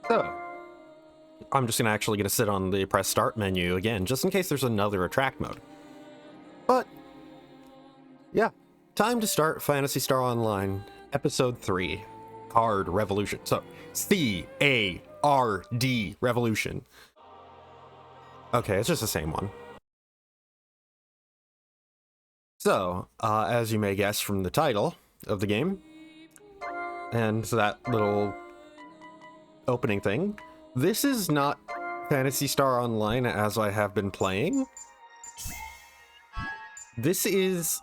So, I'm just gonna sit on the press start menu again, just in case there's another attract mode. But, yeah, time to start Phantasy Star Online, Episode 3, C.A.R.D Revolution. So, C.A.R.D Revolution. Okay, it's just the same one. So, as you may guess from the title of the game, and that little opening thing, this is not Phantasy Star Online as I have been playing. This is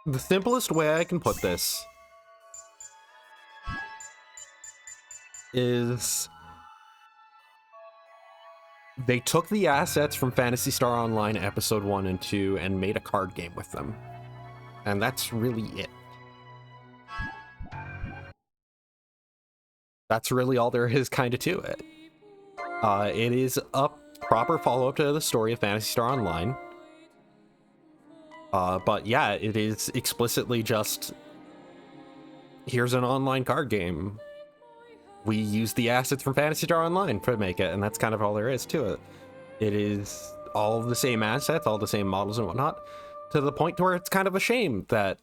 the simplest way I can put this is they took the assets from Phantasy Star Online Episode 1 and 2 and made a card game with them. And that's really it. That's really all there is kind of to it. It is a proper follow-up to the story of Phantasy Star Online. But yeah, it is explicitly just, here's an online card game. We use the assets from Phantasy Star Online to make it, and that's kind of all there is to it. It is all the same assets, all the same models and whatnot, to the point where it's kind of a shame that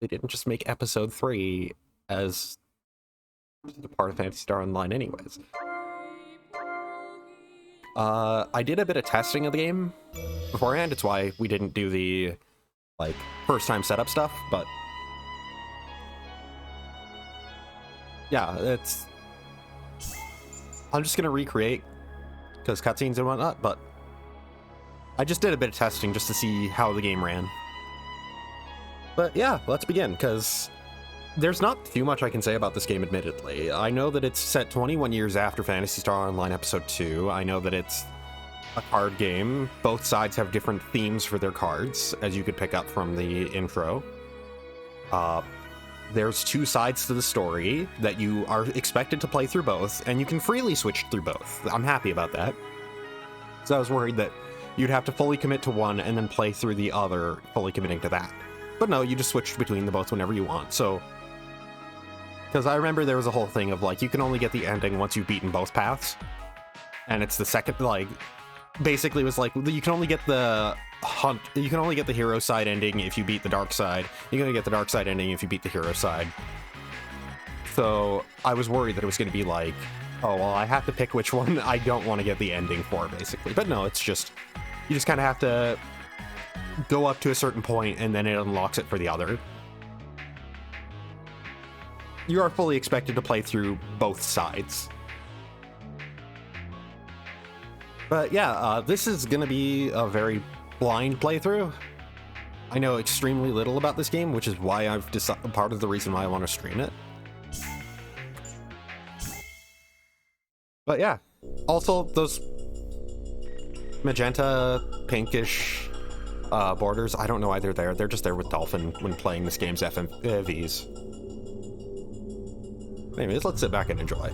they didn't just make Episode 3 as a part of Phantasy Star Online anyways. I did a bit of testing of the game beforehand. It's why we didn't do the, like, first-time setup stuff, but yeah, it's... I'm just gonna recreate, because cutscenes and whatnot, but I just did a bit of testing just to see how the game ran. But yeah, let's begin, because there's not too much I can say about this game, admittedly. I know that it's set 21 years after Phantasy Star Online Episode 2. I know that it's a card game. Both sides have different themes for their cards, as you could pick up from the intro. There's two sides to the story that you are expected to play through both, and you can freely switch through both. I'm happy about that. So I was worried that you'd have to fully commit to one and then play through the other, fully committing to that. But no, you just switch between the both whenever you want, so... Because I remember there was a whole thing of, like, you can only get the ending once you've beaten both paths. And it's the second, like... Basically, it was like, you can only get the you can only get the hero side ending if you beat the dark side. You're gonna get the dark side ending if you beat the hero side. So, I was worried that it was gonna be like, oh, well, I have to pick which one I don't want to get the ending for, basically. But no, it's just... You just kind of have to go up to a certain point, and then it unlocks it for the other. You are fully expected to play through both sides. But yeah, this is gonna be a very blind playthrough. I know extremely little about this game, which is why I've decided, part of the reason why I want to stream it. But yeah, also those magenta, pinkish borders, I don't know why they're there. They're just there with Dolphin when playing this game's FMVs. Anyways, let's sit back and enjoy.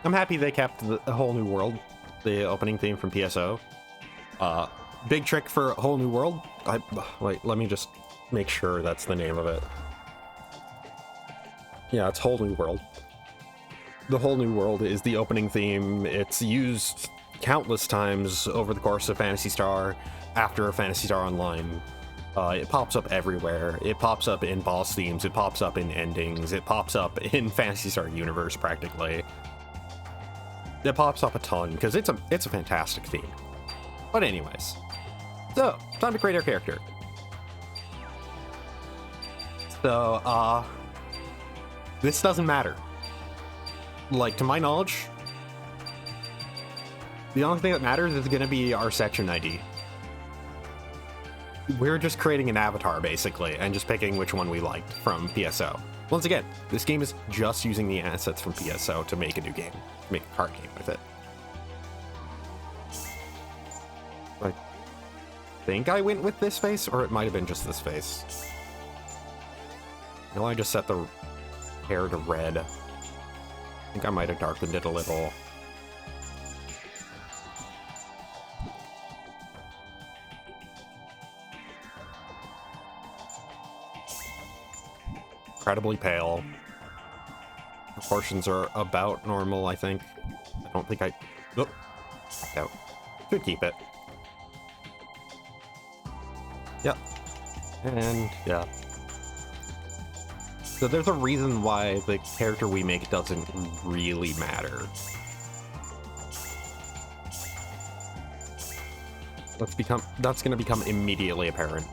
I'm happy they kept the Whole New World, the opening theme from PSO. Big trick for Whole New World. Wait, let me just make sure that's the name of it. Yeah, it's Whole New World. The Whole New World is the opening theme. It's used countless times over the course of Phantasy Star, after Phantasy Star Online. It pops up everywhere. It pops up in boss themes. It pops up in endings. It pops up in Phantasy Star Universe, practically. It pops up a ton, because it's a fantastic theme. But anyways. So, time to create our character. So, this doesn't matter. Like, to my knowledge, the only thing that matters is going to be our section ID. We're just creating an avatar, basically, and just picking which one we liked from PSO. Once again, this game is just using the assets from PSO to make a new game, to make a card game with it. I think I went with this face, or it might have been just this face. No, I just set the hair to red. I think I might have darkened it a little. Incredibly pale. Proportions are about normal, I think. I don't think I... Oh, no. Should keep it. Yep. And, yeah. So there's a reason why the character we make doesn't really matter. That's gonna become immediately apparent.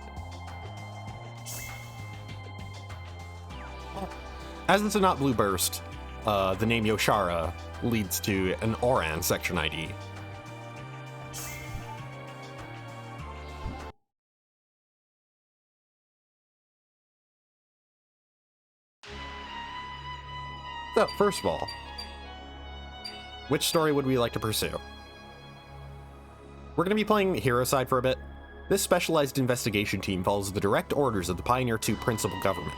As it's a not blue burst, the name Yoshara leads to an Oran section ID. So, first of all, which story would we like to pursue? We're going to be playing Hero Side for a bit. This specialized investigation team follows the direct orders of the Pioneer 2 principal government.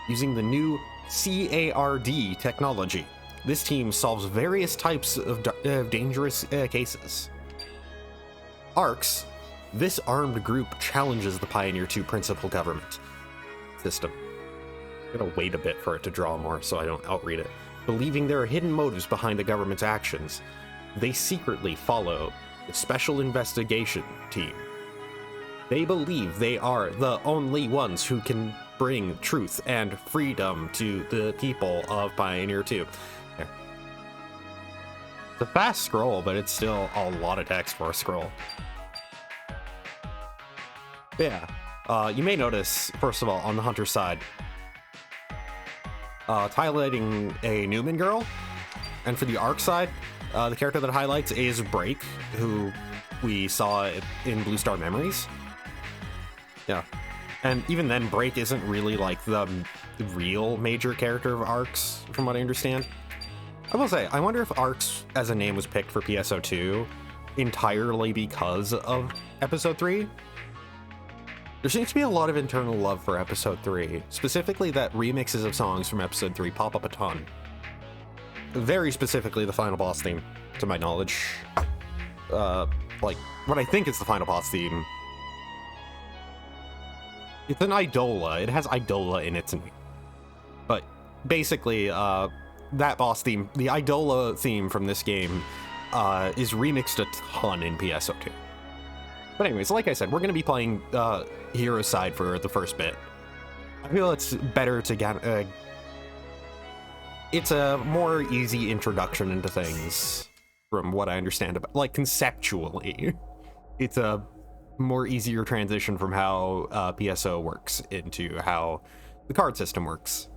Using the new C.A.R.D technology, this team solves various types of dangerous cases. ARCS, this armed group challenges the Pioneer 2 principal government system. I'm gonna wait a bit for it to draw more so I don't outread it. Believing there are hidden motives behind the government's actions, they secretly follow the Special Investigation Team. They believe they are the only ones who can bring truth and freedom to the people of Pioneer 2. There. It's a fast scroll, but it's still a lot of text for a scroll. Yeah. You may notice, first of all, on the Hunter side, it's highlighting a Newman girl, and for the ARC side, the character that highlights is Break, who we saw in Blue Star Memories. Yeah, and even then, Break isn't really like the real major character of ARCS, from what I understand. I will say, I wonder if ARCS as a name was picked for PSO2 entirely because of Episode 3. There seems to be a lot of internal love for Episode 3, specifically that remixes of songs from Episode 3 pop up a ton. Very specifically the final boss theme, to my knowledge. Like, what I think is the final boss theme. It's an Idola. It has Idola in its name. But basically, that boss theme, the Idola theme from this game, is remixed a ton in PSO2. But anyways, like I said, we're going to be playing Hero Side for the first bit. I feel it's better to get... it's a more easy introduction into things, from what I understand about, like, conceptually. It's a more easier transition from how PSO works into how the card system works.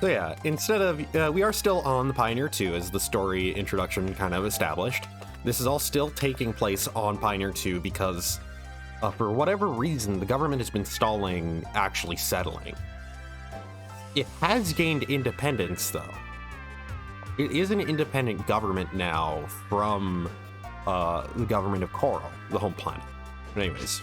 So yeah, instead of, we are still on the Pioneer 2 as the story introduction kind of established. This is all still taking place on Pioneer 2 because, for whatever reason, the government has been stalling actually settling. It has gained independence, though. It is an independent government now from the government of Coral, the home planet. But anyways.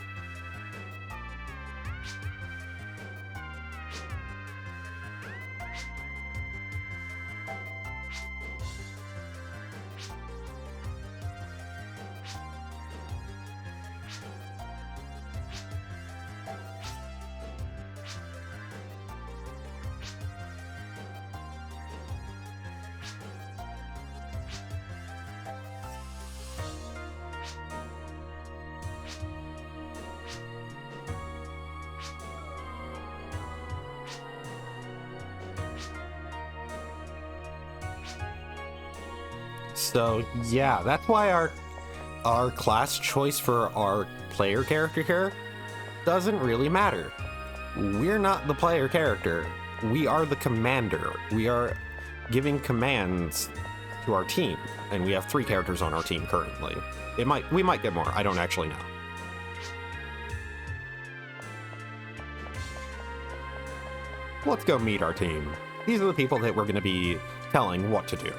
So yeah, that's why our class choice for our player character here doesn't really matter. We're not the player character. We are the commander. We are giving commands to our team, and we have 3 characters on our team currently. We might get more. I don't actually know. Let's go meet our team. These are the people that we're going to be telling what to do.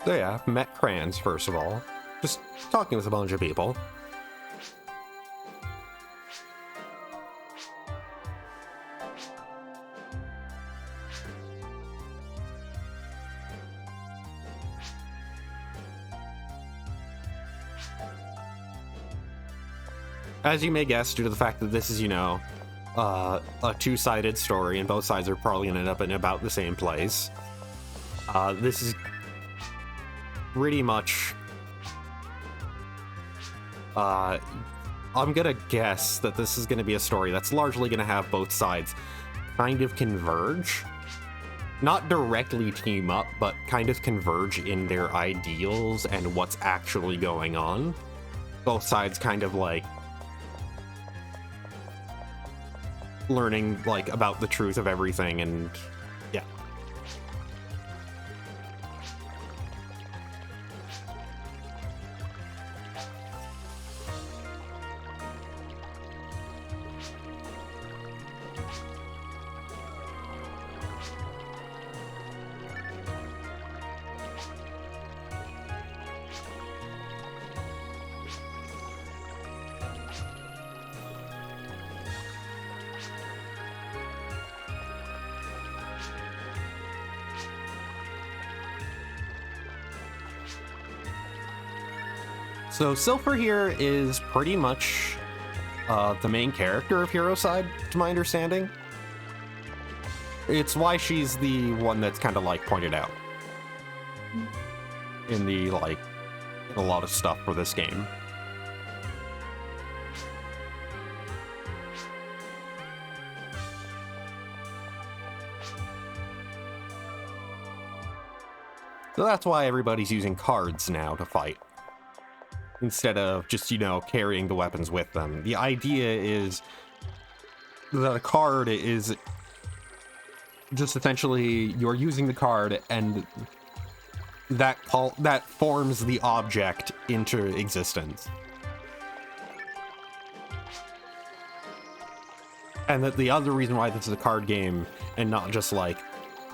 So yeah, met Crayons first of all. Just talking with a bunch of people. As you may guess, due to the fact that this is, a two-sided story, and both sides are probably going to end up in about the same place, this is pretty much... I'm gonna guess that this is gonna be a story that's largely gonna have both sides kind of converge. Not directly team up, but kind of converge in their ideals and what's actually going on. Both sides kind of, learning, about the truth of everything, and yeah. So Silver here is pretty much the main character of Hero Side, to my understanding. It's why she's the one that's kind of pointed out in the in a lot of stuff for this game. So that's why everybody's using cards now to fight, instead of just, carrying the weapons with them. The idea is that a card is just essentially you're using the card, and that forms the object into existence. And that the other reason why this is a card game and not just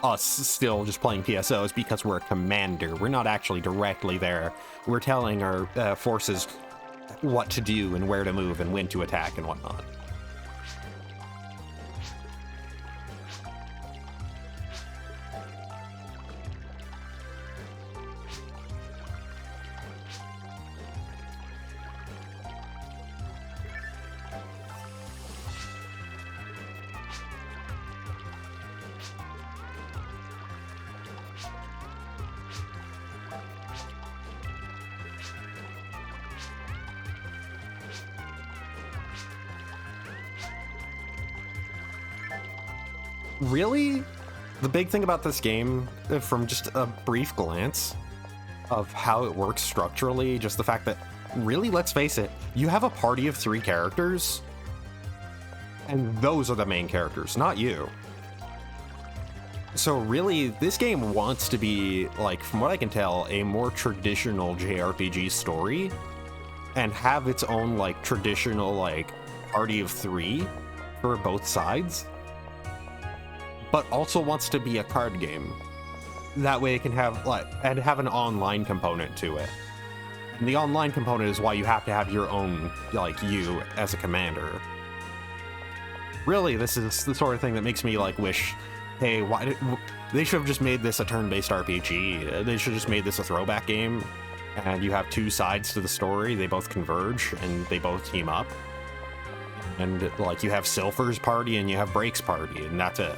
us still just playing PSO is because we're a commander. We're not actually directly there. We're telling our forces what to do and where to move and when to attack and whatnot. really, the big thing about this game, from just a brief glance of how it works structurally, just the fact that, really, let's face it, you have a party of 3 characters, and those are the main characters, not you. So really, this game wants to be, like, from what I can tell, a more traditional JRPG story, and have its own, like, traditional, like, party of 3 for both sides, but also wants to be a card game. That way it can have, like, and have an online component to it. And the online component is why you have to have your own, like, you as a commander. Really, this is the sort of thing that makes me, like, wish, hey, they should have just made this a turn-based RPG. They should have just made this a throwback game, and you have 2 sides to the story. They both converge, and they both team up. And, like, you have Silver's party, and you have Break's party, and that's it.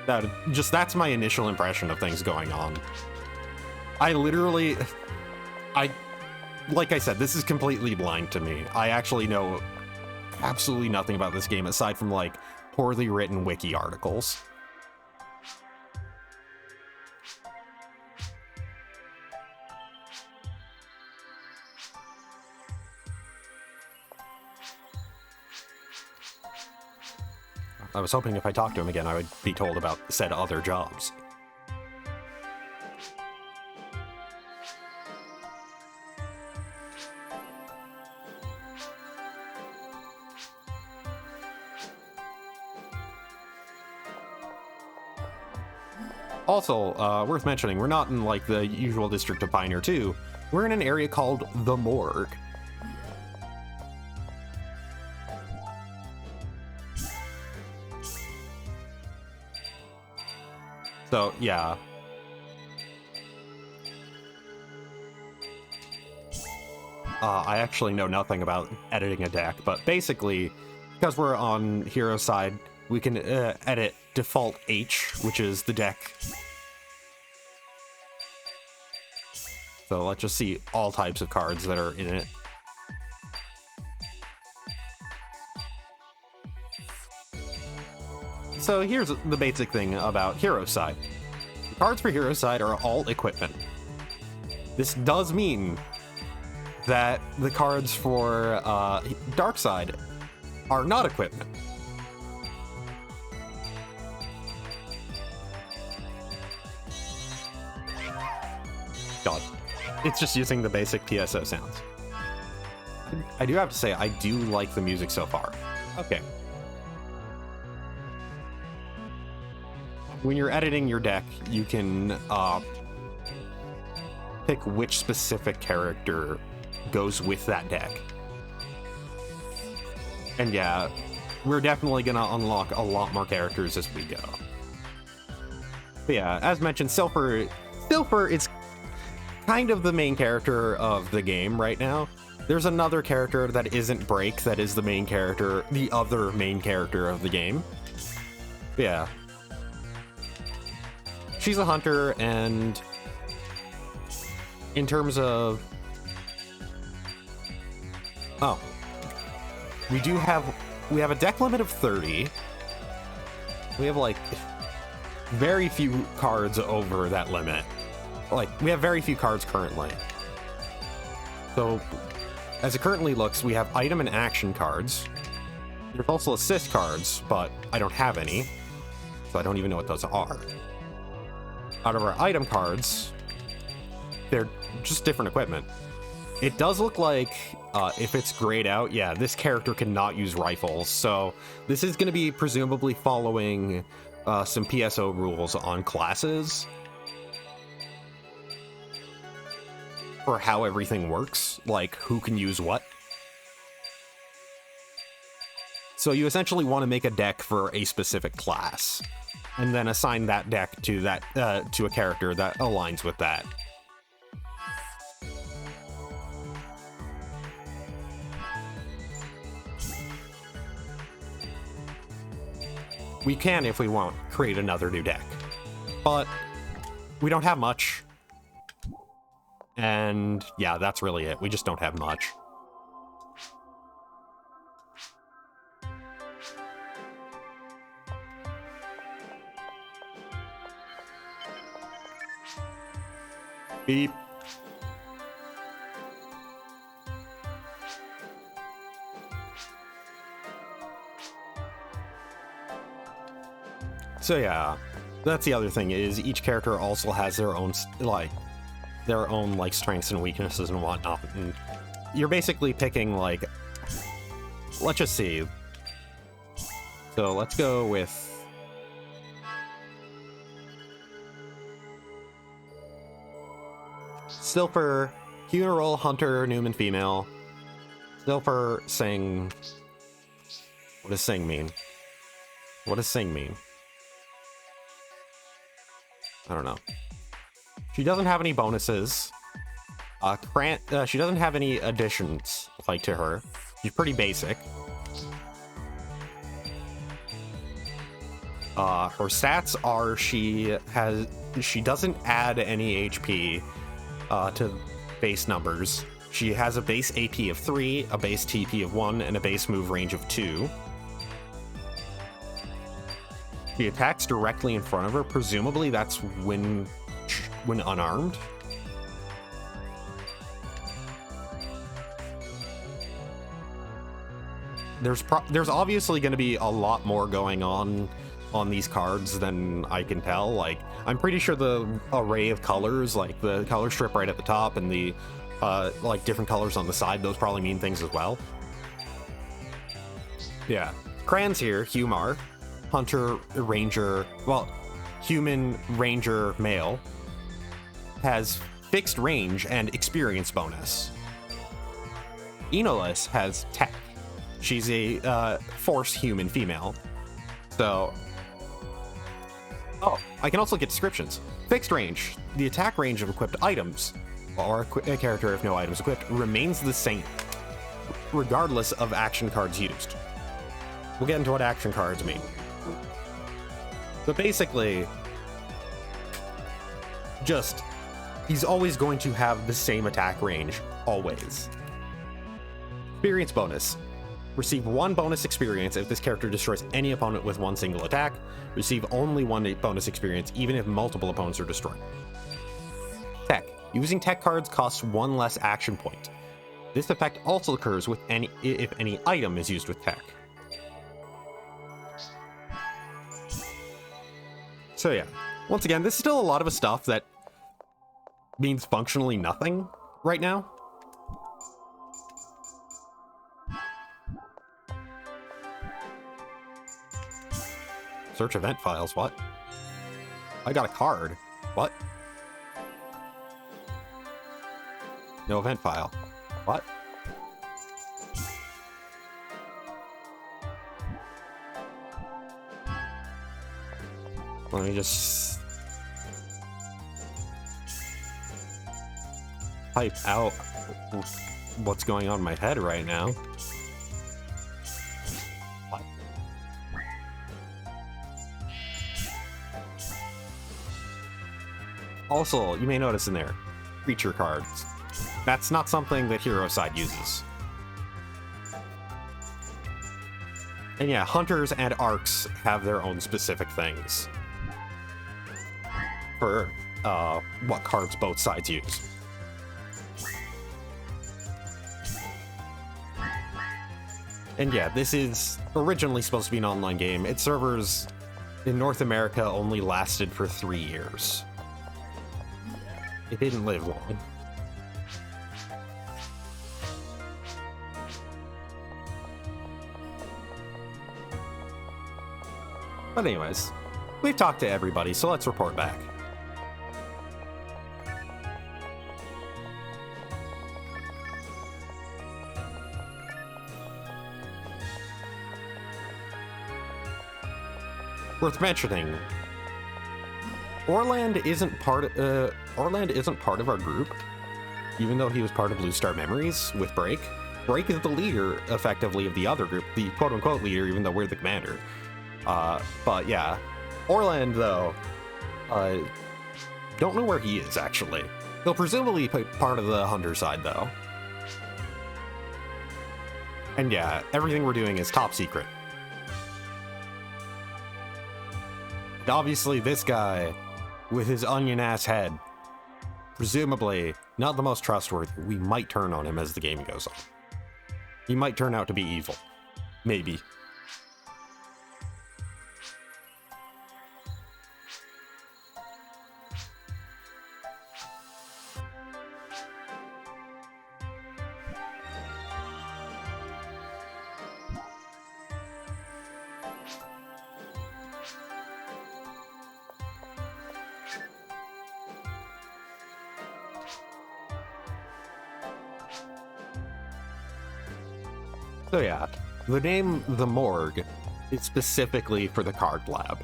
That's my initial impression of things going on. Like I said, this is completely blind to me. I actually know absolutely nothing about this game, aside from, like, poorly written wiki articles. I was hoping if I talked to him again, I would be told about said other jobs. Also, worth mentioning, we're not in, like, the usual district of Pioneer 2. We're in an area called the Morgue. So, yeah. I actually know nothing about editing a deck, but basically, because we're on hero side, we can edit default H, which is the deck. So let's just see all types of cards that are in it. So here's the basic thing about hero side. The cards for hero side are all equipment. This does mean that the cards for dark side are not equipment. God, it's just using the basic TSO sounds. I do have to say, I do like the music so far. Okay. When you're editing your deck, you can pick which specific character goes with that deck. And yeah, we're definitely gonna unlock a lot more characters as we go. But yeah, as mentioned, Silver is kind of the main character of the game right now. There's another character that isn't Break that is the main character, the other main character of the game. But yeah. She's a hunter, and in terms of... Oh. We have a deck limit of 30. We have, like, very few cards over that limit. Like, we have very few cards currently. So, as it currently looks, we have item and action cards. There's also assist cards, but I don't have any, so I don't even know what those are. Out of our item cards, they're just different equipment. It does look like, if it's grayed out, yeah, this character cannot use rifles, so this is going to be presumably following some PSO rules on classes for how everything works, like who can use what. So you essentially want to make a deck for a specific class, and then assign that deck to to a character that aligns with that. We can, if we want, create another new deck, but we don't have much. And yeah, that's really it. We just don't have much. Beep. So yeah, that's the other thing, is each character also has their own strengths and weaknesses and whatnot. And you're basically picking, like, let's just see. So let's go with Silver, human role, hunter, Newman female. Silver, Sing. What does Sing mean? What does Sing mean? I don't know. She doesn't have any bonuses. She doesn't have any additions, like, to her. She's pretty basic. Her stats are she doesn't add any HP to base numbers. She has a base AP of 3, a base TP of 1, and a base move range of 2. She attacks directly in front of her. Presumably that's when unarmed. There's obviously going to be a lot more going on these cards than I can tell. Like, I'm pretty sure the array of colors, like the color strip right at the top and the like different colors on the side, those probably mean things as well. Yeah, Kran's here, Humar, hunter, ranger, well, human, ranger, male, has fixed range and experience bonus. Enolis has tech. She's a force human female. So, oh, I can also get descriptions. Fixed range. The attack range of equipped items, or a character if no items equipped, remains the same, regardless of action cards used. We'll get into what action cards mean. But basically, just, he's always going to have the same attack range, always. Experience bonus. Receive 1 bonus experience if this character destroys any opponent with 1 single attack. Receive only 1 bonus experience even if multiple opponents are destroyed. Tech. Using tech cards costs 1 less action point. This effect also occurs with if any item is used with tech. So yeah, once again, this is still a lot of stuff that means functionally nothing right now. Search event files, what? I got a card. What? No event file. What? Let me just type out what's going on in my head right now. What? Also, you may notice in there, creature cards. That's not something that Hero Side uses. And yeah, Hunters and Arcs have their own specific things for what cards both sides use. And yeah, this is originally supposed to be an online game. Its servers in North America only lasted for 3 years. It didn't live long. But anyways, we've talked to everybody, so let's report back. Worth mentioning, Orland isn't part of our group, even though he was part of Blue Star Memories with Break. Break is the leader, effectively, of the other group, the quote-unquote leader, even though we're the commander. But yeah, Orland, though, don't know where he is, actually. He'll presumably be part of the Hunter side, though. And yeah, everything we're doing is top secret. And obviously, this guy, with his onion-ass head, presumably not the most trustworthy. We might turn on him as the game goes on. He might turn out to be evil. Maybe. So yeah, the name The Morgue is specifically for the card lab.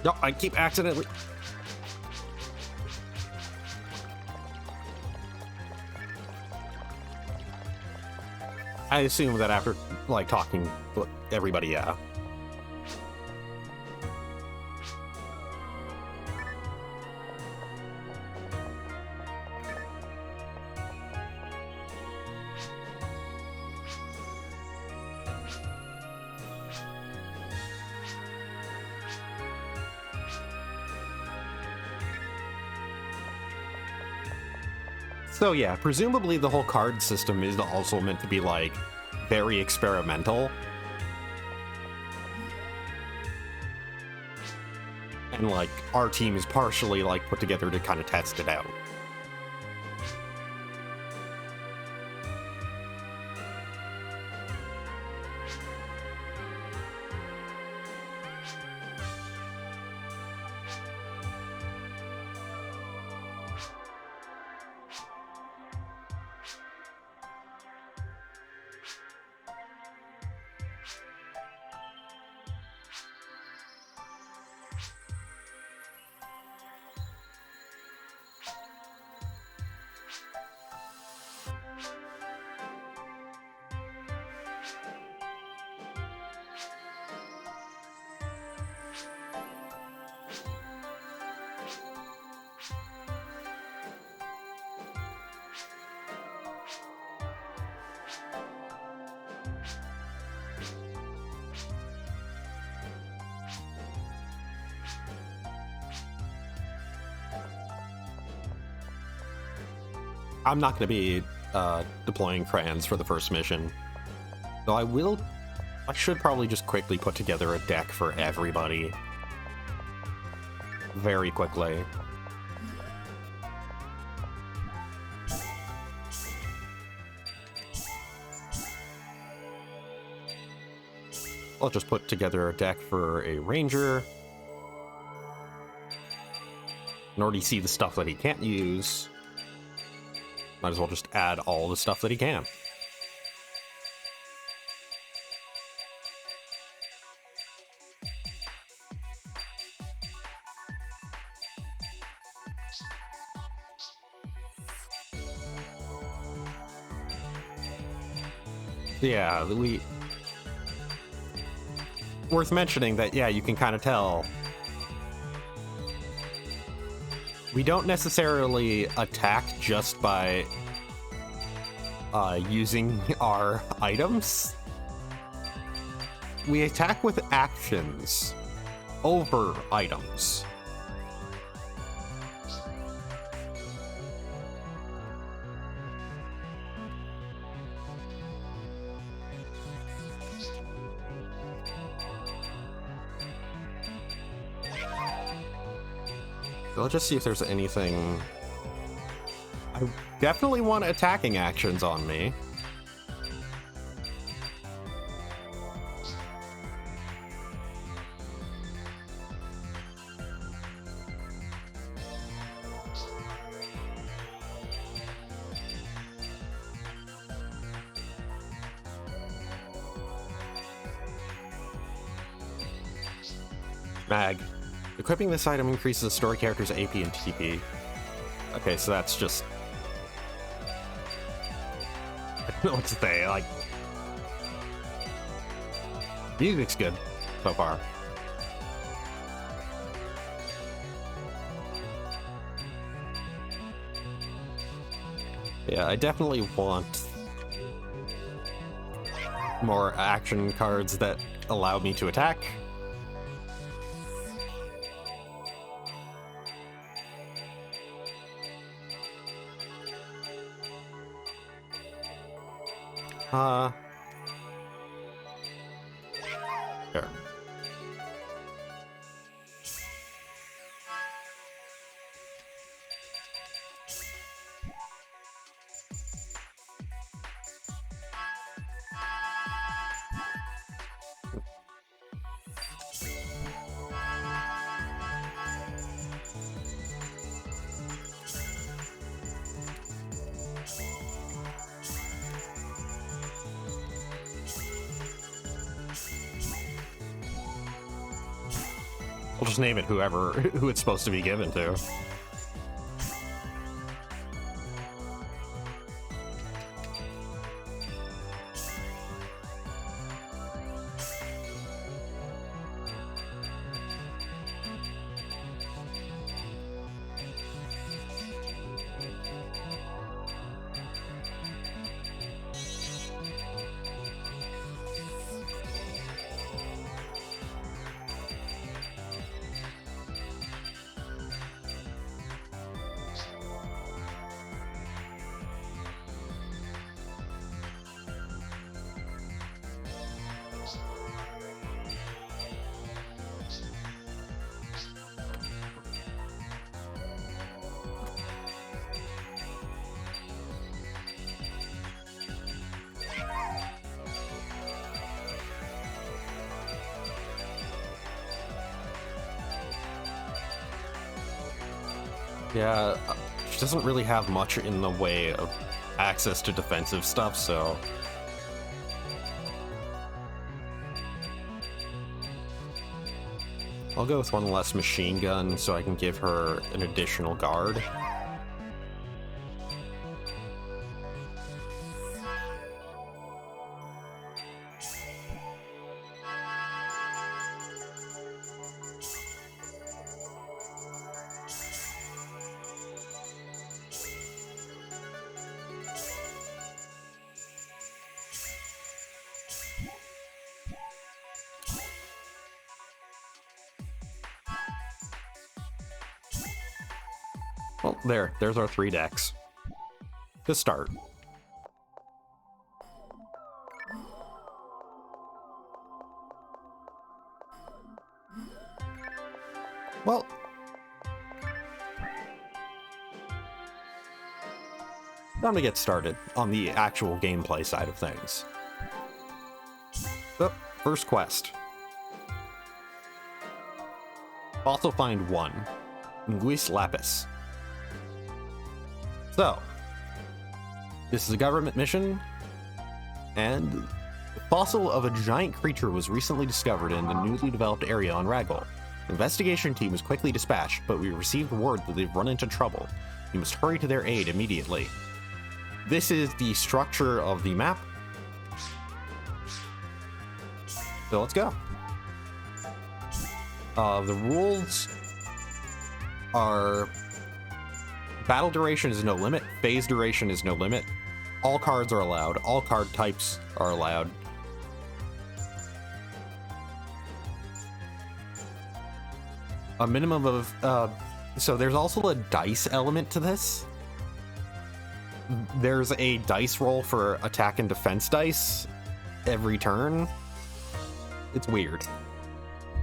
No, I keep accidentally... I assume that after, like, talking to everybody, yeah. So yeah, presumably the whole card system is also meant to be, like, very experimental. And, like, our team is partially, like, put together to kind of test it out. I'm not going to be deploying crayons for the first mission. Though I should probably just quickly put together a deck for everybody. Very quickly. I'll just put together a deck for a ranger. And already see the stuff that he can't use. Might as well just add all the stuff that he can. Yeah, worth mentioning that, yeah, you can kind of tell we don't necessarily attack just by using our items. We attack with actions over items. Let's just see if there's anything. I definitely want attacking actions on me. Mag. Equipping this item increases a story character's AP and TP. Okay, so that's just... I don't know what to say, like... Music's good so far. Yeah, I definitely want more action cards that allow me to attack. Sure. We'll just name it who it's supposed to be given to. Yeah, she doesn't really have much in the way of access to defensive stuff, so... I'll go with one less machine gun so I can give her an additional guard. Well, there's our 3 decks. To start. Well, time to get started on the actual gameplay side of things. So, first quest. Also find 1. Luis Lapis. So, this is a government mission, and the fossil of a giant creature was recently discovered in the newly developed area on Ragol. The investigation team was quickly dispatched, but we received word that they've run into trouble. We must hurry to their aid immediately. This is the structure of the map. So let's go. The rules are... Battle duration is no limit, phase duration is no limit, all cards are allowed, all card types are allowed. A minimum of, so there's also a dice element to this. There's a dice roll for attack and defense dice every turn. It's weird.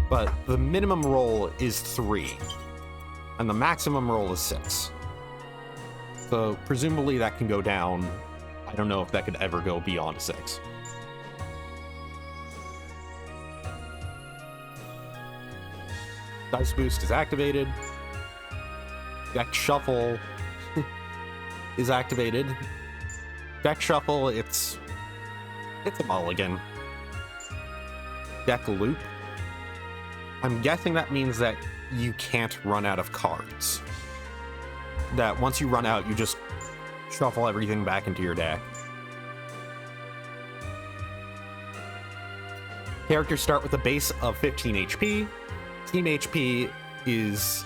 But the minimum roll is 3, and the maximum roll is 6. So presumably that can go down. I don't know if that could ever go beyond 6. Dice boost is activated. Deck shuffle is activated. Deck shuffle, it's a mulligan. Deck loop. I'm guessing that means that you can't run out of cards. That once you run out, you just shuffle everything back into your deck. Characters start with a base of 15 HP. Team HP is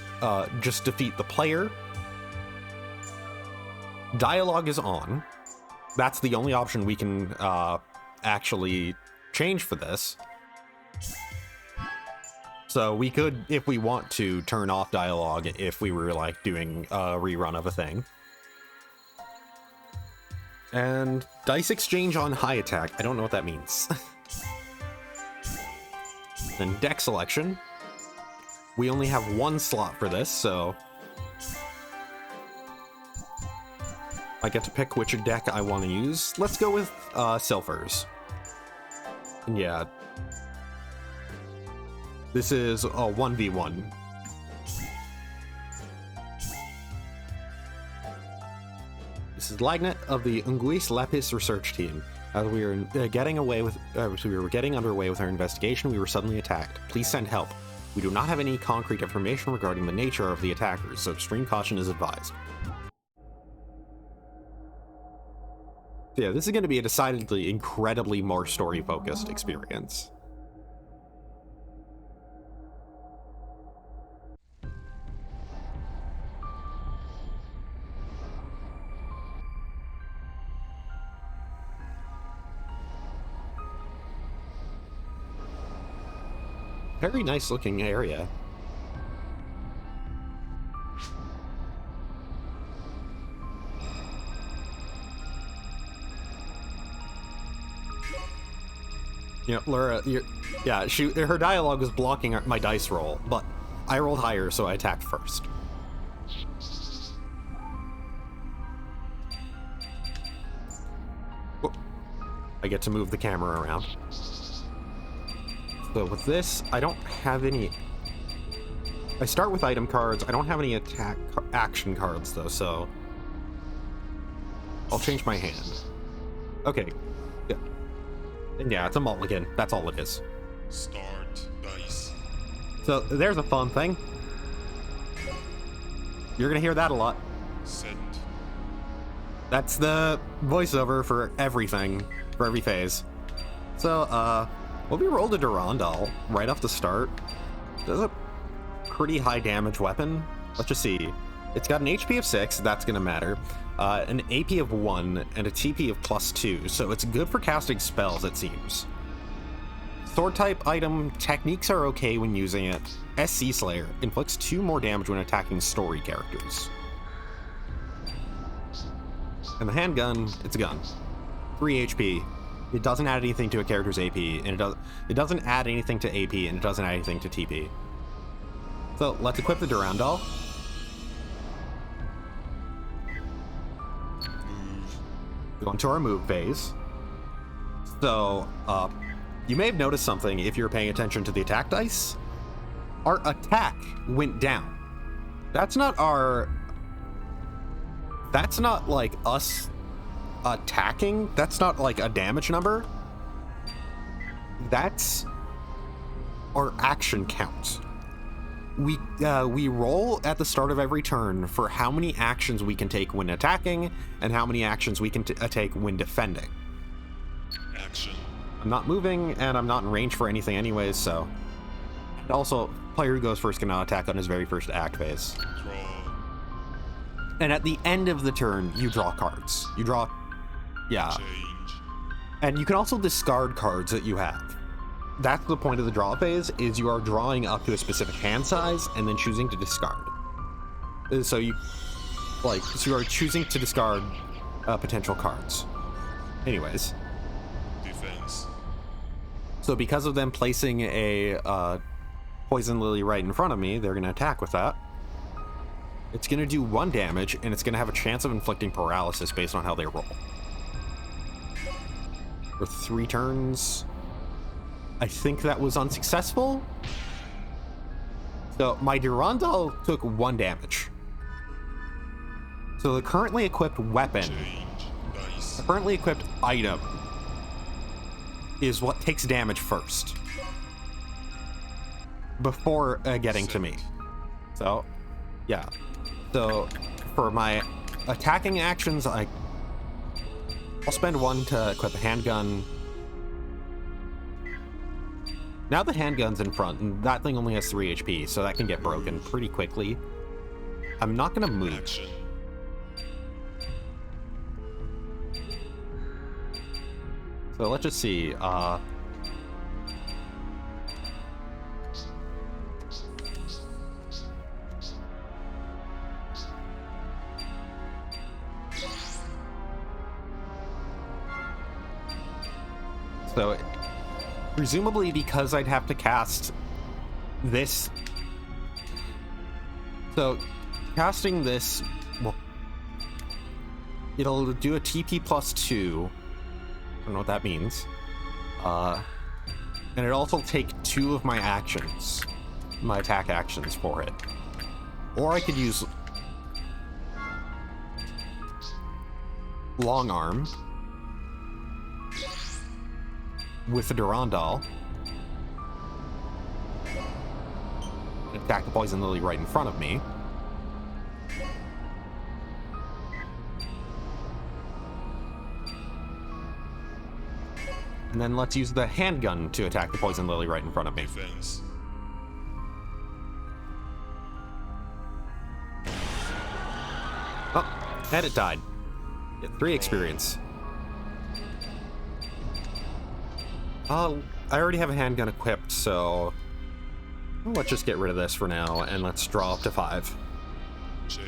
just defeat the player. Dialogue is on. That's the only option we can actually change for this. So we could, if we want to, turn off dialogue if we were like doing a rerun of a thing. And dice exchange on high attack. I don't know what that means. Then deck selection. We only have one slot for this, so I get to pick which deck I want to use. Let's go with Silphers. And yeah, this is a 1v1. This is Lagnet of the Unguis Lapis research team. As we were getting underway with our investigation, we were suddenly attacked. Please send help. We do not have any concrete information regarding the nature of the attackers, so extreme caution is advised. So yeah, this is going to be a decidedly incredibly more story-focused experience. Very nice looking area. You know, Laura, her dialogue was blocking my dice roll, but I rolled higher, so I attacked first. Whoop. I get to move the camera around. So with this, I don't have any... I start with item cards. I don't have any action cards, though, so... I'll change my hand. Okay. Yeah. And yeah, it's a mulligan. That's all it is. Start dice. So there's a fun thing. You're gonna hear that a lot. Send. That's the voiceover for everything, for every phase. So, well, we rolled a Durandal right off the start. There's a pretty high damage weapon. Let's just see. It's got an HP of 6, that's gonna matter. An AP of 1, and a TP of +2, so it's good for casting spells, it seems. Sword type item, techniques are okay when using it. SC Slayer inflicts 2 more damage when attacking story characters. And the handgun, it's a gun. 3 HP. It doesn't add anything to a character's AP, and it doesn't add anything to AP, and it doesn't add anything to TP. So let's equip the Durandal. Go into our move phase. So, you may have noticed something if you're paying attention to the attack dice. Our attack went down. That's not like us attacking. That's not like a damage number. That's our action count. We roll at the start of every turn for how many actions we can take when attacking and how many actions we can take when defending. Action. I'm not moving and I'm not in range for anything anyways, so. And also, player who goes first cannot attack on his very first act phase. Draw. And at the end of the turn, you draw cards. You draw, yeah. Change. And you can also discard cards that you have. That's the point of the draw phase, is you are drawing up to a specific hand size and then choosing to discard. So you are choosing to discard potential cards. Anyways. Defense. So because of them placing a Poison Lily right in front of me, they're going to attack with that. It's going to do 1 damage, and it's going to have a chance of inflicting paralysis based on how they roll. For 3 turns... I think that was unsuccessful. So my Durandal took 1 damage. So the currently equipped weapon, the currently equipped item, is what takes damage first. before getting to me. So, yeah. So, for my attacking actions, I'll spend 1 to equip a handgun. Now the handgun's in front, and that thing only has 3 HP, so that can get broken pretty quickly. I'm not gonna move. Action. So let's just see. So, presumably because I'd have to cast this. So, casting this, well, it'll do a TP plus 2. I don't know what that means. And it'll also take 2 of my actions, my attack actions for it. Or I could use Long Arm with the Durandal. Attack the Poison Lily right in front of me. And then let's use the handgun to attack the Poison Lily right in front of me. Defense. Oh, and it died. Get 3 experience. I already have a handgun equipped, so let's just get rid of this for now, and let's draw up to 5. Change.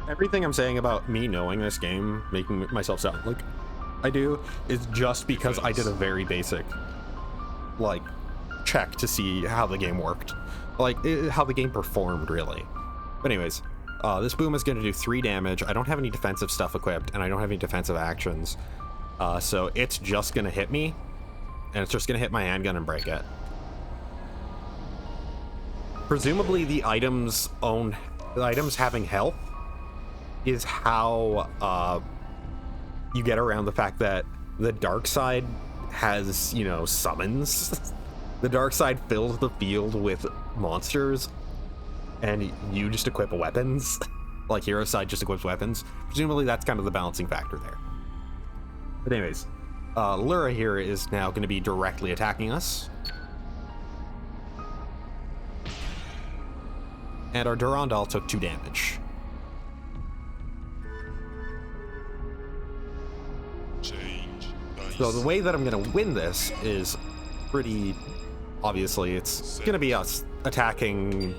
Everything I'm saying about me knowing this game, making myself sound like I do, is just because I did a very basic, like, check to see how the game worked. Like, how the game performed, really. But anyways, this boom is going to do 3 damage. I don't have any defensive stuff equipped, and I don't have any defensive actions. So it's just going to hit me, and it's just going to hit my handgun and break it. Presumably the items having health is how you get around the fact that the dark side has, you know, summons. The dark side fills the field with monsters, and you just equip weapons. Like, hero side just equips weapons. Presumably that's kind of the balancing factor there. But anyways, Lyra here is now going to be directly attacking us. And our Durandal took 2 damage. Change. Dice. So the way that I'm going to win this is pretty... Obviously, it's going to be us attacking...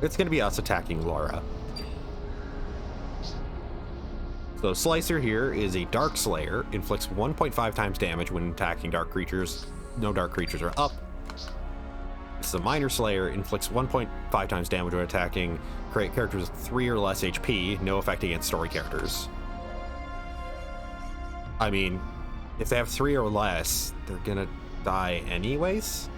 It's going to be us attacking Laura. So Slicer here is a Dark Slayer, inflicts 1.5 times damage when attacking dark creatures. No dark creatures are up. This is a Minor Slayer, inflicts 1.5 times damage when attacking characters with 3 or less HP, no effect against story characters. I mean, if they have 3 or less, they're gonna die anyways.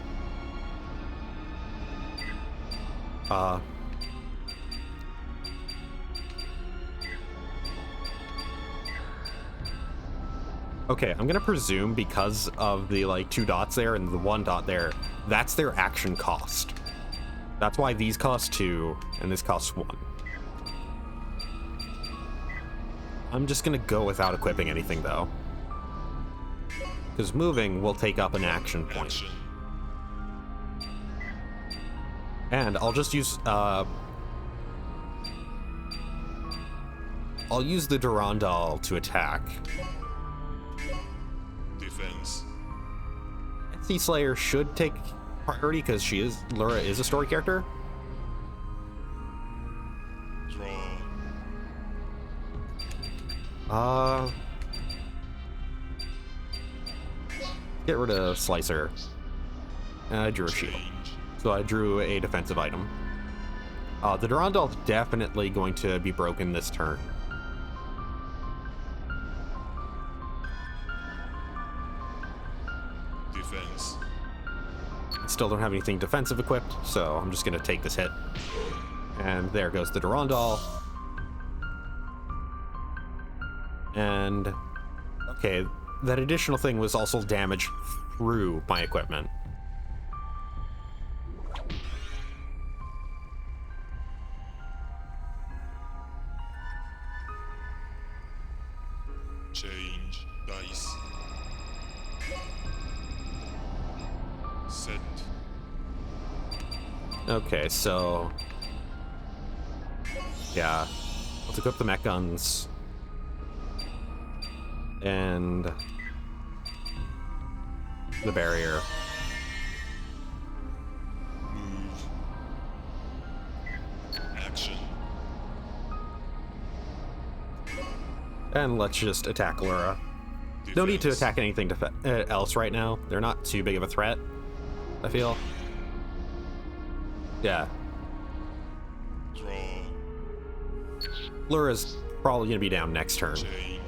Okay, I'm gonna presume because of the, like, 2 dots there and the 1 dot there, that's their action cost. That's why these cost 2 and this costs 1. I'm just gonna go without equipping anything, though. Because moving will take up an action point. Action. And I'll just use, I'll use the Durandal to attack. Defense. Sea Slayer should take priority because Lyra is a story character. Draw. Get rid of Slicer. And I drew a shield. Change. So I drew a defensive item. The Durandal's definitely going to be broken this turn. Defense. I still don't have anything defensive equipped, so I'm just going to take this hit. And there goes the Durandal. And, okay, that additional thing was also damage through my equipment. Change dice. Set. Okay, so... yeah. Let's equip the mech guns. And... the barrier. Move. Action. And let's just attack Lura. No need to Defense. attack anything else right now. They're not too big of a threat, I feel. Yeah. Draw. Lura's probably going to be down next turn. Change.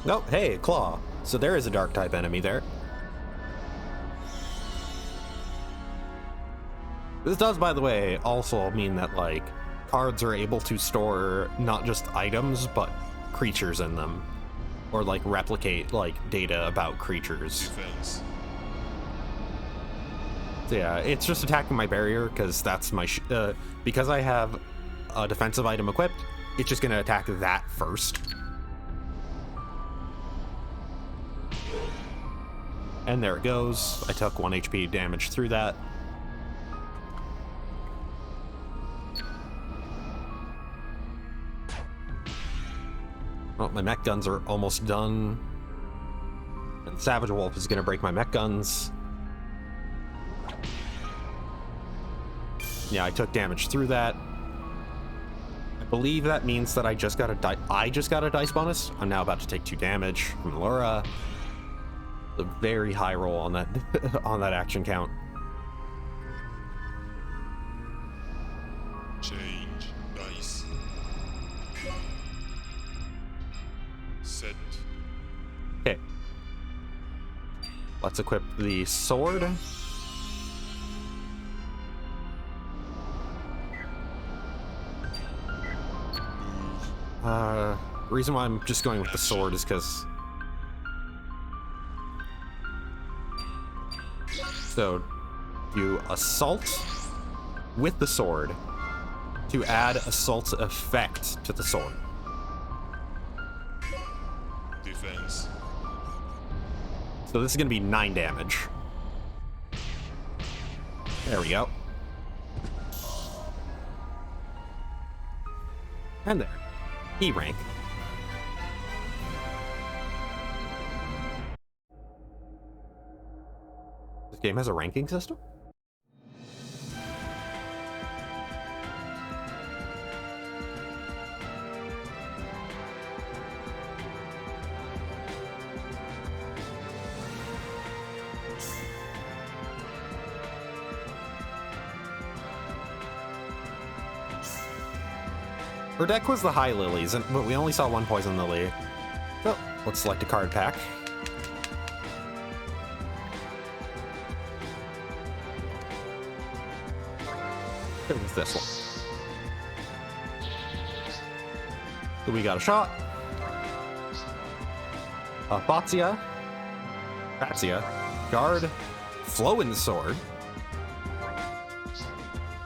Oh, hey, Claw. So there is a dark type enemy there. This does, by the way, also mean that, like, cards are able to store not just items, but creatures in them. Or, like, replicate, like, data about creatures. Defense. So, yeah, it's just attacking my barrier, because that's my... because I have a defensive item equipped, it's just going to attack that first. And there it goes. I took 1 HP damage through that. Well, my mech guns are almost done. And Savage Wolf is going to break my mech guns. Yeah, I took damage through that. I believe that means that I just got a dice bonus. I'm now about to take 2 damage from Laura. A very high roll on that on that action count. Change dice. Set. Okay. Let's equip the sword. Move. Reason why I'm just going with the sword is because... so, you assault with the sword to add assault effect to the sword. Defense. So this is going to be 9 damage. There we go. And there. E rank. This game has a ranking system? Her deck was the High Lilies, but we only saw 1 Poison Lily. So, let's select a card pack. It was this one. So we got a shot. Fatsia. Guard. Flowing Sword.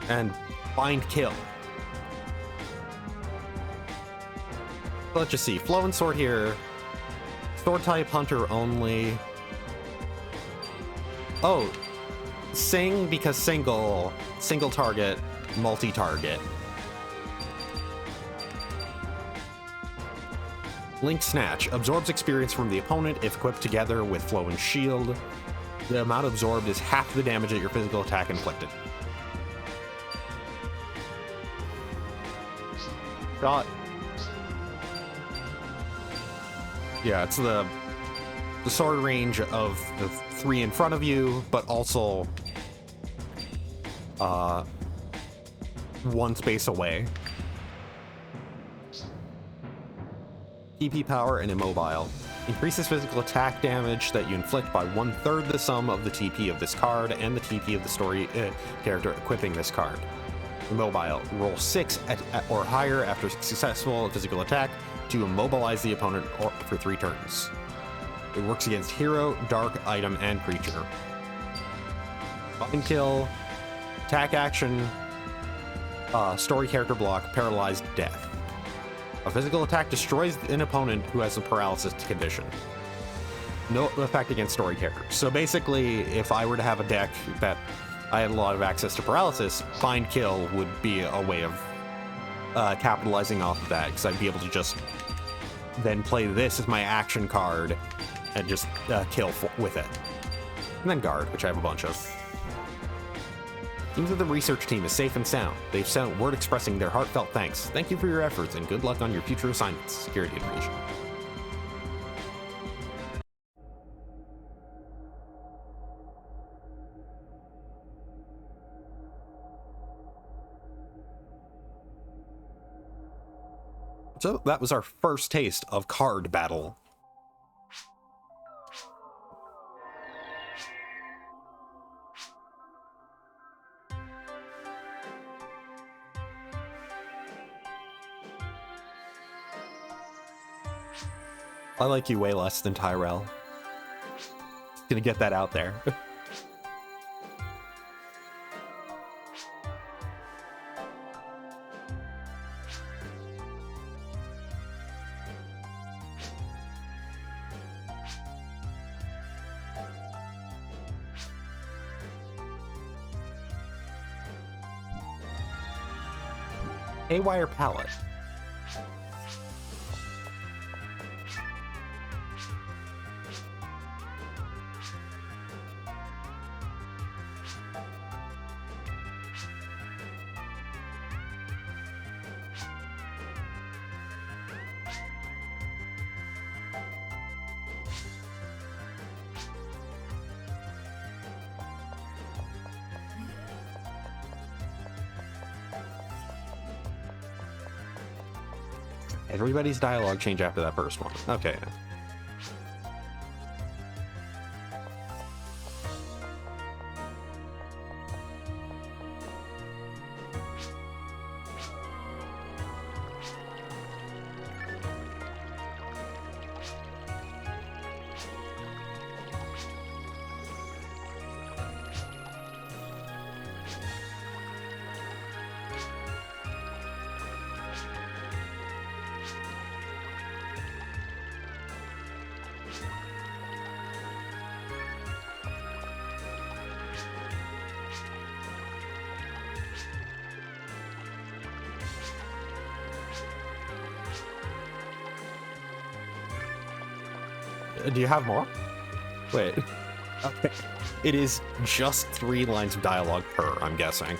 And Bind Kill. Let's just see. Flowing Sword here. Sword type Hunter only. Oh. Sing because single target, multi-target. Link Snatch absorbs experience from the opponent if equipped together with Flow and Shield. The amount absorbed is half the damage that your physical attack inflicted. Got. Yeah, it's the sword range of the 3 in front of you, but also 1 space away. TP power and immobile. Increases physical attack damage that you inflict by 1/3 the sum of the TP of this card and the TP of the story character equipping this card. Immobile. Roll 6 or higher after successful physical attack to immobilize the opponent for 3 turns. It works against hero, dark, item, and creature. Bind kill, attack action, story character block, paralyzed, death. A physical attack destroys an opponent who has a paralysis condition. No effect against story characters. So basically, if I were to have a deck that I had a lot of access to paralysis, Bind Kill would be a way of capitalizing off of that, because I'd be able to just then play this as my action card and just kill with it. And then Guard, which I have a bunch of. Seems that the research team is safe and sound. They've sent word expressing their heartfelt thanks. Thank you for your efforts and good luck on your future assignments. C.A.R.D Revolution. So that was our first taste of card battle. I like you way less than Tyrell. Gonna get that out there. A-Wire Palette. Everybody's dialogue change after that first one. Okay. Do you have more? Wait. Okay. It is just 3 lines of dialogue per, I'm guessing.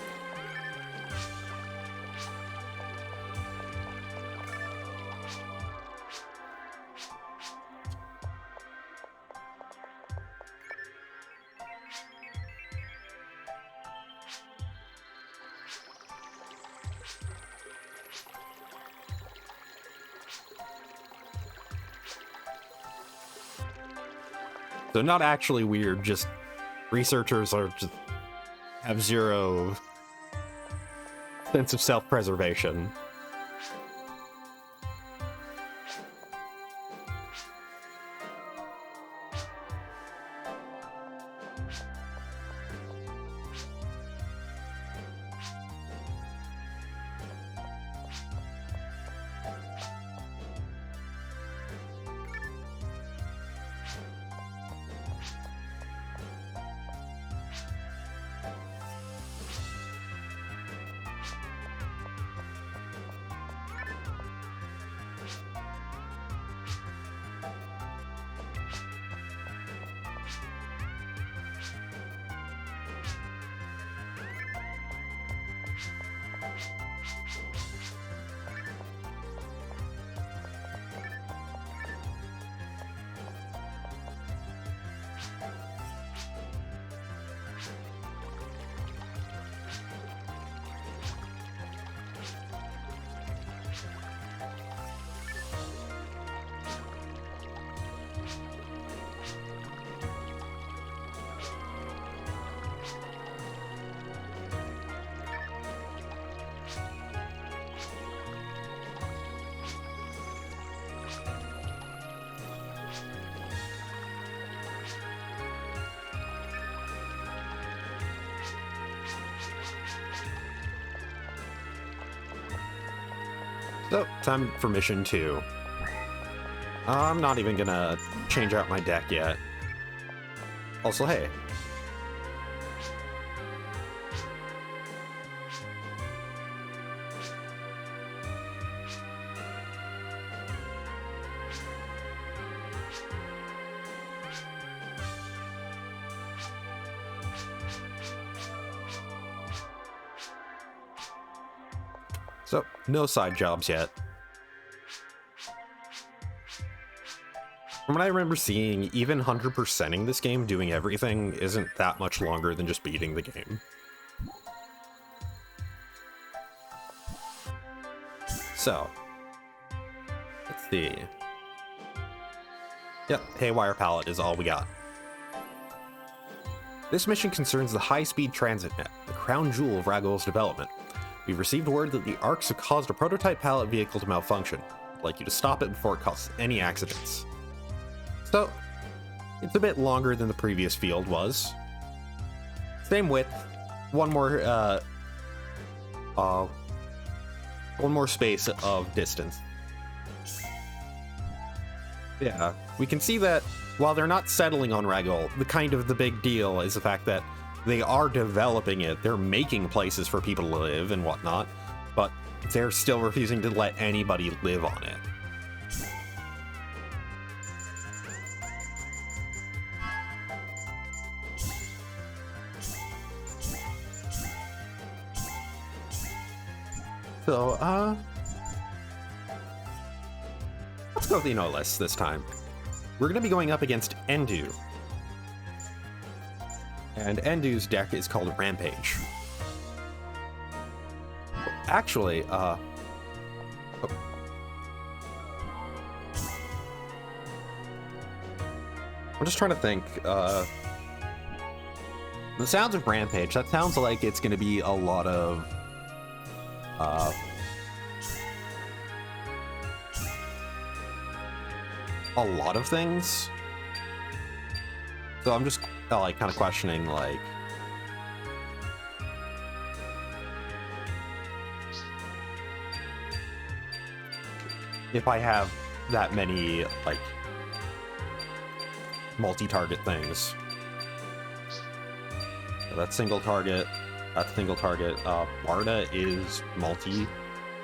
So not actually weird, just researchers are just have 0 sense of self-preservation. So, time for mission 2. I'm not even gonna change out my deck yet. Also, hey. So, no side jobs yet. From what I remember seeing, even 100%ing this game, doing everything, isn't that much longer than just beating the game. So, let's see. Yep, Haywire Palette is all we got. This mission concerns the high-speed transit net, the crown jewel of Ragol's development. We've received word that the ARCs have caused a prototype pallet vehicle to malfunction. I'd like you to stop it before it causes any accidents. So, it's a bit longer than the previous field was. Same width, one more space of distance. Yeah, we can see that while they're not settling on Ragol, the big deal is the fact that they are developing it, they're making places for people to live and whatnot, but they're still refusing to let anybody live on it. So, let's go with the no list this time. We're going to be going up against Endu. And Endu's deck is called Rampage. Actually, I'm just trying to think, the sounds of Rampage, that sounds like it's going to be a lot of, things. So I'm just like kind of questioning, like, if I have that many like multi-target things. So that's single target. That's single target. Barda is multi,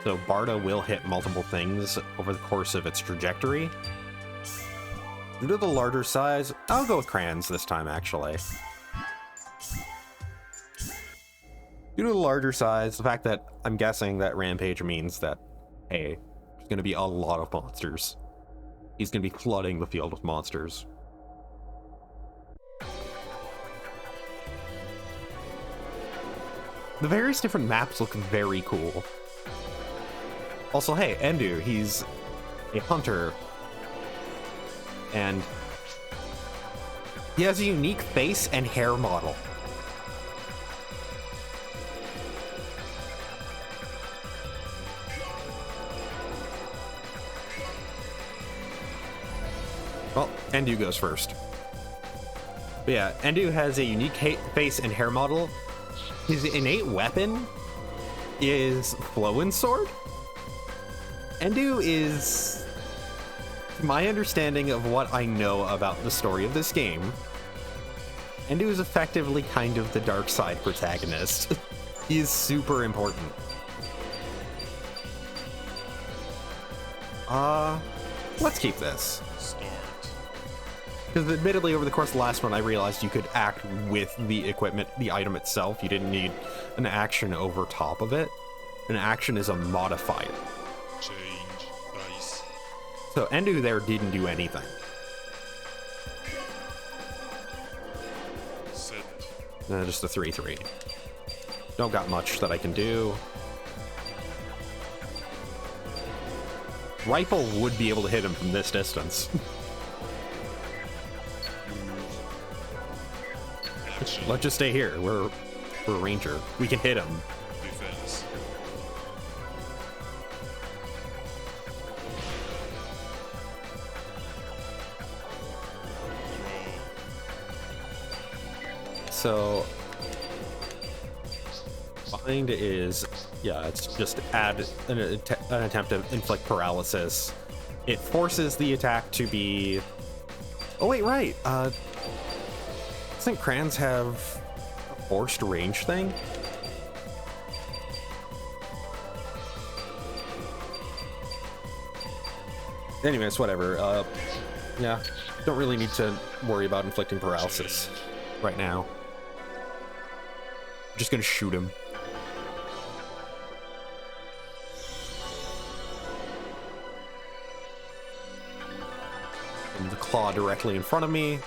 so Barda will hit multiple things over the course of its trajectory. Due to the larger size, I'll go with Crayons this time, actually. Due to the larger size, the fact that I'm guessing that Rampage means that, hey, there's going to be a lot of monsters. He's going to be flooding the field with monsters. The various different maps look very cool. Also, hey, Endu, he's a hunter. And he has a unique face and hair model. Well, Endu goes first. But yeah, Endu has a unique face and hair model. His innate weapon is Flowin' Sword. Endu is, my understanding of what I know about the story of this game, Endu is effectively kind of the dark side protagonist. He is super important. Let's keep this. Start. Because admittedly, over the course of the last one, I realized you could act with the equipment, the item itself. You didn't need an action over top of it. An action is a modifier. Change dice. So Endu there didn't do anything. Set. Just a 3/3. Don't got much that I can do. Rifle would be able to hit him from this distance. Action. Let's just stay here. We're a ranger. We can hit him. Defense. Draw. So Mind is, yeah, it's just add an attempt to inflict paralysis. It forces the attack to be... Oh, wait, right. Doesn't Crans have a forced range thing? Anyways, whatever. Yeah, don't really need to worry about inflicting paralysis right now. I'm just gonna shoot him. And the claw directly in front of me.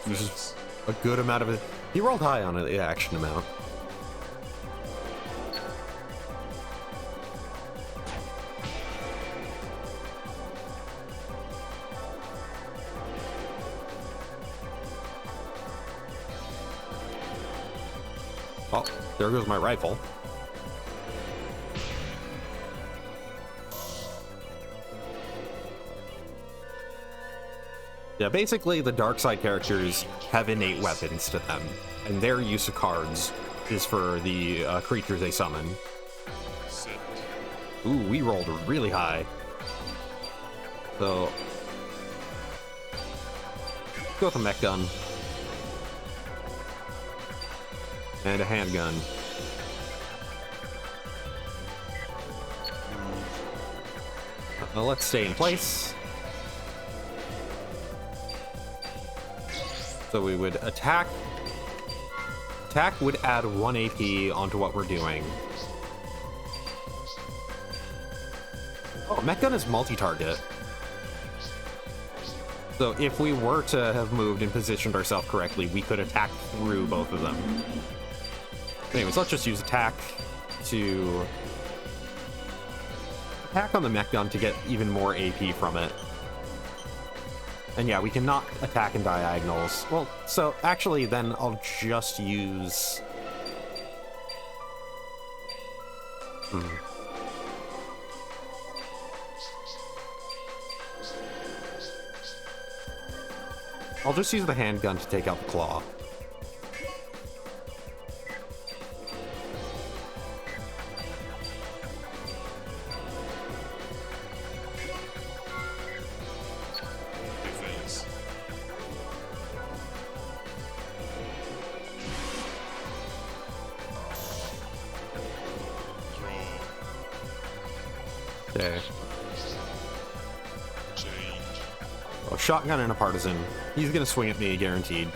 Uses a good amount of it. He rolled high on the action amount. Oh, there goes my rifle. Yeah, basically the dark side characters have innate weapons to them, and their use of cards is for the creatures they summon. Ooh, we rolled really high. So, go with a mech gun. And a handgun. Well, let's stay in place. So we would attack. Attack would add 1 AP onto what we're doing. Oh, mech gun is multi-target. So if we were to have moved and positioned ourselves correctly, we could attack through both of them. Anyways, let's just use attack to attack on the mech gun to get even more AP from it. And yeah, we cannot attack in diagonals. Well, so actually then I'll just use... I'll just use the handgun to take out the claw. Okay. Oh, shotgun and a partisan. He's gonna swing at me, guaranteed.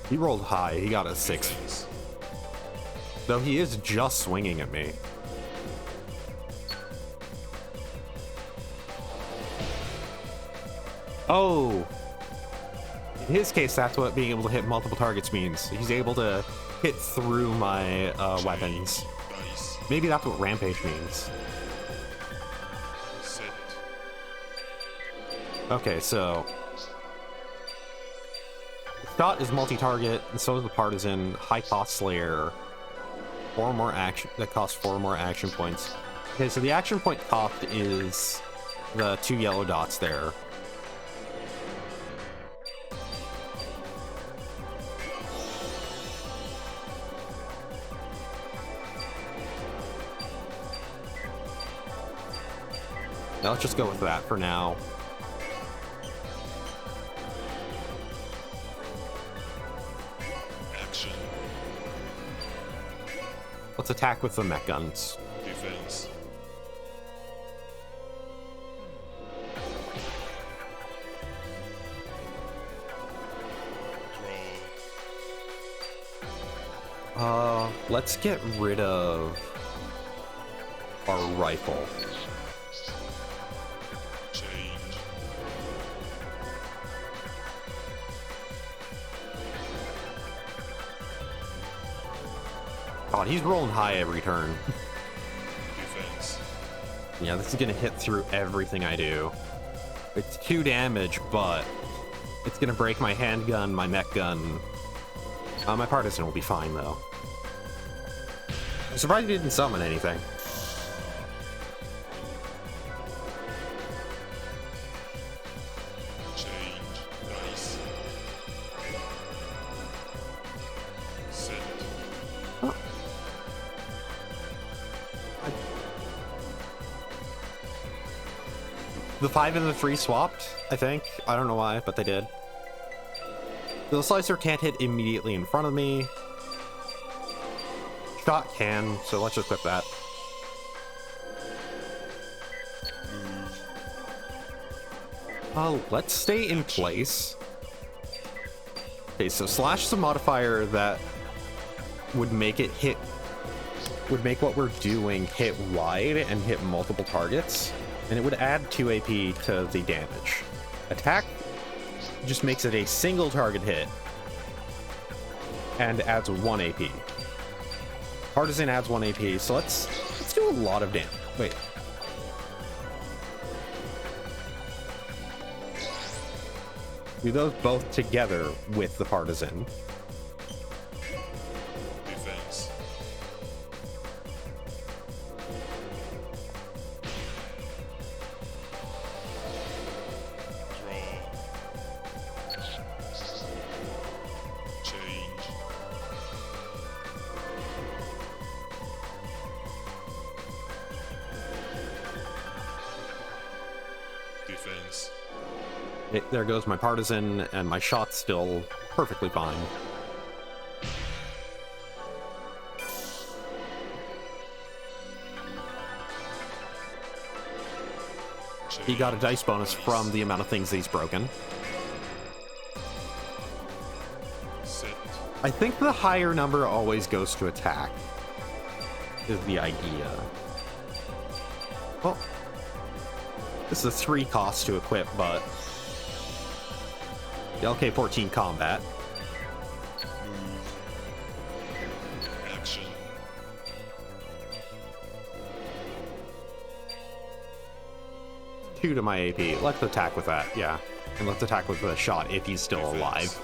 He rolled high. He got a 6. Though he is just swinging at me. Oh! In his case, that's what being able to hit multiple targets means. He's able to hit through my weapons. Maybe that's what Rampage means. Okay, so... Shot is multi-target, and so is the Partisan. High-cost Slayer. 4 more action... That costs 4 more action points. Okay, so the action point cost is the 2 yellow dots there. Now let's just go with that for now. Action. Let's attack with the mech guns. Defense. Let's get rid of our rifle. Change. God, he's rolling high every turn. Defense. Yeah, this is gonna hit through everything I do. It's 2 damage, but it's gonna break my handgun, my mech gun. My partisan will be fine, though. I'm surprised he didn't summon anything. Change. Dice. The 5 and the 3 swapped, I think. I don't know why, but they did. The slicer can't hit immediately in front of me. Shot can, so let's just equip that. Let's stay in place. Okay, so slash is a modifier that would make it hit, would make what we're doing hit wide and hit multiple targets, and it would add 2 AP to the damage. Attack just makes it a single target hit and adds 1 AP. Partisan adds 1 AP, so let's do a lot of damage. Wait. Do those both together with the partisan. Defense. Draw. Change. Defense. There goes my partisan, and my shot's still perfectly fine. He got a dice bonus from the amount of things that he's broken. Set. I think the higher number always goes to attack, is the idea. Well, this is a 3 cost to equip, but the LK-14 combat. Action. Two to my AP. Let's attack with that, yeah. And let's attack with the shot if he's still alive.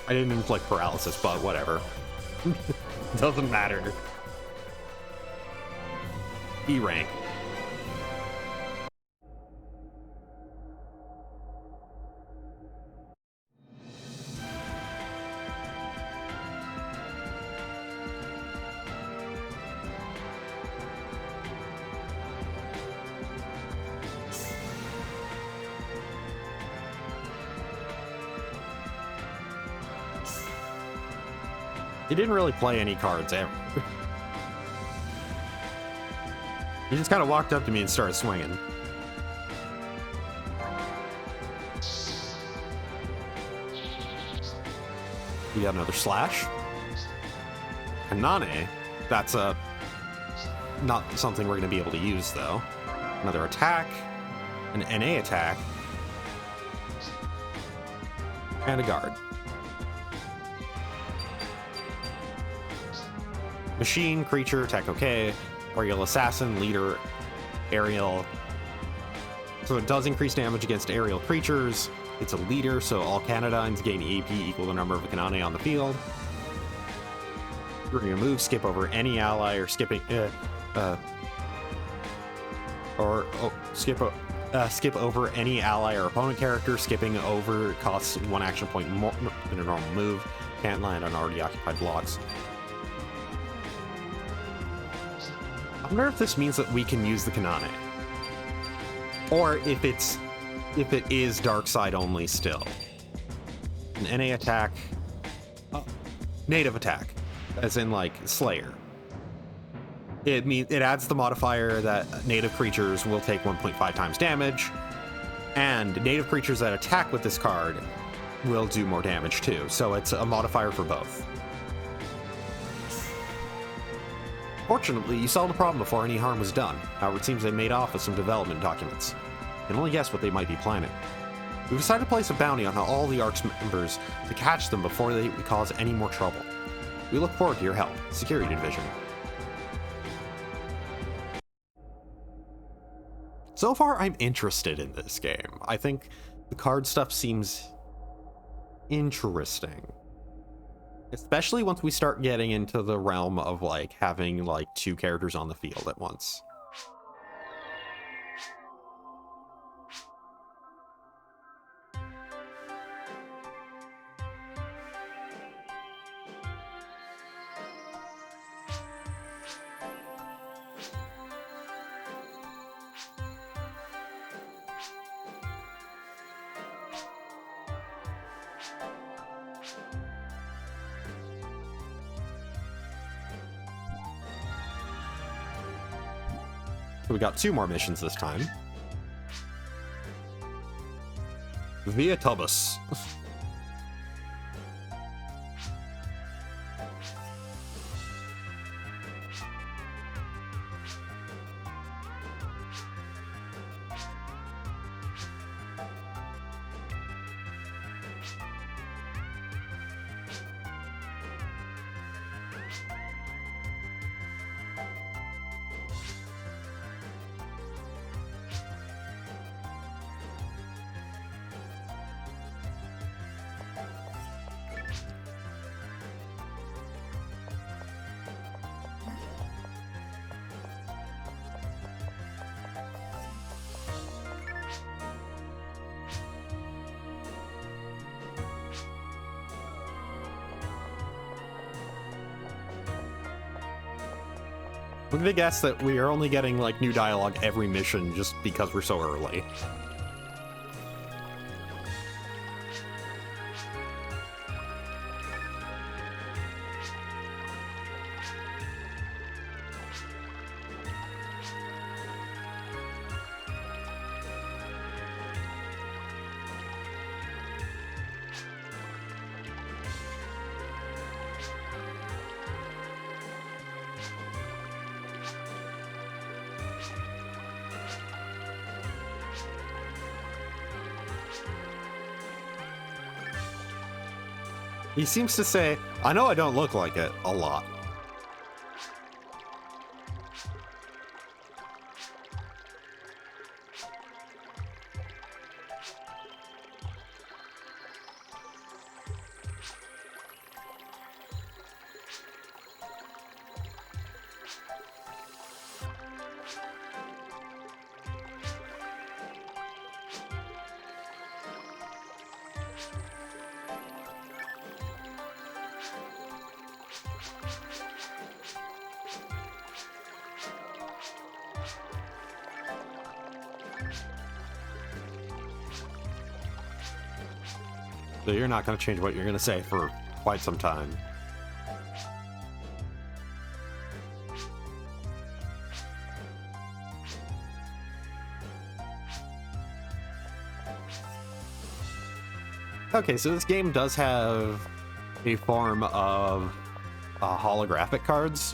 I didn't inflict paralysis, but whatever. Doesn't matter. E rank. He didn't really play any cards ever. He just kind of walked up to me and started swinging. We got another slash. Kanane. That's not something we're going to be able to use, though. Another attack. An NA attack. And a guard. Machine, creature, attack okay. Aerial assassin, leader, aerial. So it does increase damage against aerial creatures. It's a leader, so all Canadines gain AP equal the number of Kanane on the field. During your move, skip over any ally or skipping skip over any ally or opponent character. Skipping over costs 1 action point more than a normal move. Can't land on already occupied blocks. I wonder if this means that we can use the Kanane. Or if it is dark side only still. An NA attack. Native attack. As in like Slayer. It adds the modifier that native creatures will take 1.5 times damage. And native creatures that attack with this card will do more damage too. So it's a modifier for both. Fortunately, you solved the problem before any harm was done. However, it seems they made off with some development documents. You can only guess what they might be planning. We've decided to place a bounty on all the ARC's members to catch them before they cause any more trouble. We look forward to your help. Security Division. So far, I'm interested in this game. I think the card stuff seems interesting. Especially once we start getting into the realm of like having like 2 characters on the field at once. We got 2 more missions this time. Via Tubus. I'm gonna guess that we are only getting, like, new dialogue every mission just because we're so early. He seems to say, I know I don't look like it, a lot. So you're not going to change what you're going to say for quite some time. Okay, so this game does have a form of holographic cards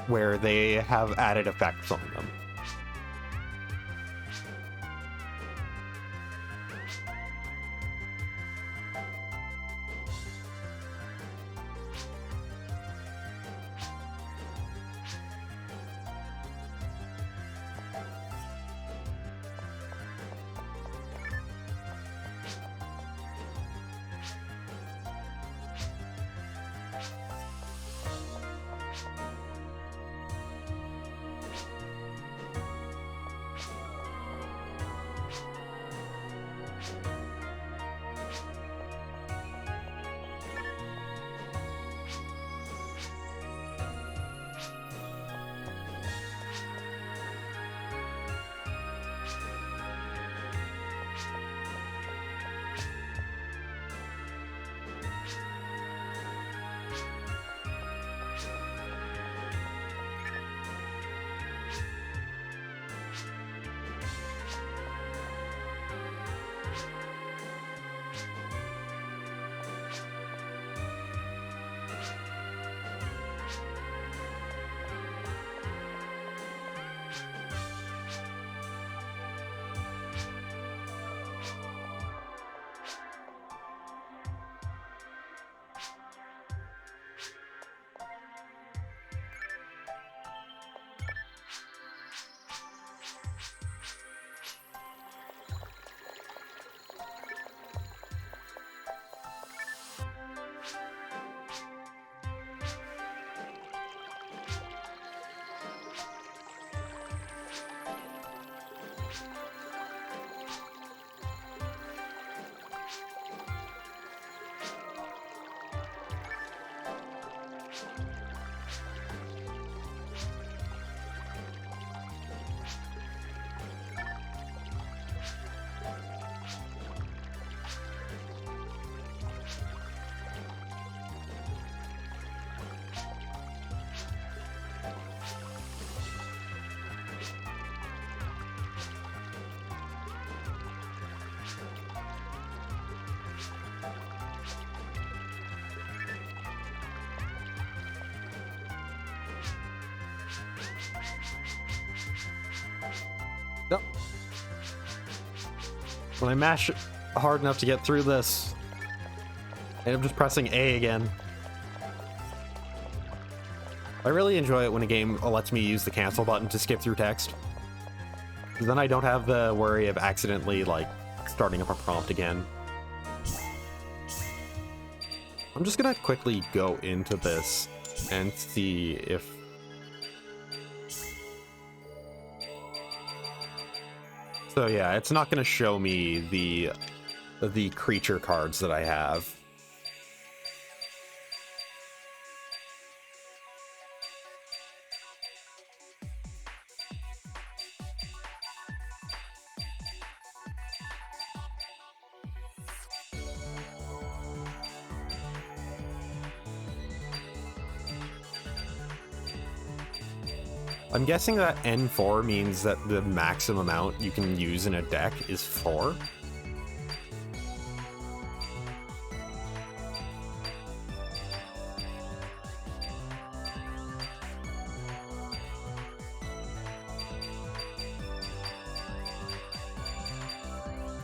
where they have added effects on them. Yep. When I mash hard enough to get through this, and I'm just pressing A again. I really enjoy it when a game lets me use the cancel button to skip through text. Then I don't have the worry of accidentally, like, starting up a prompt again. I'm just gonna quickly go into this and see if... So yeah, it's not gonna show me the creature cards that I have. I'm guessing that N4 means that the maximum amount you can use in a deck is 4.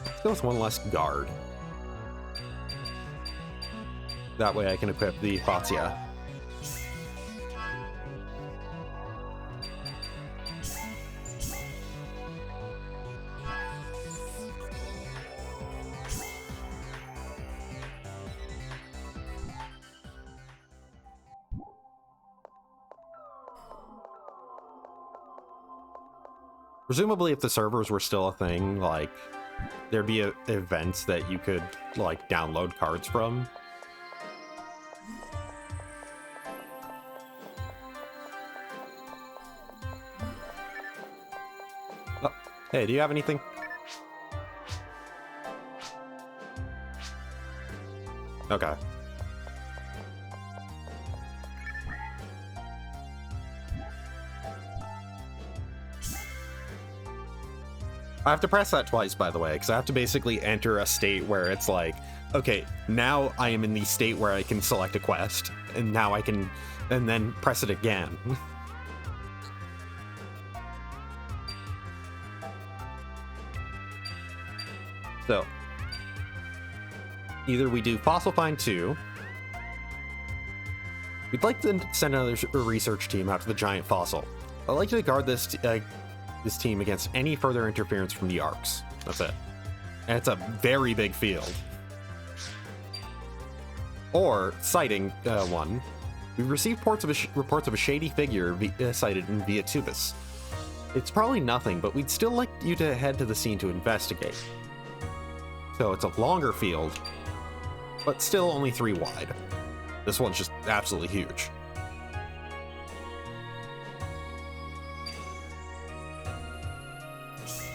Let's go with one less guard. That way I can equip the Phantasy. Presumably, if the servers were still a thing, like, there'd be events that you could, like, download cards from. Oh, hey, do you have anything? Okay. I have to press that twice, by the way, because I have to basically enter a state where it's like, okay, now I am in the state where I can select a quest, and now I can, and then press it again. So, either we do Fossil Find 2, we'd like to send another research team out to the giant fossil. I'd like to guard this team against any further interference from the arcs. That's it. And it's a very big field. Or, sighting 1. We've received reports of a shady figure sighted in Via Tubis. It's probably nothing, but we'd still like you to head to the scene to investigate. So it's a longer field, but still only 3 wide. This one's just absolutely huge.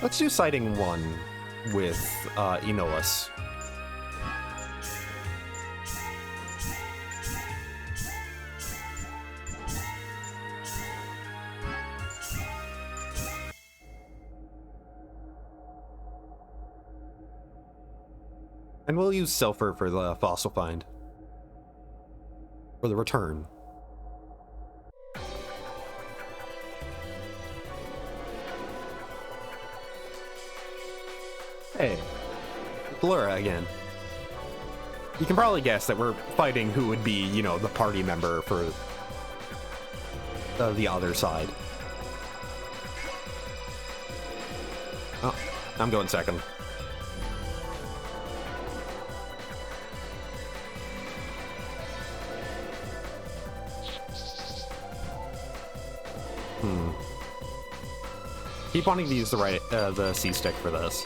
Let's do sighting 1 with Enolis. And we'll use Silver for the fossil find. For the return. Hey, Glura again. You can probably guess that we're fighting who would be, you know, the party member for the other side. Oh, I'm going second. Keep wanting to use the C stick for this.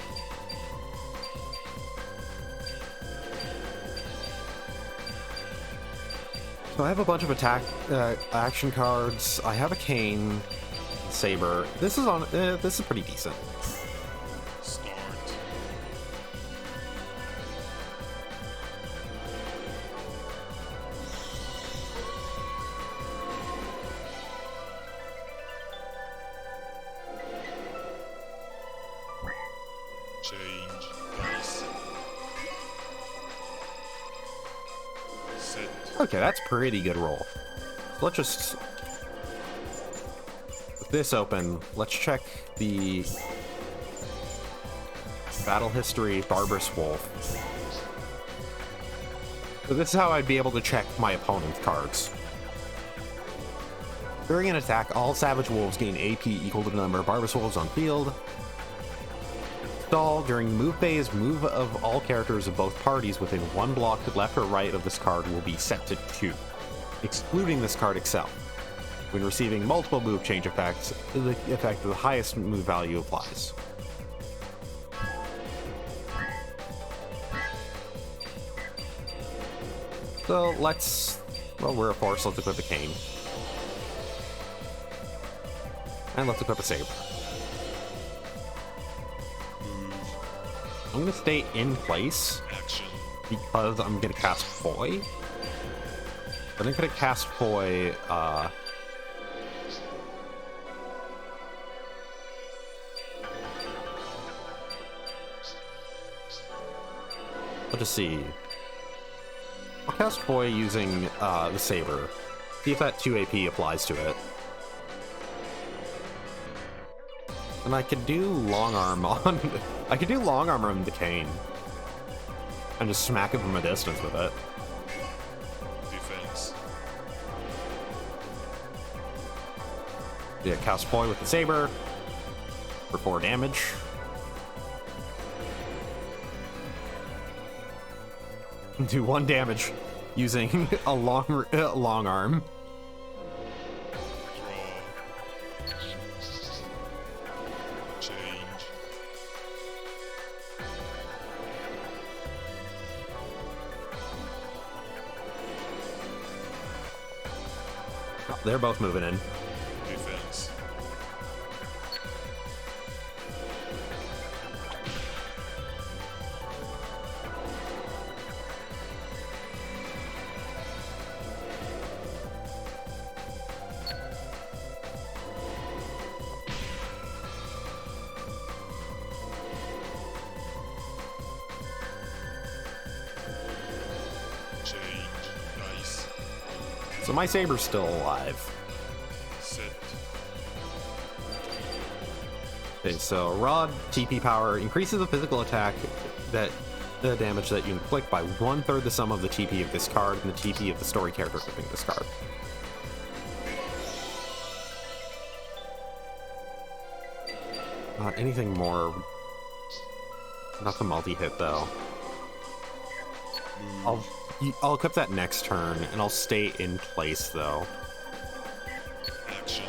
So I have a bunch of action cards. I have a cane, saber. This is pretty decent. Start. Change dice. Set. Okay, that's pretty good roll. Let's just... With this open, let's check the Battle history, Barbarous Wolf. So this is how I'd be able to check my opponent's cards. During an attack, all Savage Wolves gain AP equal to the number of Barbarous Wolves on field. Stall. During move phase, move of all characters of both parties within one block left or right of this card will be set to 2, excluding this card itself. When receiving multiple move change effects, the effect of the highest move value applies. So let's, well, we're a force, let's equip a cane. And let's equip a saber. I'm gonna stay in place Action. because I'm gonna cast Foy. But I'm gonna cast Foy, let's just see. I'll cast Foy using the saber. See if that 2 AP applies to it. And I could do long arm on I could do long arm on the cane. And just smack it from a distance with it. Defense. Yeah, cast Foy with the saber for 4 damage. Do 1 damage using a long arm. Draw. Change. Oh, they're both moving in. Defense. Change. Dice. So my saber's still alive. Set. Okay, so Rod TP power increases the physical attack that the damage that you inflict by 1/3 the sum of the TP of this card and the TP of the story character equipping this card. Not anything more. Not the multi-hit though. I'll equip that next turn and I'll stay in place though. Action.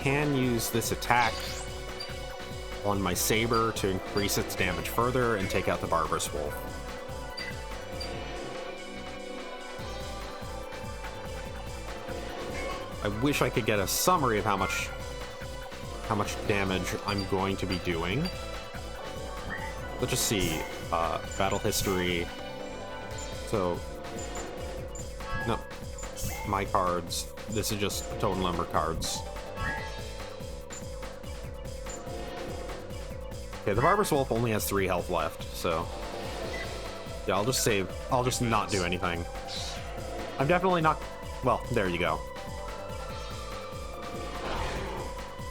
Can use this attack on my saber to increase its damage further and take out the Barbarous Wolf. I wish I could get a summary of how much damage I'm going to be doing. Let's just see. Battle history. So, no, my cards. This is just total number of cards. Okay, the Barbarous Wolf only has 3 health left, so yeah, I'll just save. I'll just not do anything. I'm definitely not. Well, there you go.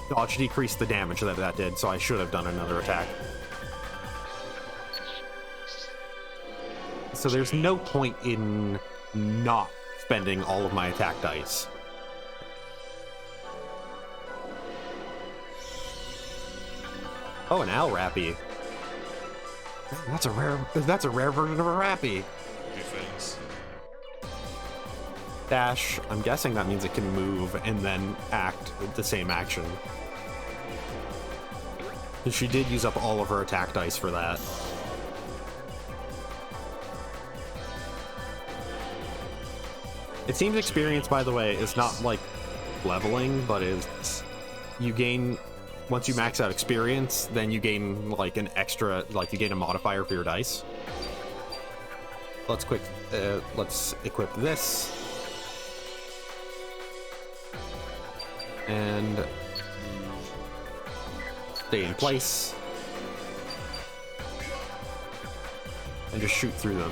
Dodge decreased the damage that did, so I should have done another attack. So there's no point in not spending all of my attack dice. Oh, an owl rappy. That's a rare version of a rappy. Defense. Dash, I'm guessing that means it can move and then act the same action. She did use up all of her attack dice for that. It seems experience, by the way, is not like leveling, but is you gain, once you max out experience, then you gain like an extra, like you gain a modifier for your dice. Let's equip this. And stay in place. And just shoot through them.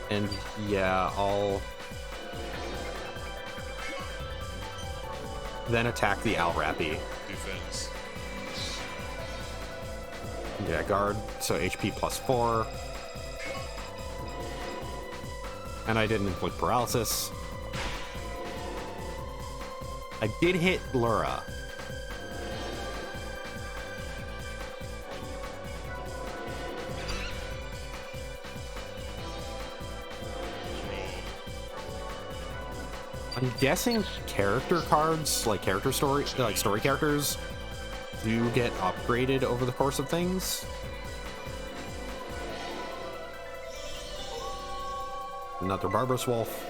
And yeah, then attack the Alrappy. Defense. Yeah, guard, so HP plus 4. And I didn't inflict paralysis. I did hit Lura. I'm guessing character cards, like story characters, do get upgraded over the course of things. Another Barbarous Wolf.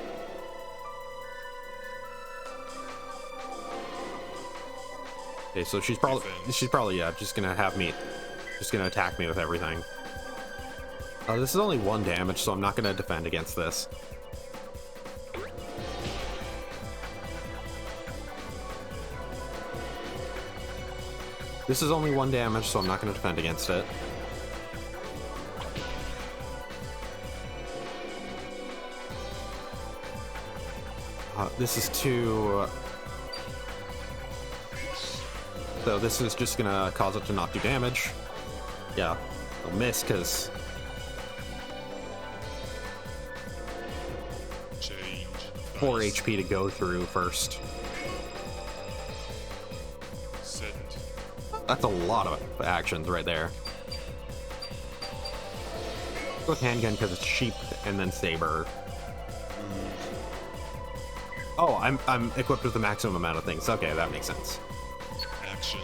Okay, so she's probably yeah, just gonna attack me with everything. This is only 1 damage, so I'm not gonna defend against this. This is only 1 damage, so I'm not going to defend against it. This is 2. So this is just going to cause it to not do damage. Yeah, I'll miss because... Change. 4 Dice. HP to go through first. Set. That's a lot of actions right there. Go with handgun because it's sheep, and then saber. Oh, I'm equipped with the maximum amount of things. Okay, that makes sense. Action.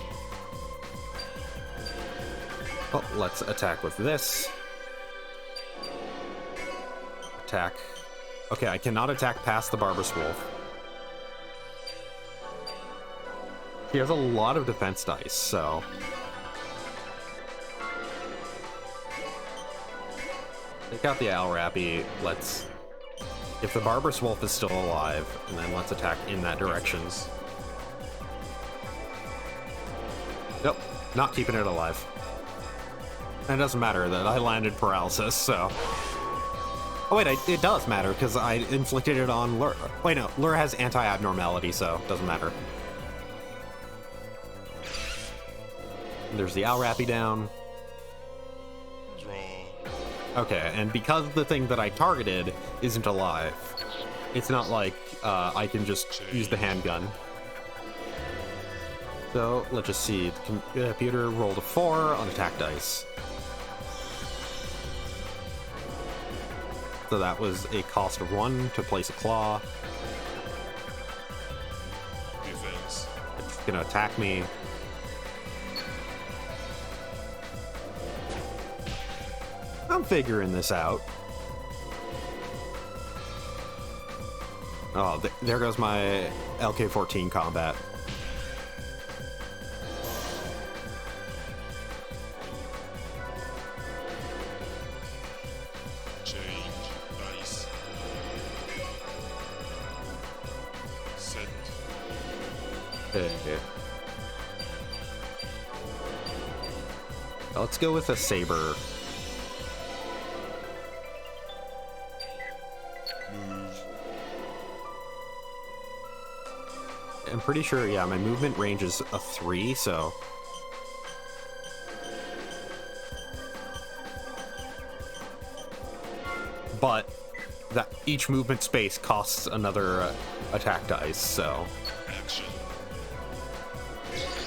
Oh, let's attack with this. Attack. Okay, I cannot attack past the Barbarous Wolf. He has a lot of defense dice, so... Take out the Alrappy, let's... If the Barbarous Wolf is still alive, and then let's attack in that direction. Nope, not keeping it alive. And it doesn't matter that I landed paralysis, so... Oh wait, it does matter, because I inflicted it on Lure. Wait, no, Lure has anti-abnormality, so it doesn't matter. There's the Alrappy down. Draw. Okay, and because the thing that I targeted isn't alive, it's not like I can just use the handgun. So, let's just see. The computer rolled a 4 on attack dice. So that was a cost of 1 to place a claw. Defense. It's gonna attack me. I'm figuring this out. Oh, there goes my LK-14 combat. Change. Dice. Set. Okay. Let's go with a saber. Move. I'm pretty sure, yeah, my movement range is a 3, so... But that each movement space costs another attack dice, so... Action.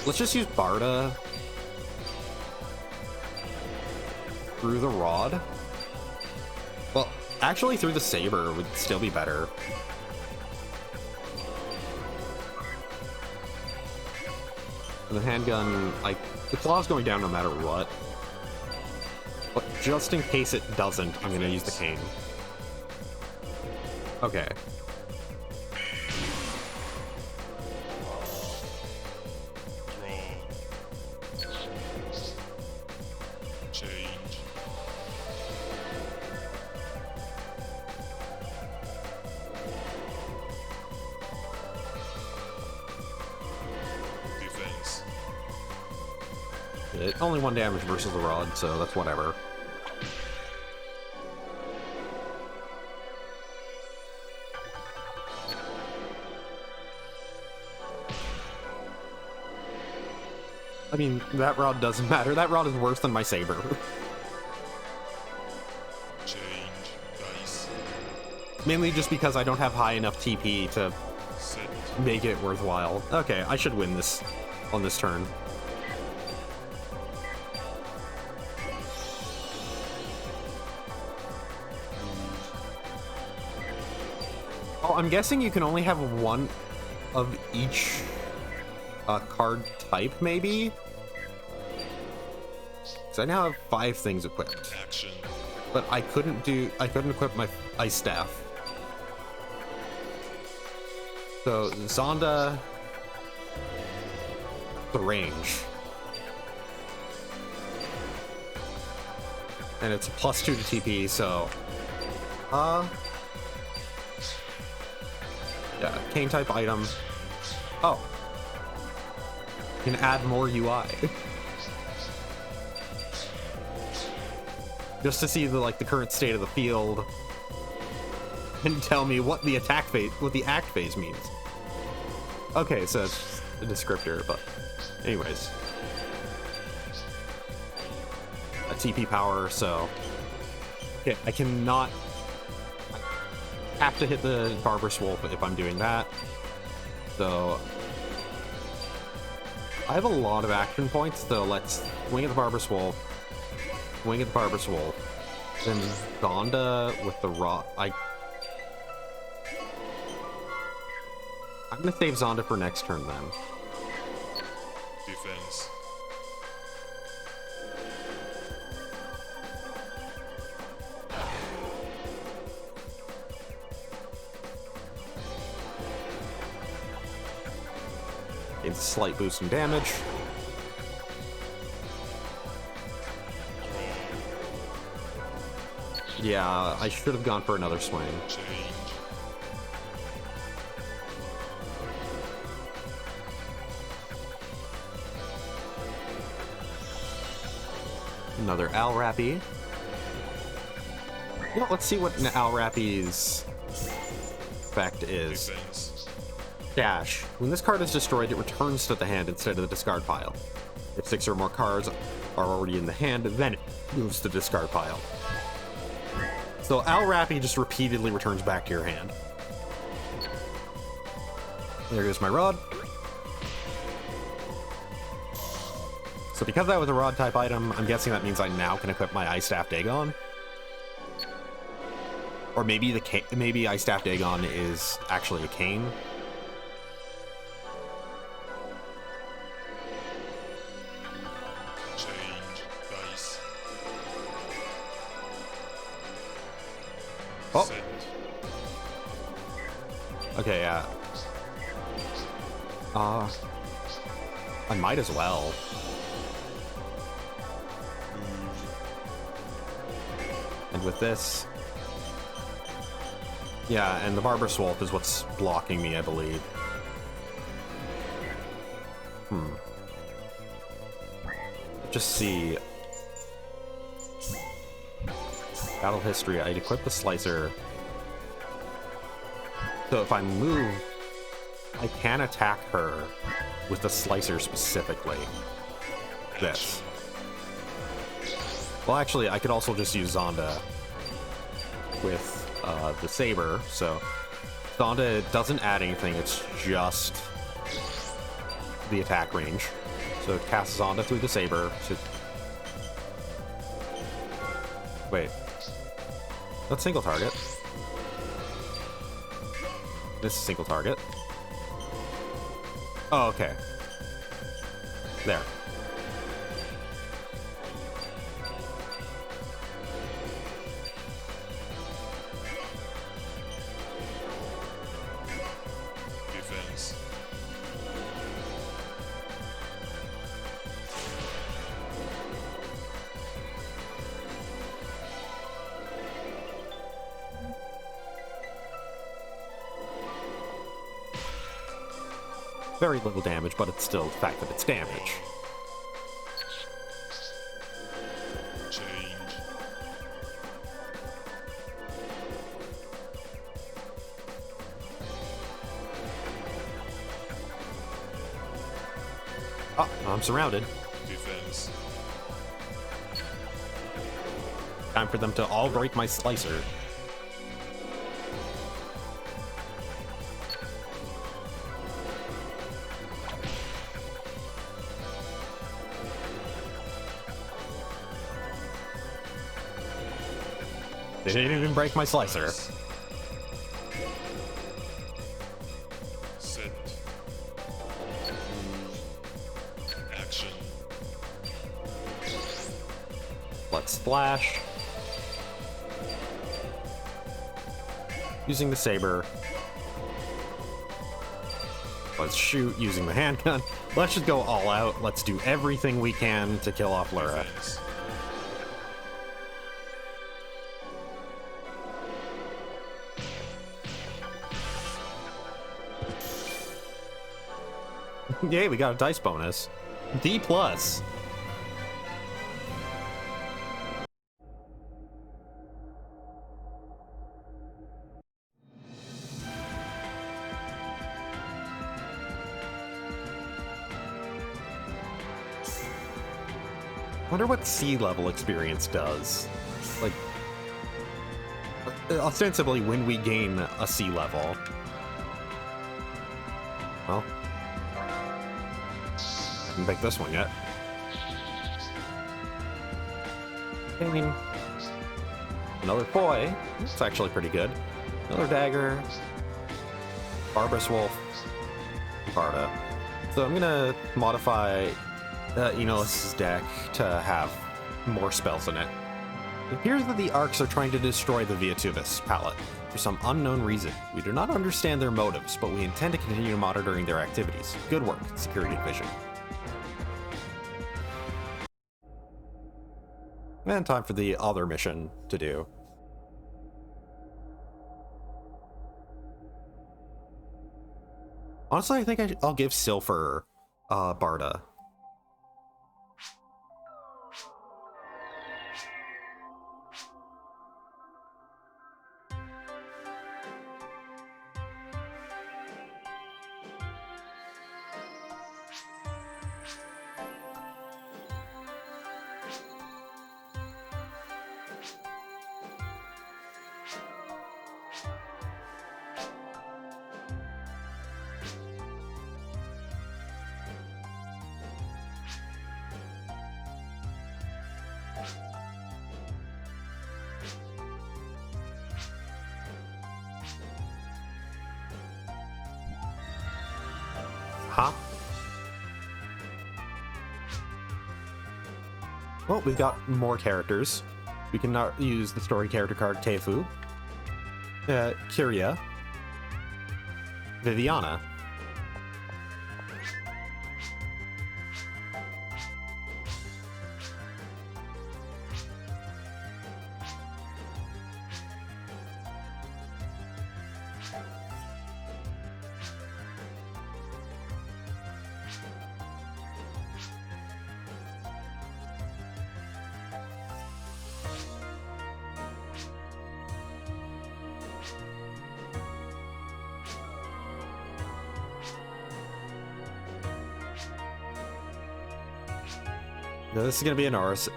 Let's just use Barda through the rod. Well, actually through the saber would still be better. And the handgun, like, the claw's going down no matter what. But just in case it doesn't, I'm gonna use the cane. Okay. Draw. Change. Defense. Only 1 damage versus the rod, so that's whatever. I mean, that rod doesn't matter. That rod is worse than my saber. Change dice. Mainly just because I don't have high enough TP to Set. make it worthwhile. Okay, I should win this on this turn. Oh, I'm guessing you can only have one of each card type, maybe? So I now have 5 things equipped. Action. But I couldn't equip my ice staff. So Zonda, the range. And it's a +2 to TP, so yeah, cane type item. Oh. Can add more UI. Just to see the current state of the field and tell me what the attack phase, what the act phase means. Okay, so it's a descriptor, but anyways. A TP power, so okay, I cannot have to hit the Barbarous Wolf if I'm doing that. So I have a lot of action points, so let's wing at the Barbarous Wolf. Wing at the Barbarous Wolf. Then Zonda with the Rod. I'm gonna save Zonda for next turn then. Defense. It's a slight boost in damage. Yeah, I should have gone for another swing. Change. Another Al Rappy. You know, let's see what an Al Rappy's effect is. Defense. Dash. When this card is destroyed, it returns to the hand instead of the discard pile. If 6 or more cards are already in the hand, then it moves to the discard pile. So Al Rappy just repeatedly returns back to your hand. There goes my rod. So because that was a rod type item, I'm guessing that means I now can equip my Ice Staff Dagon. Or maybe maybe Ice Staff Dagon is actually a cane. Change dice. Oh. Set. Okay, yeah. I might as well. And with this... Yeah, and the Barbarous Wolf is what's blocking me, I believe. Just see... Battle history, I'd equip the Slicer. So if I move, I can attack her with the Slicer specifically. This. Well, actually, I could also just use Zonda with the Saber, so Zonda doesn't add anything, it's just the attack range. So it casts Zonda through the Saber. Wait. That's single target. This is single target. Oh, okay. There. Defense. Very little damage, but it's still the fact that it's damage. Change. Oh, I'm surrounded. Yes. Time for them to all break my slicer. They didn't even break my slicer. Set. Action. Let's splash. Using the saber. Let's shoot using the handgun. Let's just go all out. Let's do everything we can to kill off Lyra. Defense. Yay, we got a dice bonus. D+. Wonder what C level experience does. Like, ostensibly when we gain a C level. Well, I haven't picked this one yet. I mean, another boy. It's actually pretty good. Another dagger. Barbarous Wolf. Barda. So I'm gonna modify Enos' deck to have more spells in it. It appears that the Arcs are trying to destroy the Viatubus palette for some unknown reason. We do not understand their motives, but we intend to continue monitoring their activities. Good work, Security Division. And time for the other mission to do. Honestly, I think I'll give Silver Barda. Huh? Well, we've got more characters. We can now use the story character card Teifu, Kyria, Viviana, No, this is gonna be an Oris.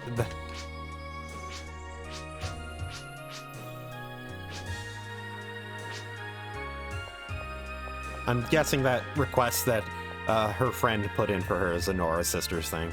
I'm guessing that request that her friend put in for her is a Nora Sisters thing.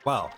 Well.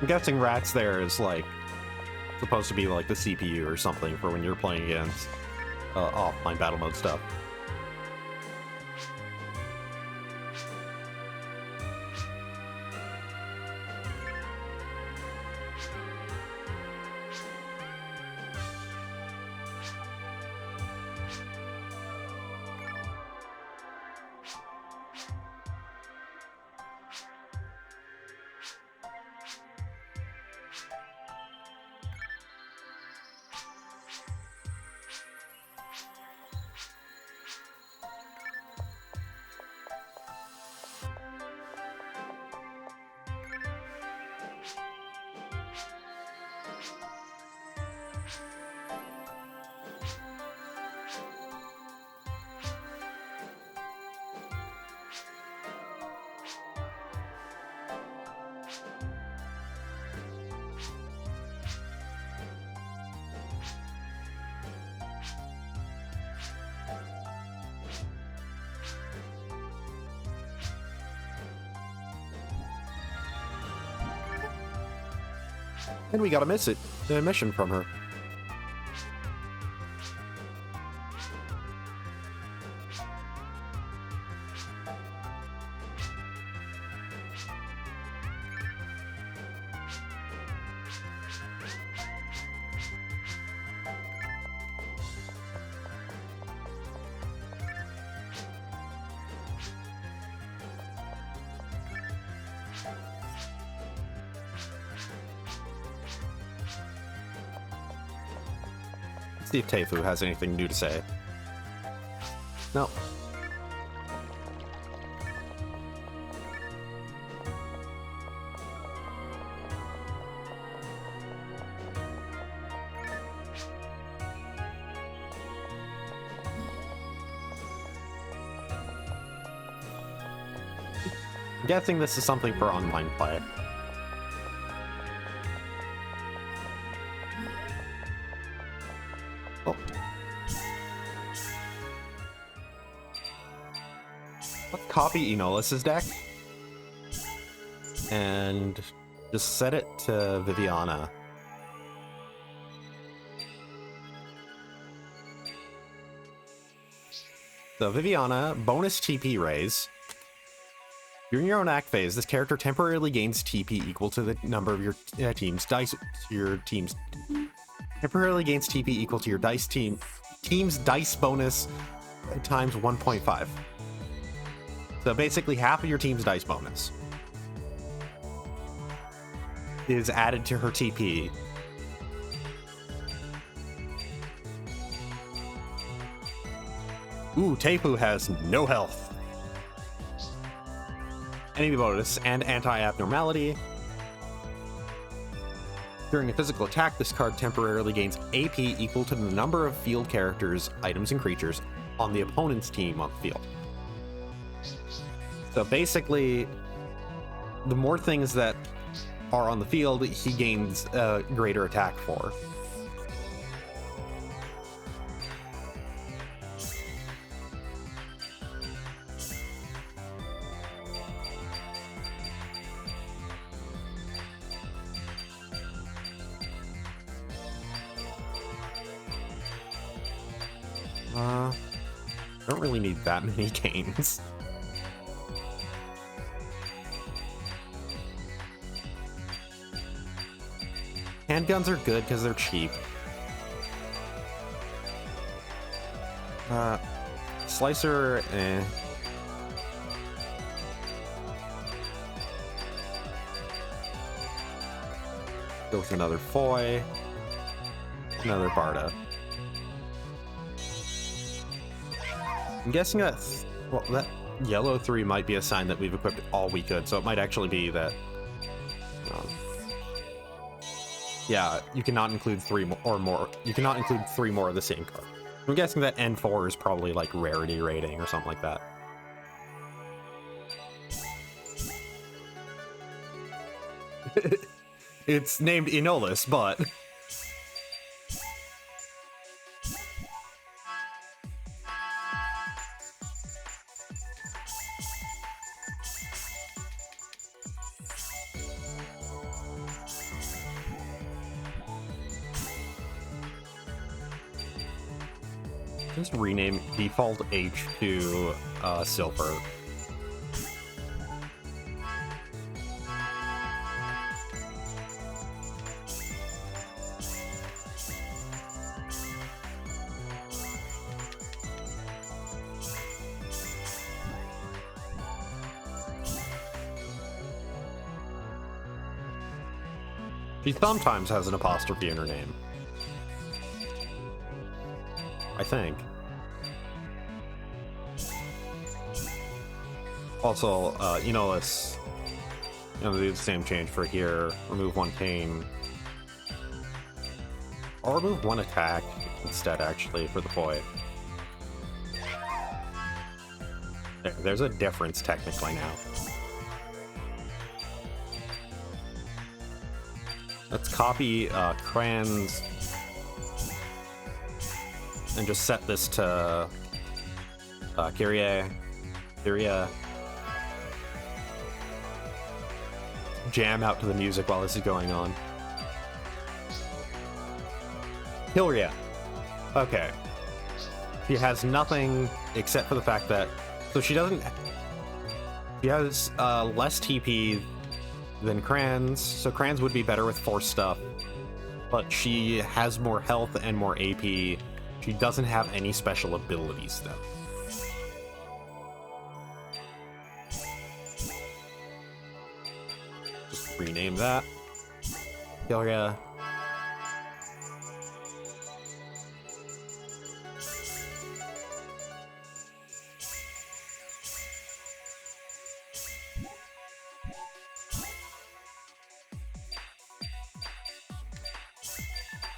I'm guessing rats there is like supposed to be like the CPU or something for when you're playing against offline battle mode stuff. And we got a mission from her. See if Teifu has anything new to say. No. I'm guessing this is something for online play. Oh. Let's copy Enolis's deck and just set it to Viviana. So Viviana, bonus TP raise. During your own act phase, this character temporarily gains TP equal to the number of your team's dice. Temporarily gains TP equal to your team's dice bonus times 1.5. So basically, half of your team's dice bonus is added to her TP. Ooh, Teifu has no health. Enemy bonus and anti-abnormality. During a physical attack, this card temporarily gains AP equal to the number of field characters, items, and creatures on the opponent's team on the field. So basically, the more things that are on the field, he gains a greater attack for. Don't really need that many gains. Handguns are good because they're cheap. Slicer, eh. Go with another Foy. Another Barda. I'm guessing that, well, that yellow 3 might be a sign that we've equipped all we could, so it might actually be that, yeah, you cannot include 3 or more. You cannot include 3 more of the same card. I'm guessing that N4 is probably like rarity rating or something like that. It's named Enolis, but Just rename default H to Silver. She sometimes has an apostrophe in her name. I think. Also, you know, let's do the same change for here. Remove one pain. I'll remove one attack instead, actually, for the boy. There's a difference technically now. Let's copy Kran's and just set this to Kyria. Jam out to the music while this is going on. Kyria. Okay. She has nothing except for the fact that... So she doesn't... She has less TP than Kran's, so Kran's would be better with force stuff, but she has more health and more AP. She doesn't have any special abilities, though. Just rename that. Kyria.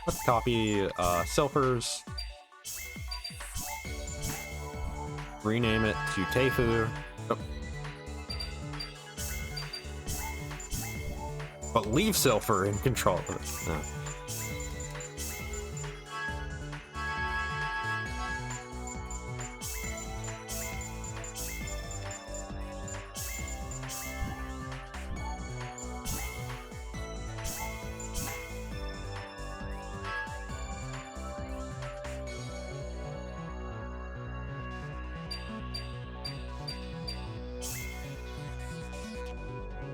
Let's copy Silphers. Rename it to Teifu. Oh. But leave Silpher in control of it. No.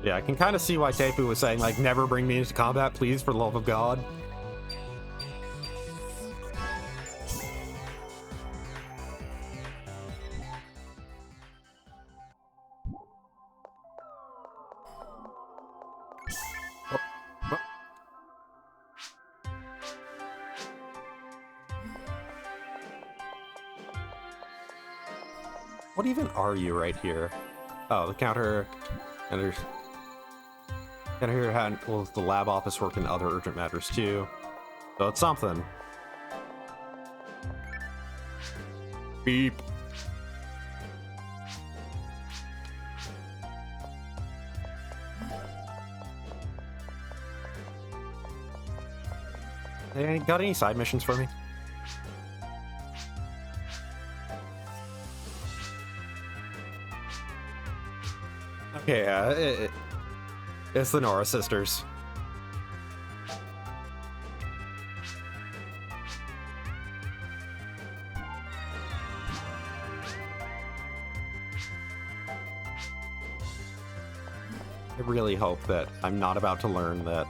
Yeah, I can kind of see why Teifu was saying, like, never bring me into combat, please, for the love of God. Oh. Oh. What even are you right here? Oh, the counter... And here handles the lab office work and other urgent matters too. So it's something. Beep. Hey, got any side missions for me? Okay, it's the Nora sisters. I really hope that I'm not about to learn that.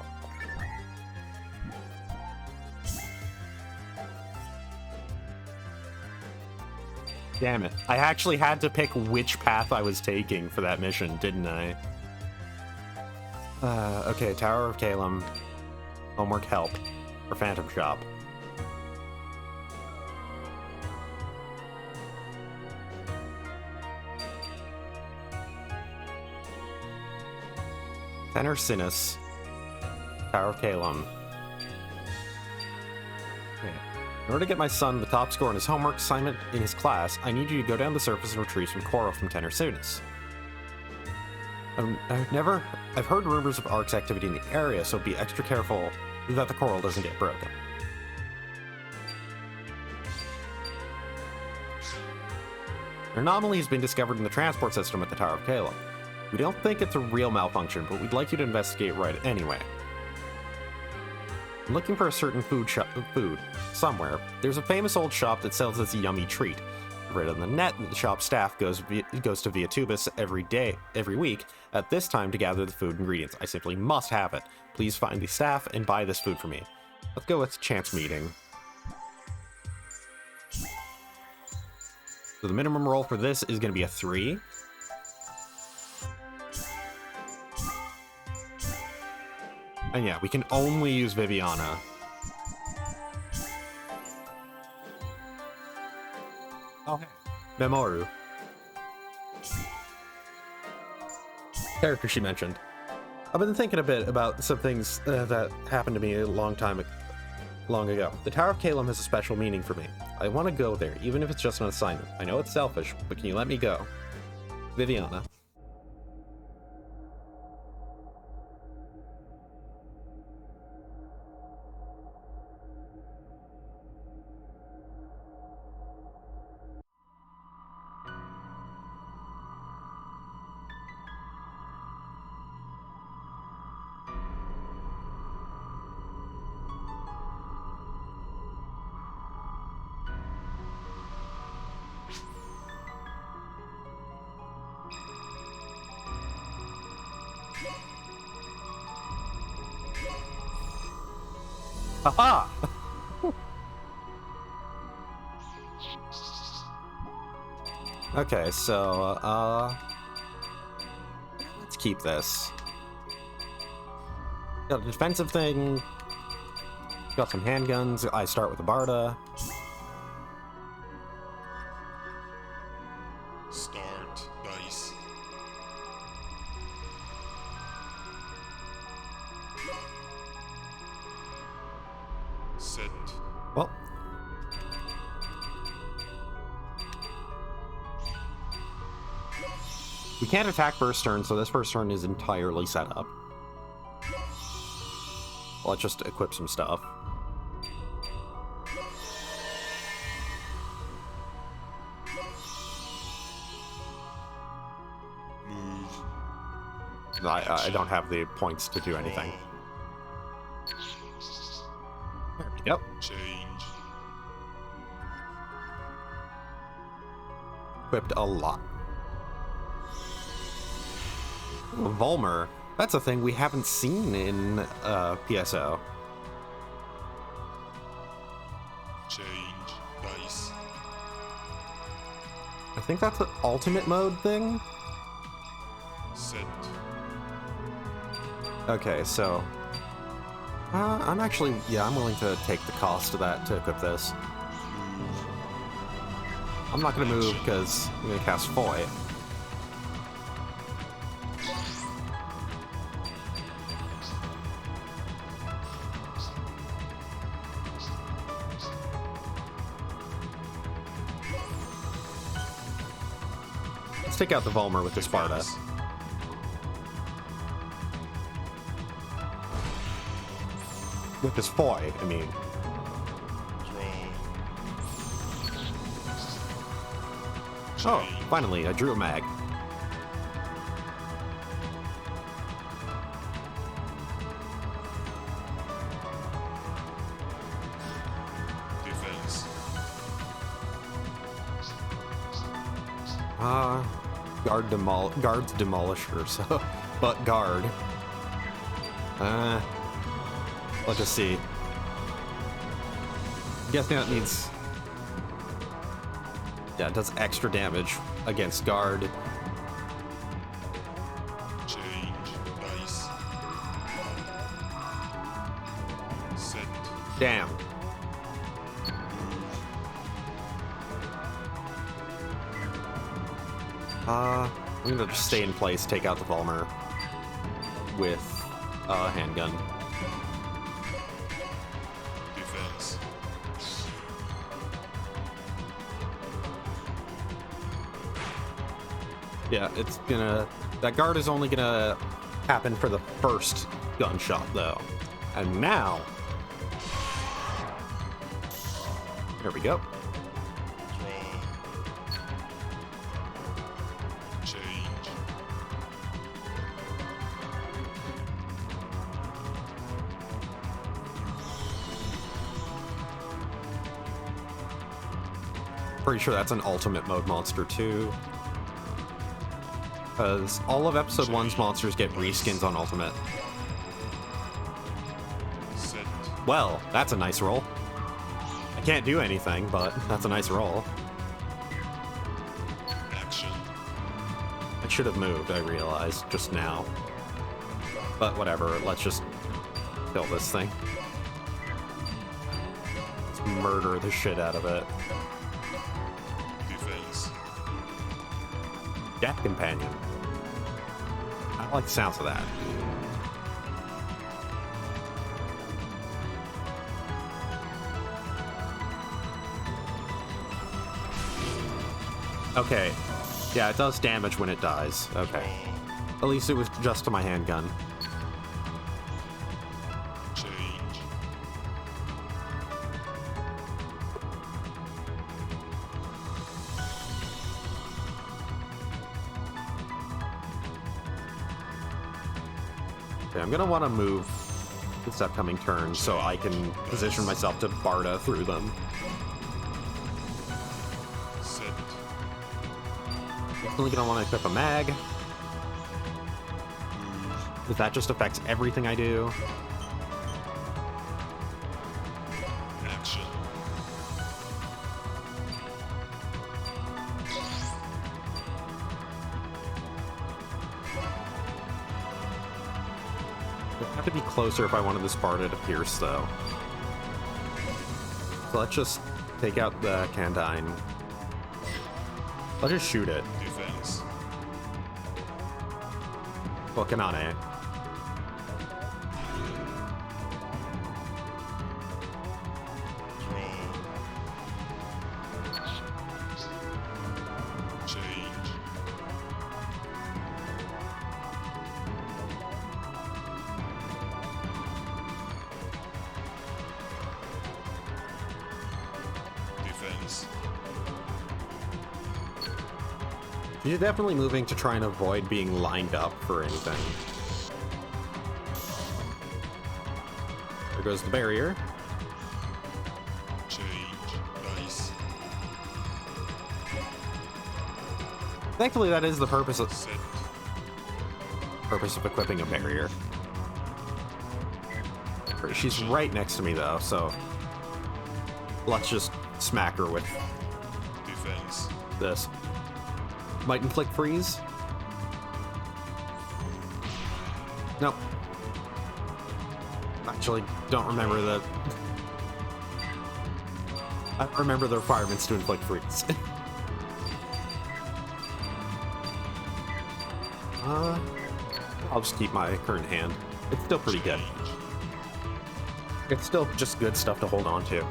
Damn it. I actually had to pick which path I was taking for that mission, didn't I? Okay, Tower of Calum, homework help, or Phantom Shop. Tenor Sinus, Tower of Calum. Okay. In order to get my son the top score on his homework assignment in his class, I need you to go down the surface and retrieve some coral from Tenor Sinus. I've heard rumors of Ark's activity in the area, so be extra careful that the coral doesn't get broken. An anomaly has been discovered in the transport system at the Tower of Calum. We don't think it's a real malfunction, but we'd like you to investigate right anyway. I'm looking for a certain food somewhere. There's a famous old shop that sells this yummy treat. Right on the net, the shop staff goes to Viatubus every week at this time to gather the food ingredients. I simply must have it. Please find the staff and buy this food for me. Let's go with chance meeting. So the minimum roll for this is going to be a 3. And yeah, we can only use Viviana. Oh, hey. Memoru. Character she mentioned. I've been thinking a bit about some things that happened to me a long ago. The Tower of Calum has a special meaning for me. I want to go there, even if it's just an assignment. I know it's selfish, but can you let me go? Viviana. Haha! Okay, so, let's keep this. Got a defensive thing. Got some handguns. I start with a Barda. Start dice. Set. Well. We can't attack first turn, so this first turn is entirely set up. Let's just equip some stuff. Move. I don't have the points to do anything. There we go. Change. Equipped a lot. Volmer. That's a thing we haven't seen in PSO. Change dice. I think that's the ultimate mode thing. Set. Okay, so I'm actually, yeah, I'm willing to take the cost of that to equip this. Move. I'm not gonna move because I'm gonna cast Foy. Let's take out the Volmer with the Sparta. With this Foy, I mean. Draw. Oh, finally, I drew a mag. Defense. Guard's Demolisher, so, but guard. Let's just see. I'm guessing that needs... Yeah, it does extra damage against guard. Change dice. Set. Damn. I'm gonna just stay in place, take out the Volmer with a handgun. Defense. Yeah, it's gonna... That guard is only gonna happen for the first gunshot, though. And now... There we go. Draw. Change. pretty sure that's an ultimate mode monster too. Because all of episode 1's monsters get reskins on ultimate. Set. Well, that's a nice roll. I can't do anything, but that's a nice roll. Action. I should have moved, I realized, just now. But whatever, let's just kill this thing. Let's murder the shit out of it. Defense. Death Companion. I like the sounds of that. Okay. Yeah, it does damage when it dies. Okay. At least it was just to my handgun. Change. Okay, I'm gonna want to move this upcoming turn so I can position myself to Barda through them. Set. Definitely gonna want to equip a mag. Because that just affects everything I do. Action. I have to be closer if I wanted this Barda to pierce, though. So let's just take out the Candine. Let's just shoot it. Defense. Looking on it. Draw. Change. Defense. You're definitely moving to try and avoid being lined up for anything. There goes the barrier. Change. Dice. Thankfully, that is the purpose of Set. equipping a barrier. She's right next to me, though, so let's just smack her with Defense. this. Might inflict freeze? Nope. Actually, don't remember the... I don't remember the requirements to inflict freeze. I'll just keep my current hand. It's still pretty good. Change. It's still just good stuff to hold on to.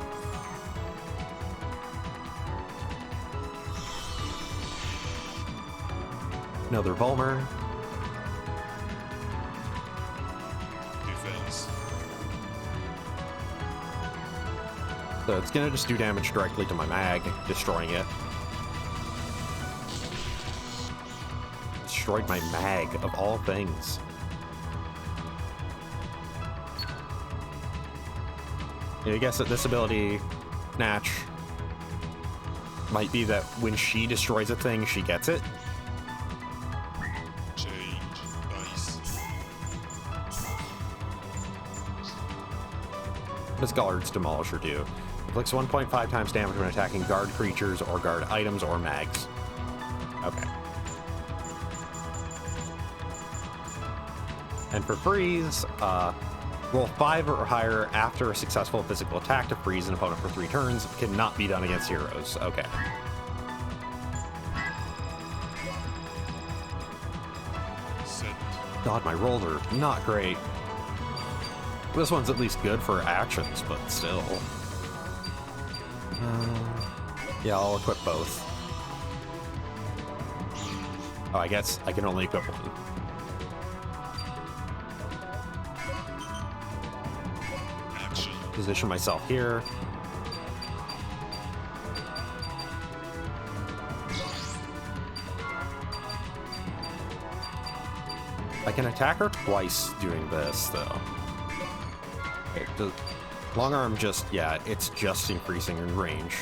Another Volmer. Defense. So it's gonna just do damage directly to my mag, destroying it. Destroyed my mag, of all things. Yeah, I guess that this ability, Snatch, might be that when she destroys a thing, she gets it. Change. Dice. What does Guard's Demolisher do? Inflicts 1.5 times damage when attacking guard creatures or guard items or mags. Okay. And for freeze, roll 5 or higher after a successful physical attack to freeze an opponent for 3 turns. Cannot be done against heroes. Okay. Set. God, my rolls are not great. This one's at least good for actions, but still. Yeah, I'll equip both. Oh, I guess I can only equip one. Action. Position myself here. I can attack her twice doing this, though. Okay, the long arm just, yeah, it's just increasing in range.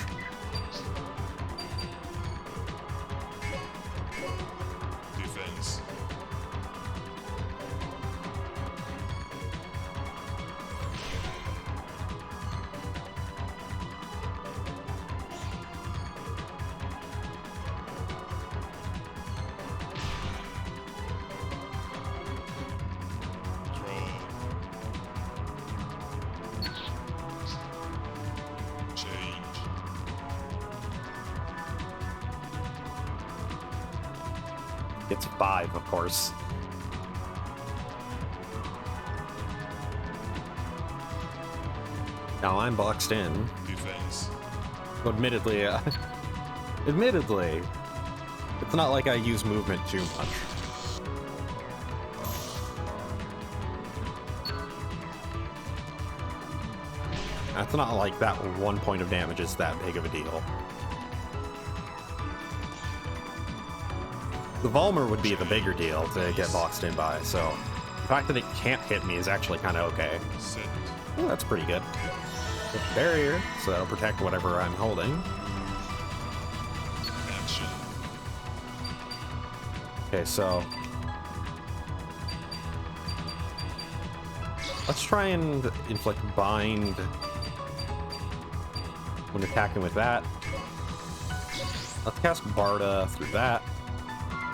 It's 5, of course. Now I'm boxed in. Defense. Admittedly, admittedly, it's not like I use movement too much. It's not like that 1 point of damage is that big of a deal. The Volmer would be the bigger deal to get boxed in by, so the fact that it can't hit me is actually kind of okay. Set. Ooh, that's pretty good. With barrier, so that'll protect whatever I'm holding. Action. Okay, so let's try and inflict bind when attacking with that. Let's cast Barda through that.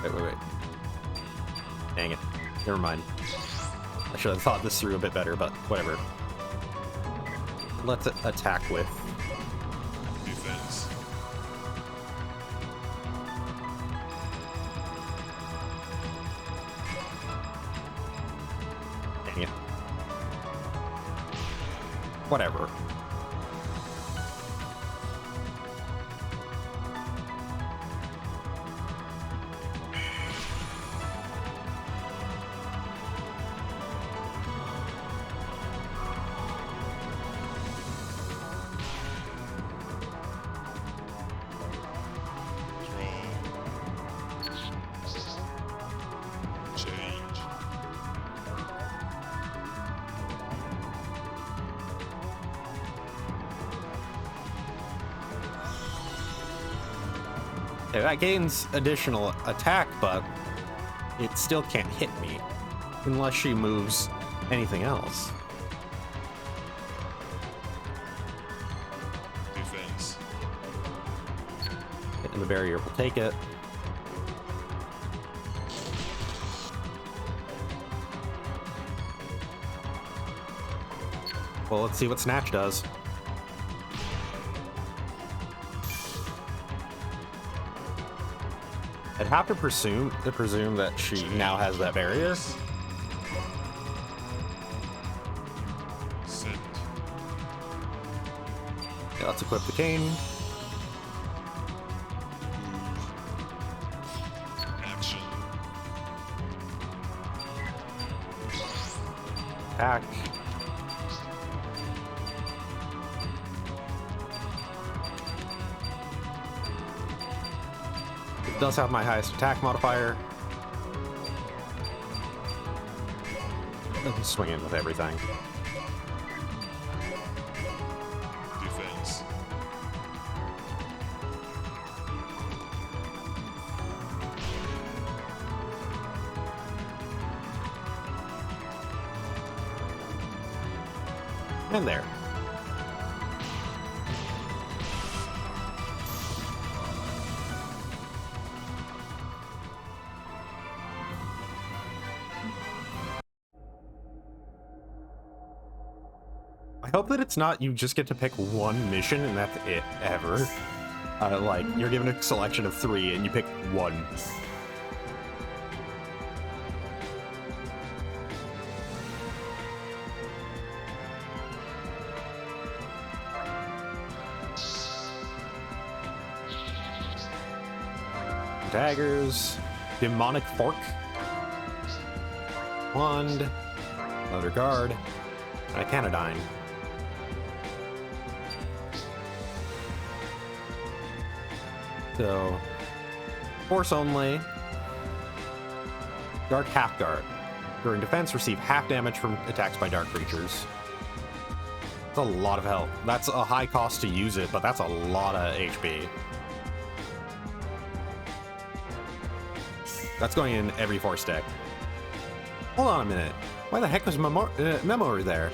Wait. Dang it. Never mind. I should have thought this through a bit better, but whatever. Let's attack with Defense. Dang it. Whatever. Draw. Change. Yeah, that gains additional attack, but it still can't hit me unless she moves anything else. Defense. And the barrier will take it. Well, let's see what Snatch does. I'd have to presume that she now has that barrier. Set. Yeah, let's equip the cane. Action. Attack. It does have my highest attack modifier. I'm swinging with everything. Defense. And there. I hope that it's not you just get to pick one mission and that's it ever. Like, you're given a selection of 3 and you pick 1. Daggers, Demonic Fork, Wand, Leather Guard, and a Canodyne. So, force only. Dark half guard. During defense, receive half damage from attacks by dark creatures. That's a lot of health. That's a high cost to use it, but that's a lot of HP. That's going in every force deck. Hold on a minute. Why the heck was Memory there?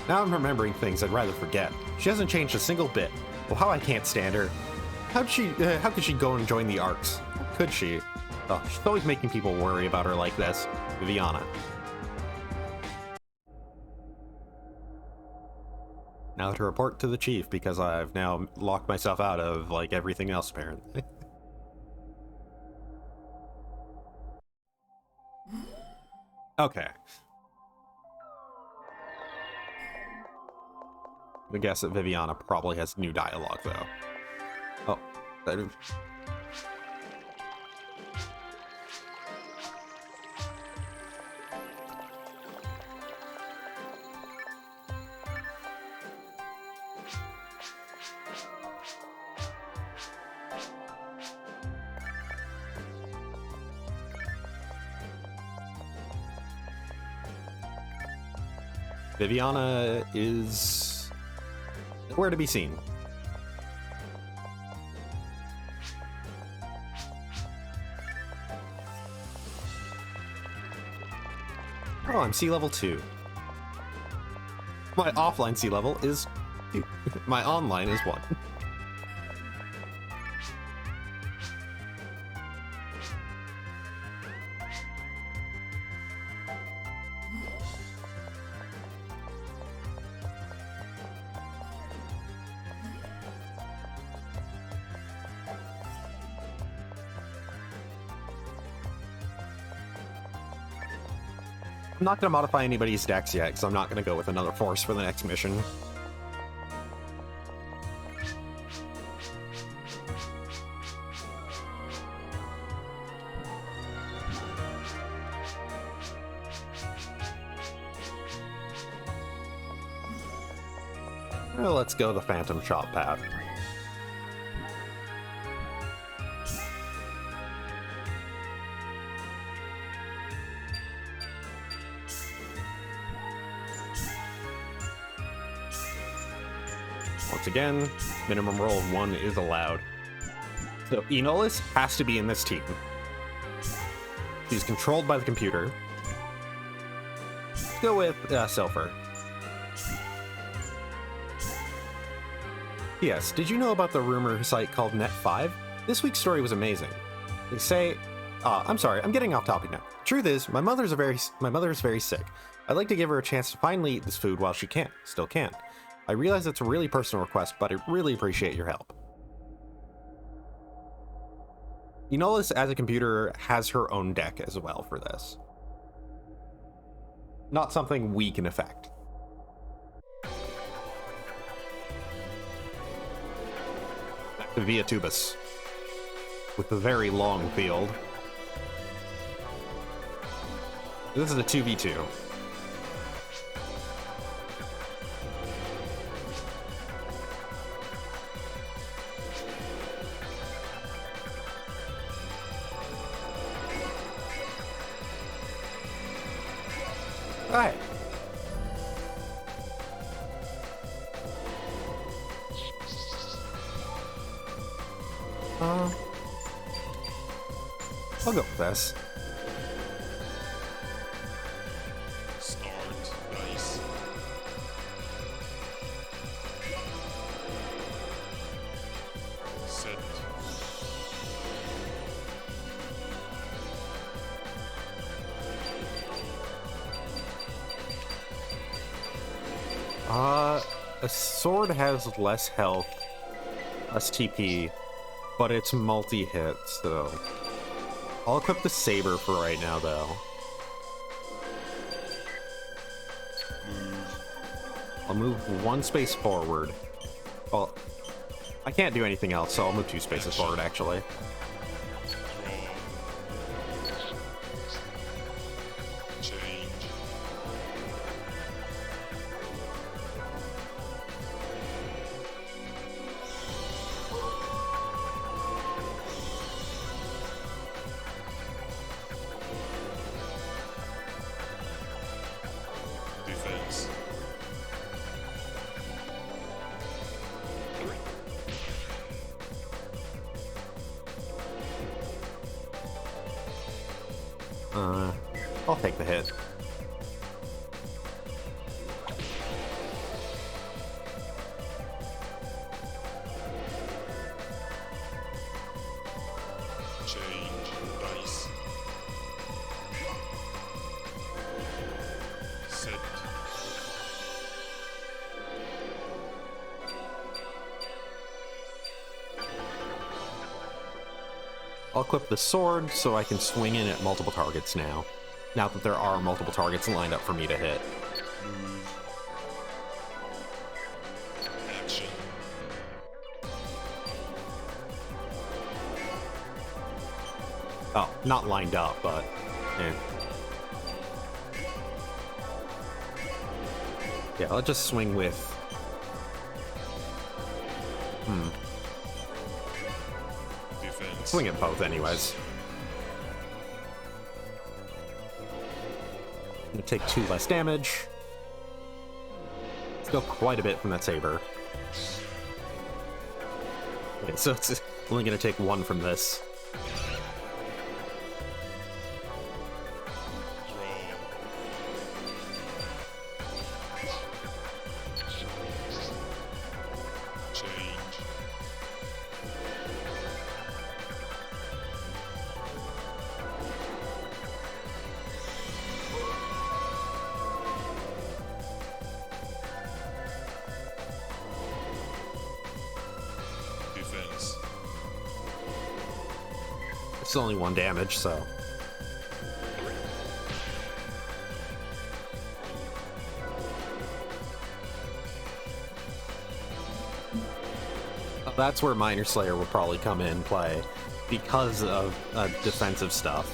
Now I'm remembering things I'd rather forget. She hasn't changed a single bit. Well, how I can't stand her. How could she go and join the Arcs? How could she? Oh, she's always making people worry about her like this. Viviana. Now to report to the chief, because I've now locked myself out of, like, everything else, apparently. Okay. I guess that Viviana probably has new dialogue, though. Oh, that... Viviana is nowhere to be seen. Oh, I'm sea level 2. My offline sea level is 2. My online is 1. I'm not going to modify anybody's decks yet, because I'm not going to go with another force for the next mission. Well, let's go the Phantom Shop path. Once again, minimum roll of 1 is allowed. So Enolis has to be in this team. She's controlled by the computer. Let's go with Silver. Yes, did you know about the rumor site called Net5? This week's story was amazing. They say, I'm sorry, I'm getting off topic now. Truth is, my mother is very sick. I'd like to give her a chance to finally eat this food while she still can. I realize it's a really personal request, but I really appreciate your help. Enolis, as a computer, has her own deck as well for this. Not something we can affect. Back to Via Tubus, with a very long field. This is a 2v2. Alright. I'll go with this. Start dice. Set. A sword has less health, less TP, but it's multi-hit, so... I'll equip the saber for right now, though. I'll move 1 space forward. Well, I can't do anything else, so I'll move 2 spaces forward, actually. Change. Defense. I'll take the hit. Change dice. Set. I'll equip the sword so I can swing in at multiple targets now. now that there are multiple targets lined up for me to hit. Move. Action. Oh, not lined up, but yeah, I'll just swing with Defense. swing at both anyways. I'm gonna take 2 less damage. Still quite a bit from that saber. Okay, so it's only gonna take 1 from this. Change. Defense. It's only 1 damage, so. That's where Minor Slayer will probably come in play because of defensive stuff.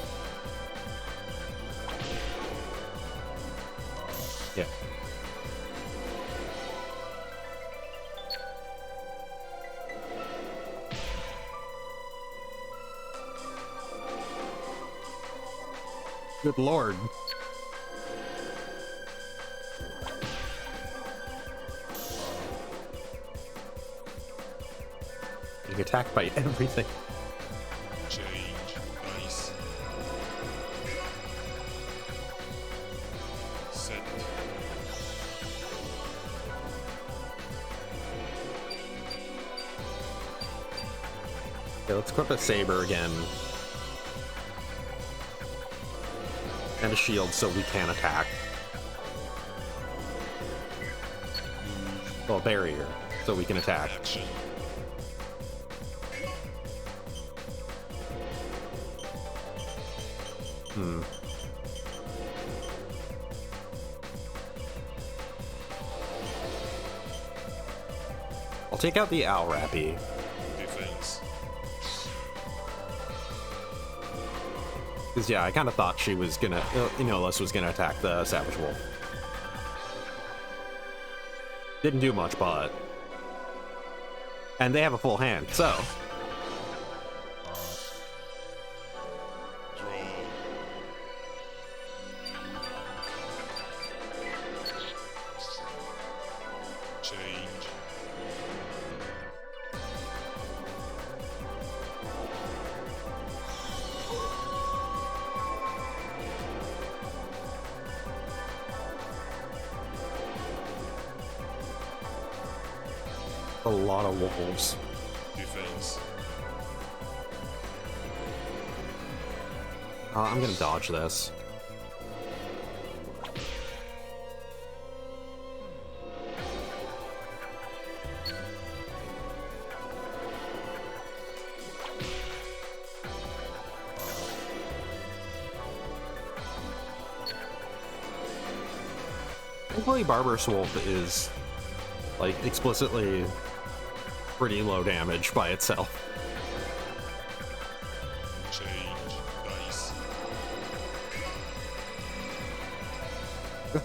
Yeah. Good lord. Getting attacked by everything. Change. Dice. Set. Okay, let's equip a saber again. And a shield so we can attack. Well, a barrier so we can attack. Action. I'll take out the Owl Rappy. Defense. Because, yeah, I kind of thought she was gonna, Inolis was gonna attack the Savage Wolf. Didn't do much, but... And they have a full hand, so... Draw. Change. A lot of wolves. Defense. I'm gonna dodge this. Thankfully, Barbarous Wolf is, like, explicitly pretty low damage by itself. Change. Dice.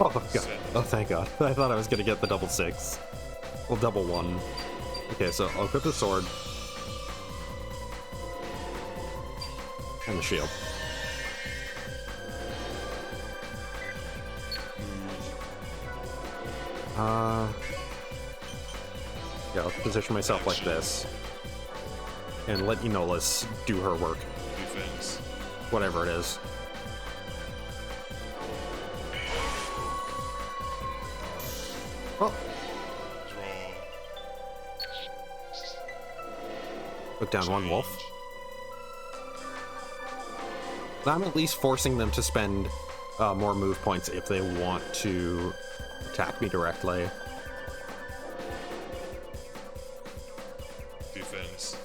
Oh, God. Oh, thank God. I thought I was gonna get the double 6. Well, double 1. Okay, so I'll equip the sword. And the shield. Yeah, I'll position myself like this. And let Inolis do her work. Defense. Whatever it is. Oh, Draw. put down 1 wolf. I'm at least forcing them to spend more move points if they want to attack me directly. Defense.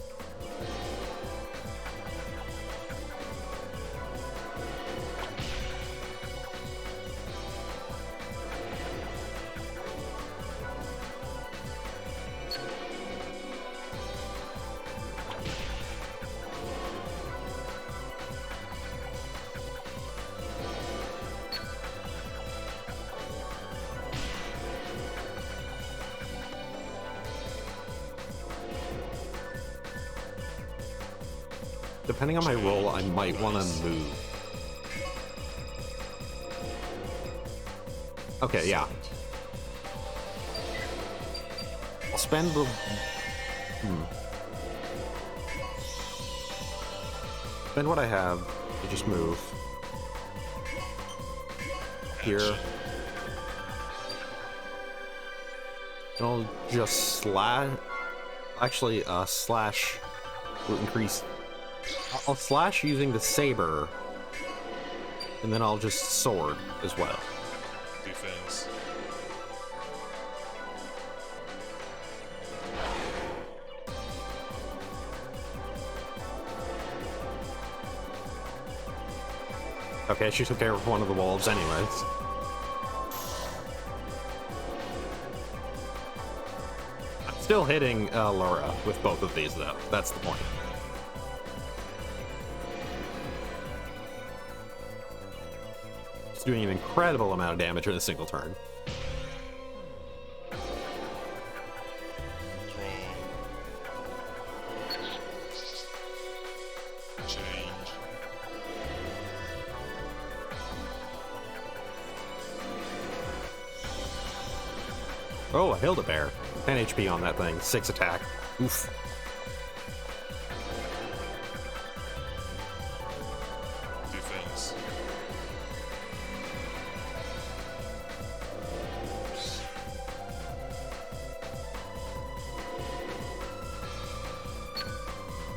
Depending on my roll, I might want to move. Okay, yeah. I'll spend the... Spend what I have to just move. Here. And I'll just slash... Actually, slash will increase... I'll slash using the saber. And then I'll just sword as well. Defense. Okay, she took care of one of the wolves anyways. I'm still hitting Laura with both of these though. That's the point. It's doing an incredible amount of damage in a single turn. Change. Oh, a Hilda-Bear. 10 HP on that thing. 6 attack. Oof. Defense.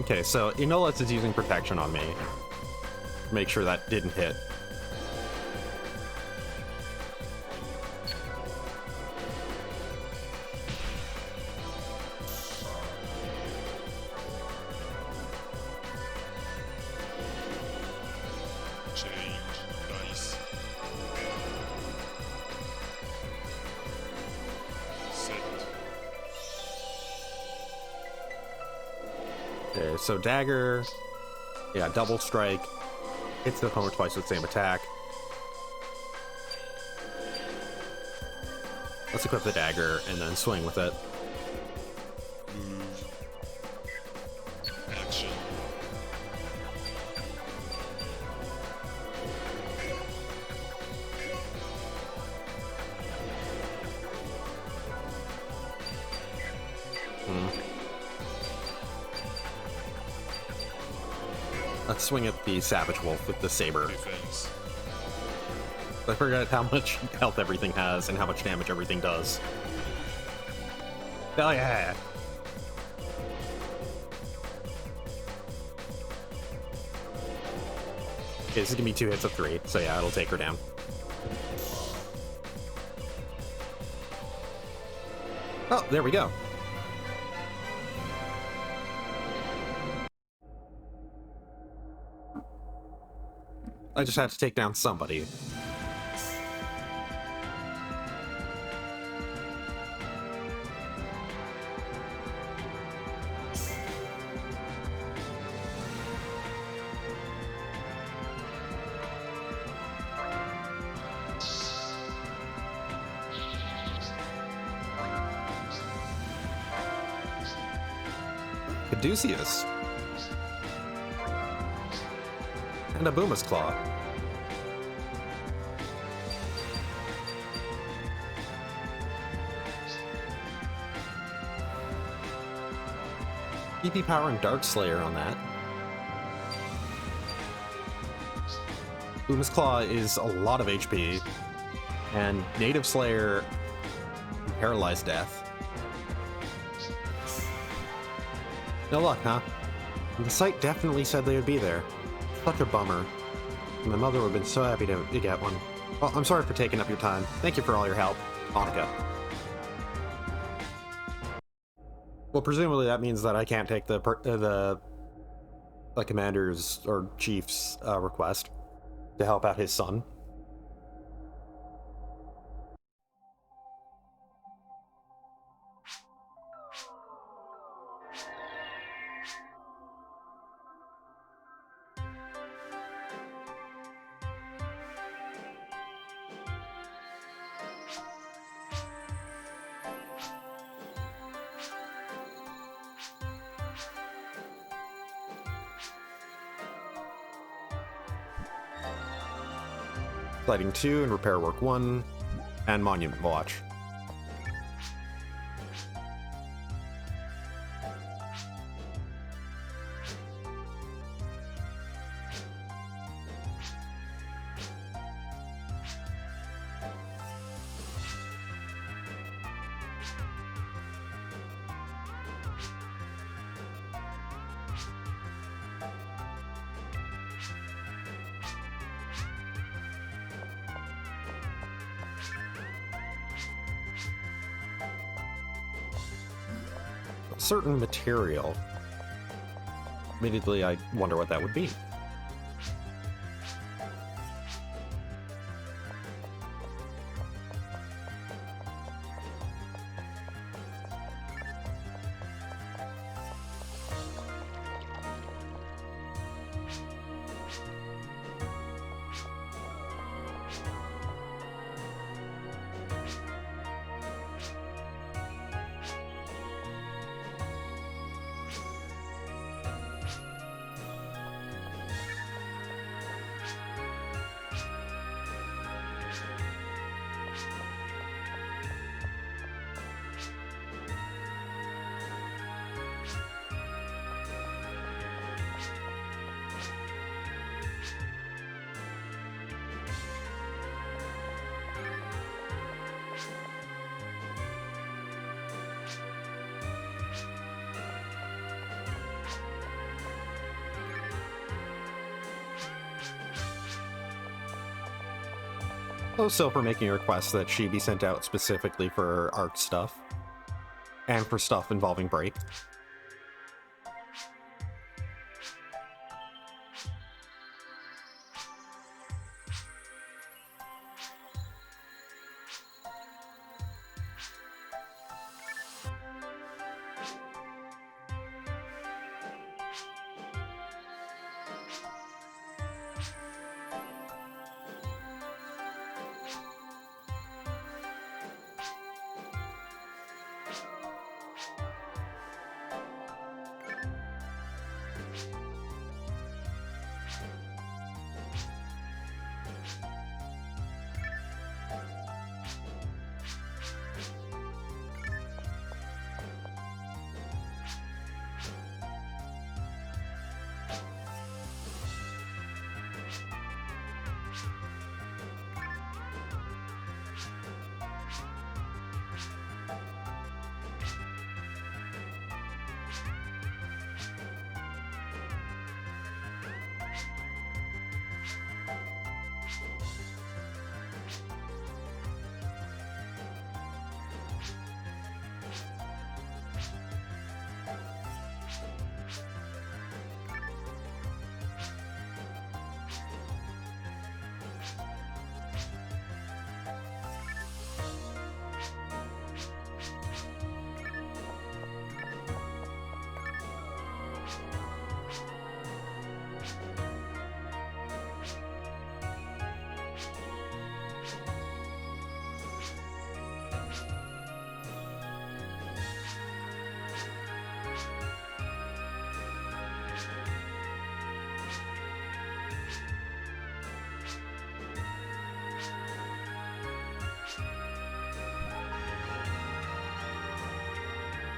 Okay, so Enolis is using protection on me. Make sure that didn't hit. Change. Dice. Set. Okay, so dagger, yeah, double strike, hits the opponent twice with the same attack. Let's equip the dagger and then swing with it. Move. Action. Let's swing at the Savage Wolf with the saber. Defense. I forgot how much health everything has and how much damage everything does. Oh yeah! Okay, this is gonna be 2 hits of 3, so yeah, it'll take her down. Oh, there we go. I just had to take down somebody. Caduceus. And a Booma's Claw. PP power and Dark Slayer on that. Booma's Claw is a lot of HP, and Native Slayer and Paralyzed Death. No luck, huh? The site definitely said they would be there. Such a bummer. My mother would have been so happy to get one. Well, I'm sorry for taking up your time. Thank you for all your help, Monica. Well, presumably that means that I can't take the commander's or chief's request to help out his son. Lighting 2 and repair work 1, and monument watch. Certain material. Immediately, I wonder what that would be. Also for making a request that she be sent out specifically for art stuff, and for stuff involving break.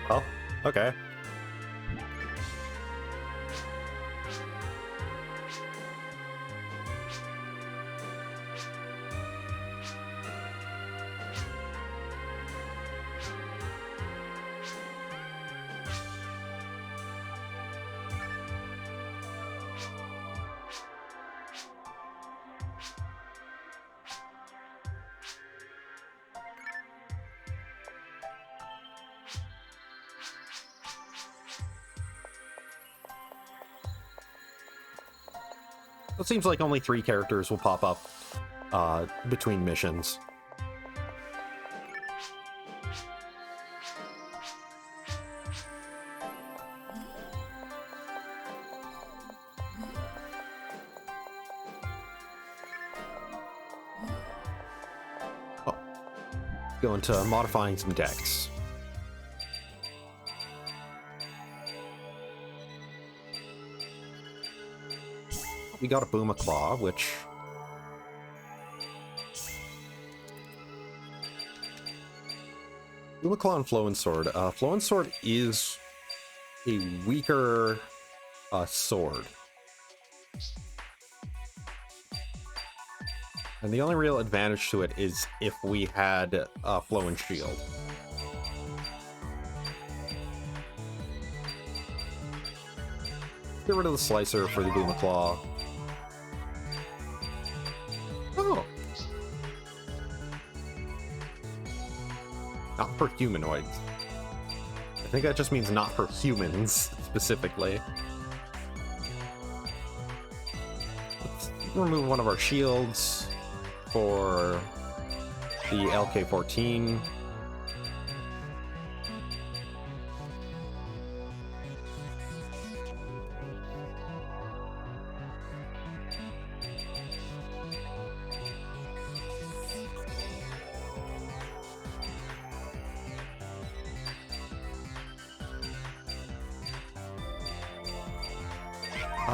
Well, okay. It seems like only 3 characters will pop up between missions. Oh. Go into modifying some decks. We got a Boom-a-Claw, which Boomaclaw and Flow and Sword. Flow and Sword is a weaker sword. And the only real advantage to it is if we had Flow and Shield. Get rid of the Slicer for the Boomaclaw. Oh! Not for humanoids. I think that just means not for humans, specifically. Let's remove one of our shields for the LK-14.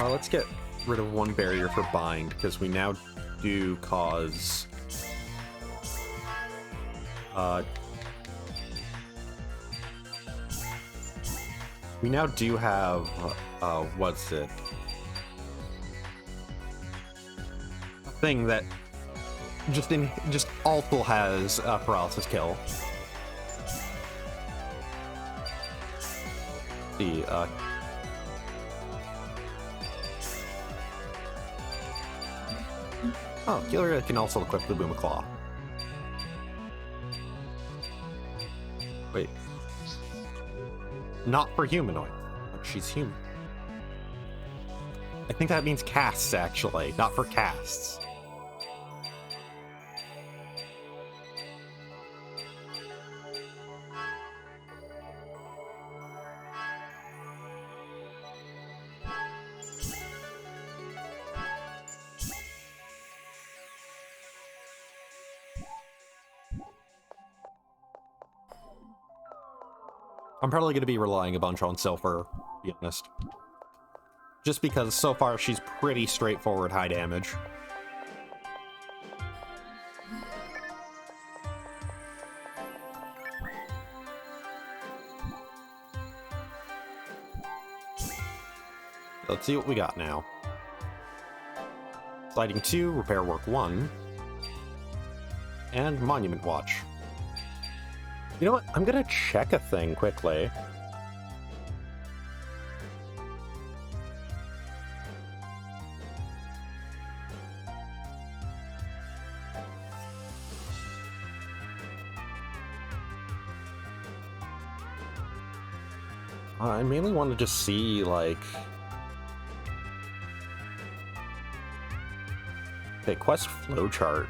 Let's get rid of one barrier for bind, because we now do cause we now do have what's it, a thing that just Althul has paralysis kill. The oh, Killer can also equip the Boomaclaw. Wait. Not for humanoid. But she's human. I think that means casts, actually, not for casts. I'm probably going to be relying a bunch on Silver, to be honest. Just because so far she's pretty straightforward high damage. Let's see what we got now. Sliding 2, Repair Work 1, and Monument Watch. You know what? I'm gonna check a thing quickly. I mainly want to just see, like... Okay, quest flowchart.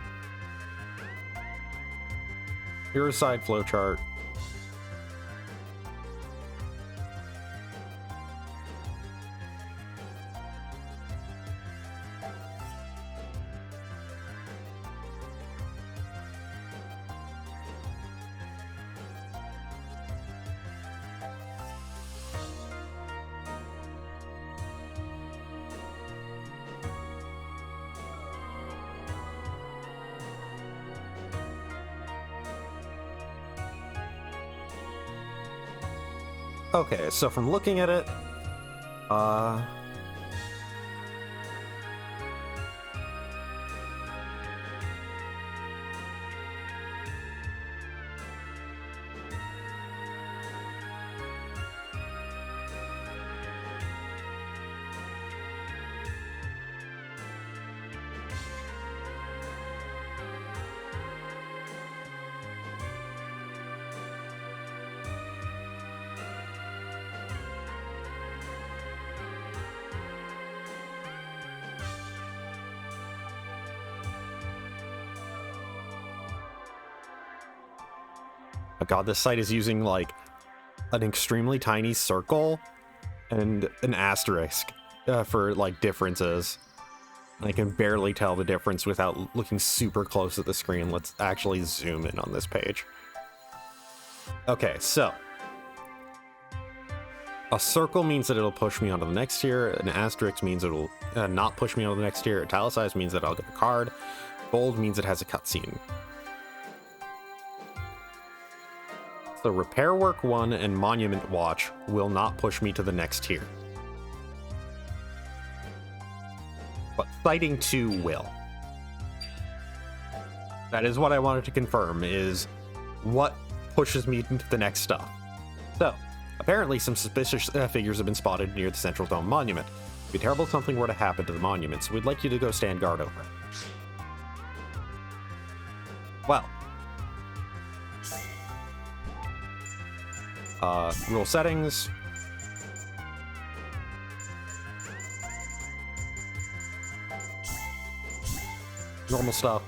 Hero side flowchart. Okay, so from looking at it, oh god, this site is using, like, an extremely tiny circle and an asterisk for, like, differences. I can barely tell the difference without looking super close at the screen. Let's actually zoom in on this page. Okay, so a circle means that it'll push me onto the next tier. An asterisk means it'll not push me onto the next tier. Italicized means that I'll get a card. Bold means it has a cutscene. So Repair Work 1 and Monument Watch will not push me to the next tier. But Sighting 2 will. That is what I wanted to confirm, is what pushes me into the next stuff. So, apparently some suspicious figures have been spotted near the Central Dome Monument. It'd be terrible if something were to happen to the monument, so we'd like you to go stand guard over it. Well. Rule settings. Normal stuff.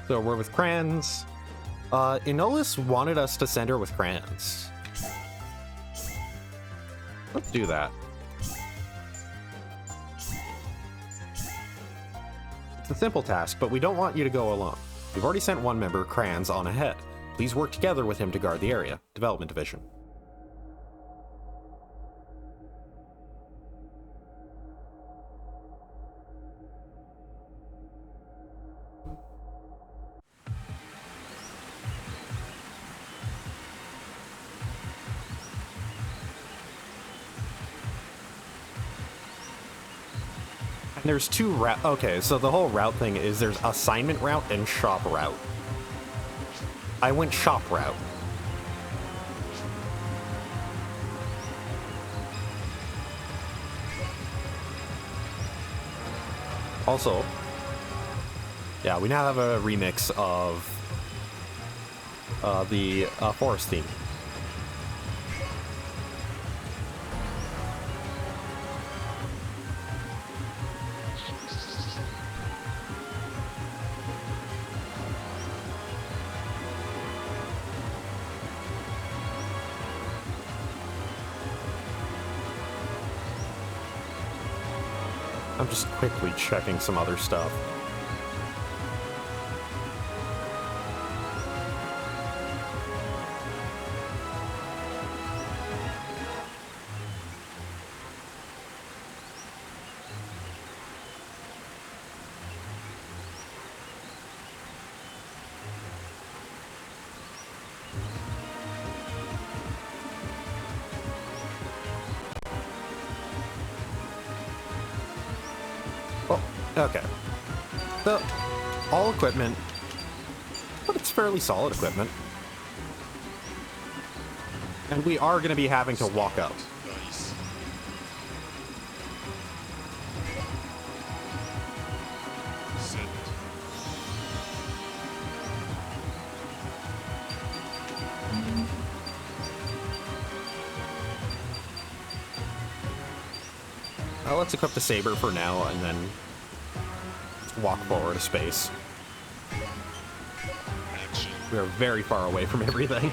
So we're with Crayons. Enolis wanted us to send her with Crayons. Let's do that. It's a simple task, but we don't want you to go alone. We've already sent one member, Crayons, on ahead. Please work together with him to guard the area. Development Division. There's two route. Okay, so the whole route thing is there's assignment route and shop route. I went shop route. Also, yeah, we now have a remix of the forest theme. I'm just quickly checking some other stuff. Okay. So, all equipment, but it's fairly solid equipment. And we are going to be having to walk up. Nice. Set. Let's equip the saber for now, and then walk forward a space. Action. We are very far away from everything.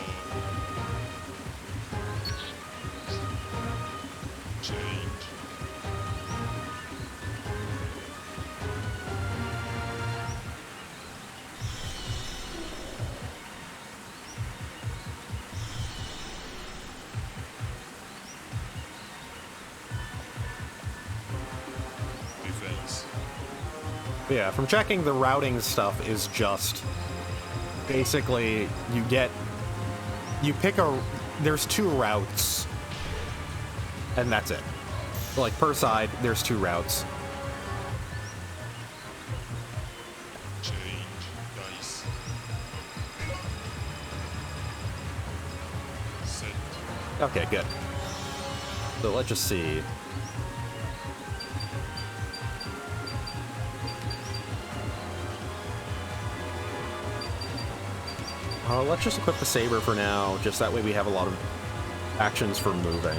Change. Defense. Yeah, from checking, the routing stuff is just basically you pick there's two routes and that's it. Like per side, there's two routes. Change. Dice. Set. Okay, good. So let's just see. Let's just equip the saber for now, just that way we have a lot of actions for moving.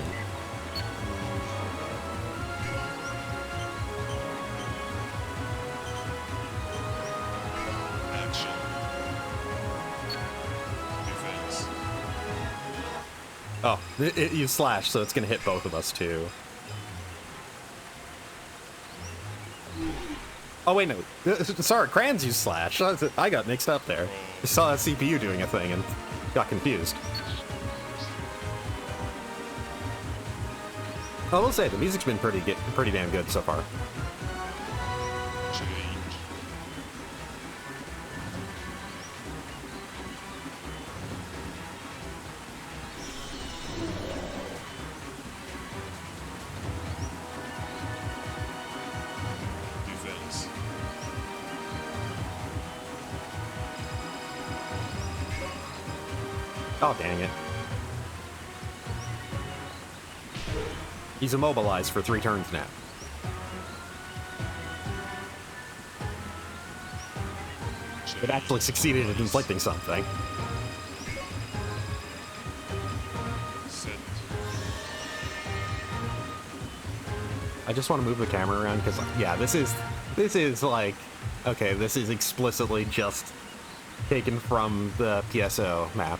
Action. Defense. Oh, you slash, so it's gonna hit both of us too. Oh wait, no. Sorry, Crayons used slash. I got mixed up there. I saw that CPU doing a thing and got confused. I will say the music's been pretty damn good so far. Change. Oh, dang it. He's immobilized for 3 turns now. It actually succeeded in inflicting something. Set. I just want to move the camera around because, yeah, this is like, okay, this is explicitly just taken from the PSO map.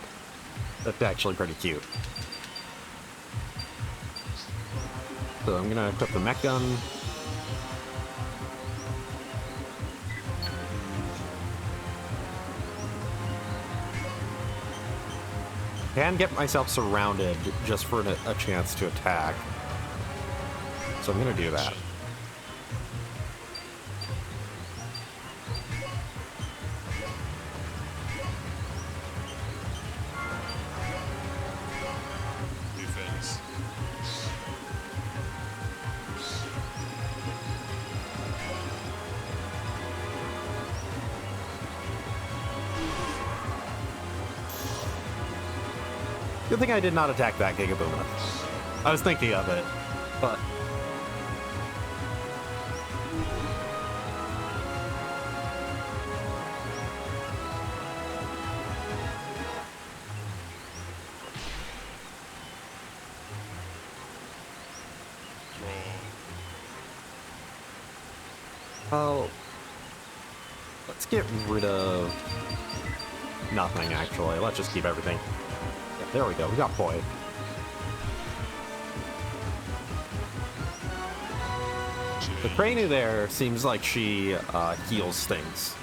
That's actually pretty cute. So I'm gonna equip the mech gun. Can get myself surrounded just for a chance to attack. So I'm gonna do that. Defense. Good thing I did not attack that Gigaboomer. I was thinking of it, but... Oh, let's get rid of nothing, actually. Let's just keep everything. Yeah, there we go. We got Poi. The Cranu there seems like she heals things.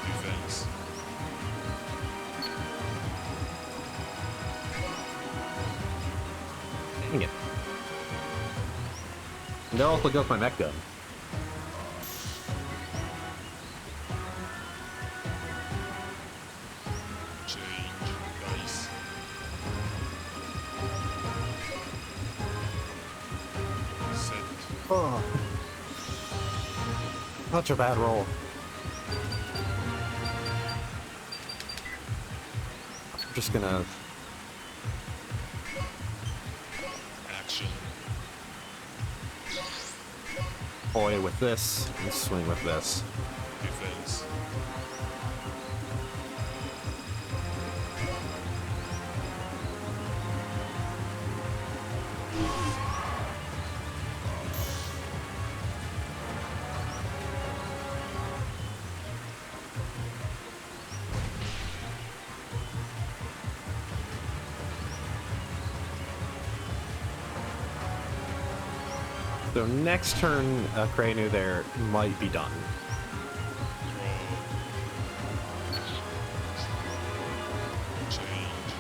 Defense. Dang it. And there also goes my mech gun. Change dice. Set. Oh. Such a bad roll. I'm just gonna... Action. Poi with this, and swing with this. Defense. So next turn, Cranu there might be done. Draw. Change.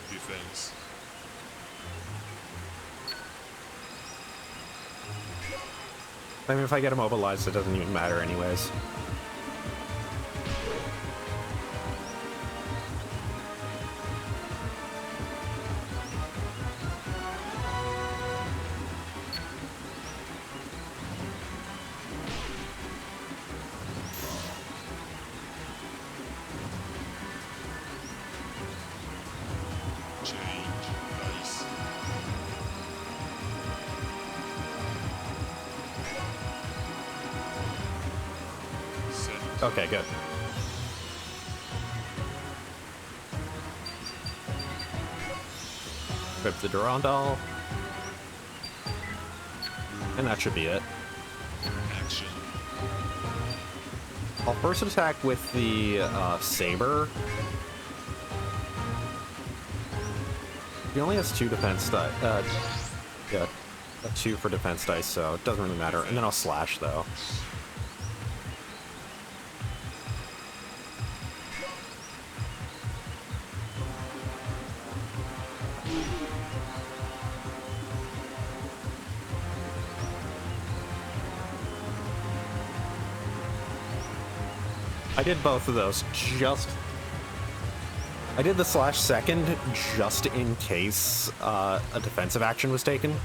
Defense. I mean, if I get immobilized, it doesn't even matter anyways. Change dice. Set. Okay, good. Equip the Durandal. And that should be it. Action. I'll first attack with the Saber. He only has 2 defense dice. Yeah, a 2 for defense dice, so it doesn't really matter. And then I'll slash, though. I did both of those just... I did the /2 just in case a defensive action was taken.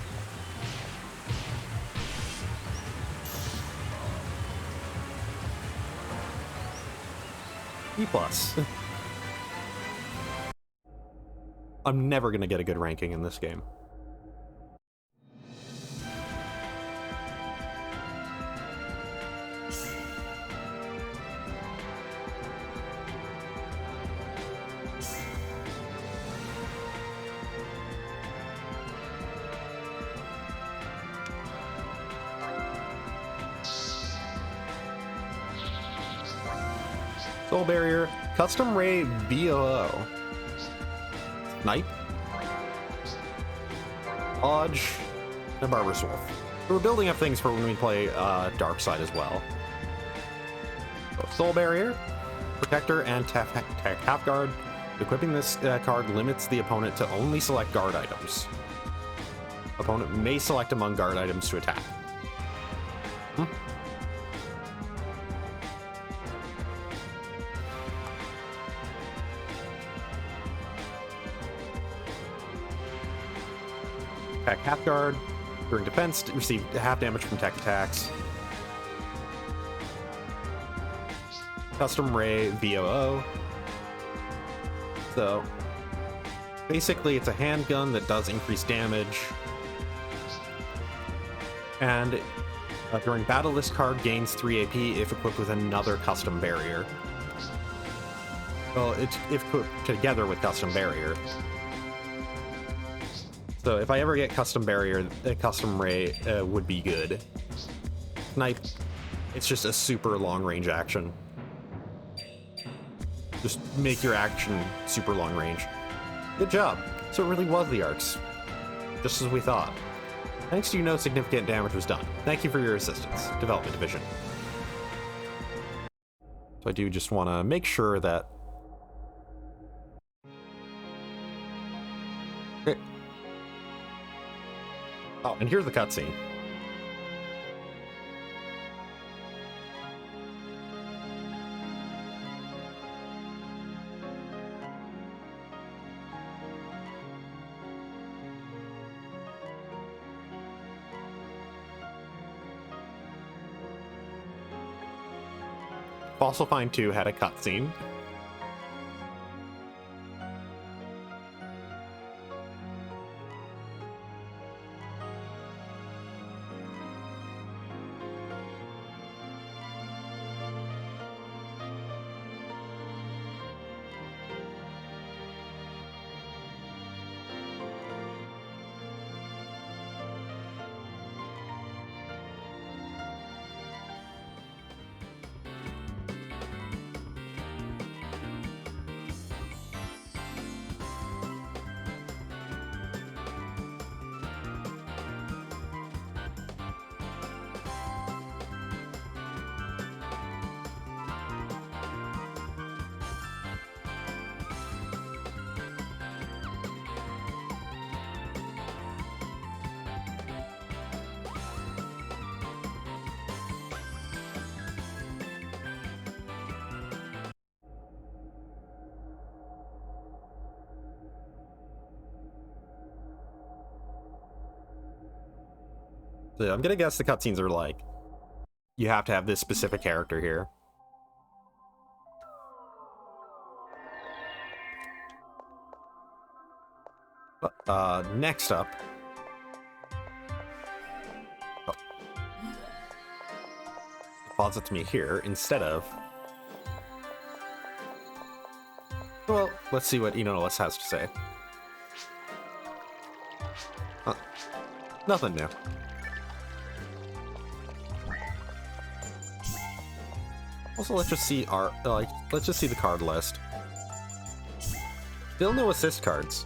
E+. I'm never gonna get a good ranking in this game. Soul Barrier, Custom Ray BOO. Knight, Lodge, and Barber's Wolf. So we're building up things for when we play Dark Side as well. So Soul Barrier, Protector, and Half Guard. Equipping this card limits the opponent to only select guard items. Opponent may select among guard items to attack. Attack half guard. During defense, receive half damage from tech attacks. Custom Ray VOO. So, basically it's a handgun that does increase damage. And during battle, this card gains 3 AP if equipped with another custom barrier. Well, it's if equipped together with custom barrier. So if I ever get custom barrier, custom ray would be good. Snipe, it's just a super long range action. Just make your action super long range. Good job. So it really was the arcs. Just as we thought. Thanks to you, no significant damage was done. Thank you for your assistance, Development Division. So I do just want to make sure that... Okay. Oh, and here's the cutscene. Fossil Find 2 had a cutscene. So I'm gonna guess the cutscenes are like, you have to have this specific character here. Next up. Oh. Deposits me here instead of... Well, let's see what Enolis has to say. Nothing new. Also, let's just see our let's just see the card list. Still no assist cards.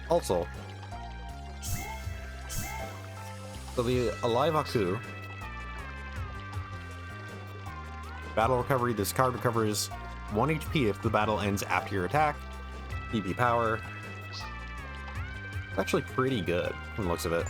Also, so the Alive Aku battle recovery. This card recovers 1 HP if the battle ends after your attack. EP power. It's actually pretty good from the looks of it.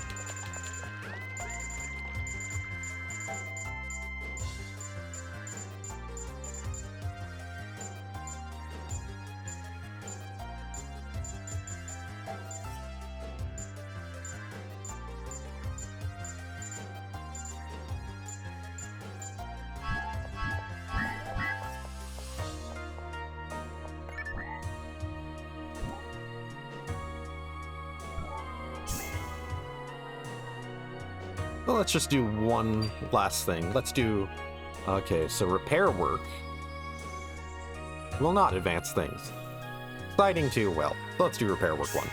Well, let's just do one last thing. Let's do... Okay, so repair work will not advance things. Siding 2, well, let's do repair work 1.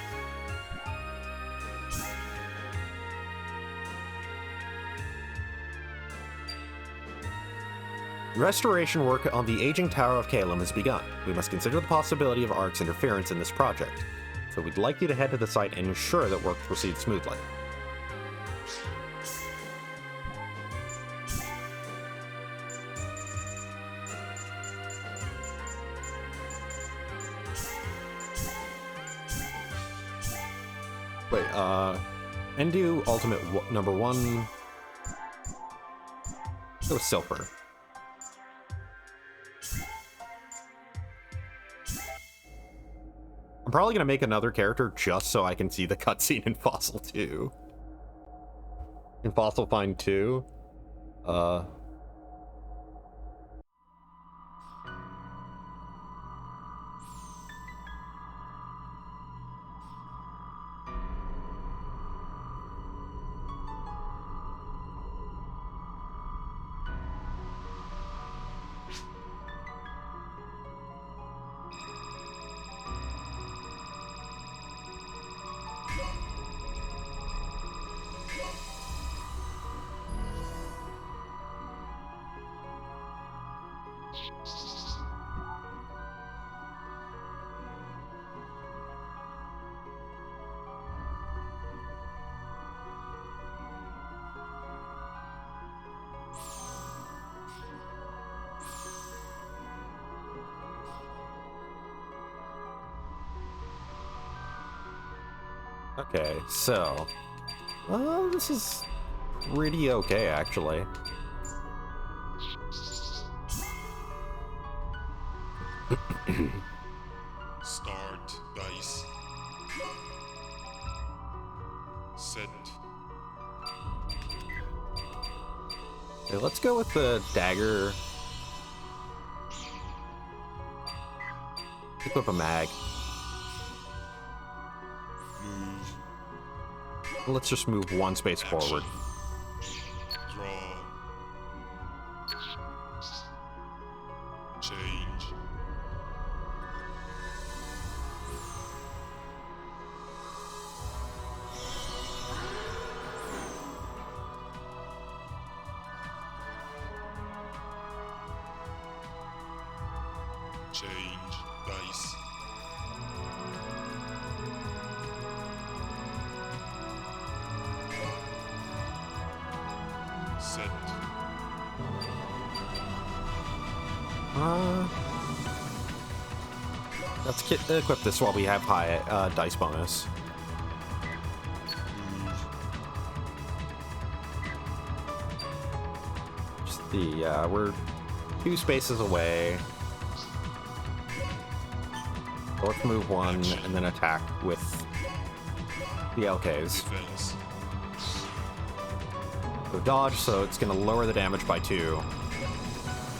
Restoration work on the aging Tower of Calum has begun. We must consider the possibility of ARC's interference in this project. So we'd like you to head to the site and ensure that work proceeds smoothly. Wait, Endu Ultimate number 1. Go Silver. I'm probably gonna make another character just so I can see the cutscene in Fossil 2. In Fossil Find 2. Okay, so... this is pretty okay, actually. Start dice. Set. Okay, let's go with the dagger. Equip a mag. Move. Let's just move one space Action. forward. Draw. Change. Change dice. Set. Let's equip this while we have high dice bonus. Move. Just the, we're 2 spaces away. So let's move 1 and then attack with the LKs. Defense. So dodge, so it's going to lower the damage by 2.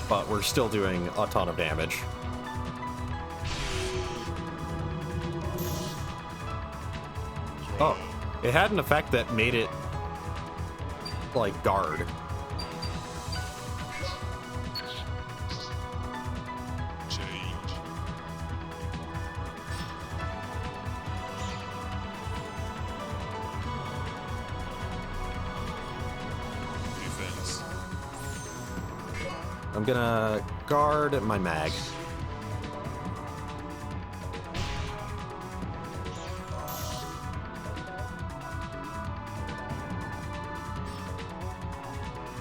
But we're still doing a ton of damage. Oh, it had an effect that made it, like, guard. Change. Defense. I'm gonna guard my mag.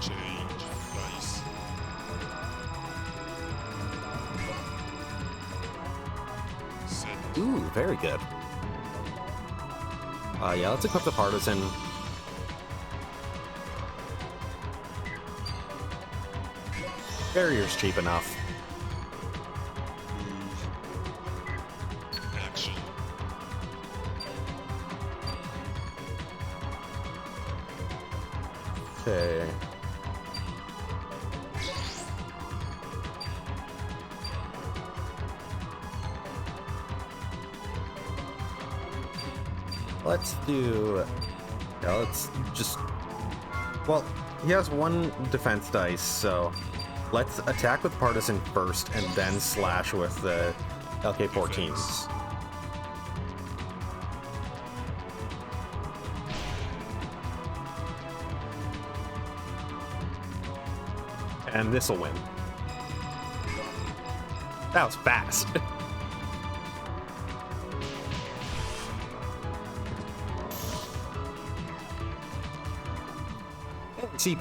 Change dice. Set. Ooh, very good. Yeah, let's equip the partisan. Barrier's cheap enough. Move. Action. Okay. Let's do... Yeah, let's just Well, he has one defense dice, so let's attack with Partisan first and then slash with the LK-14s. And this'll win. That was fast. C+.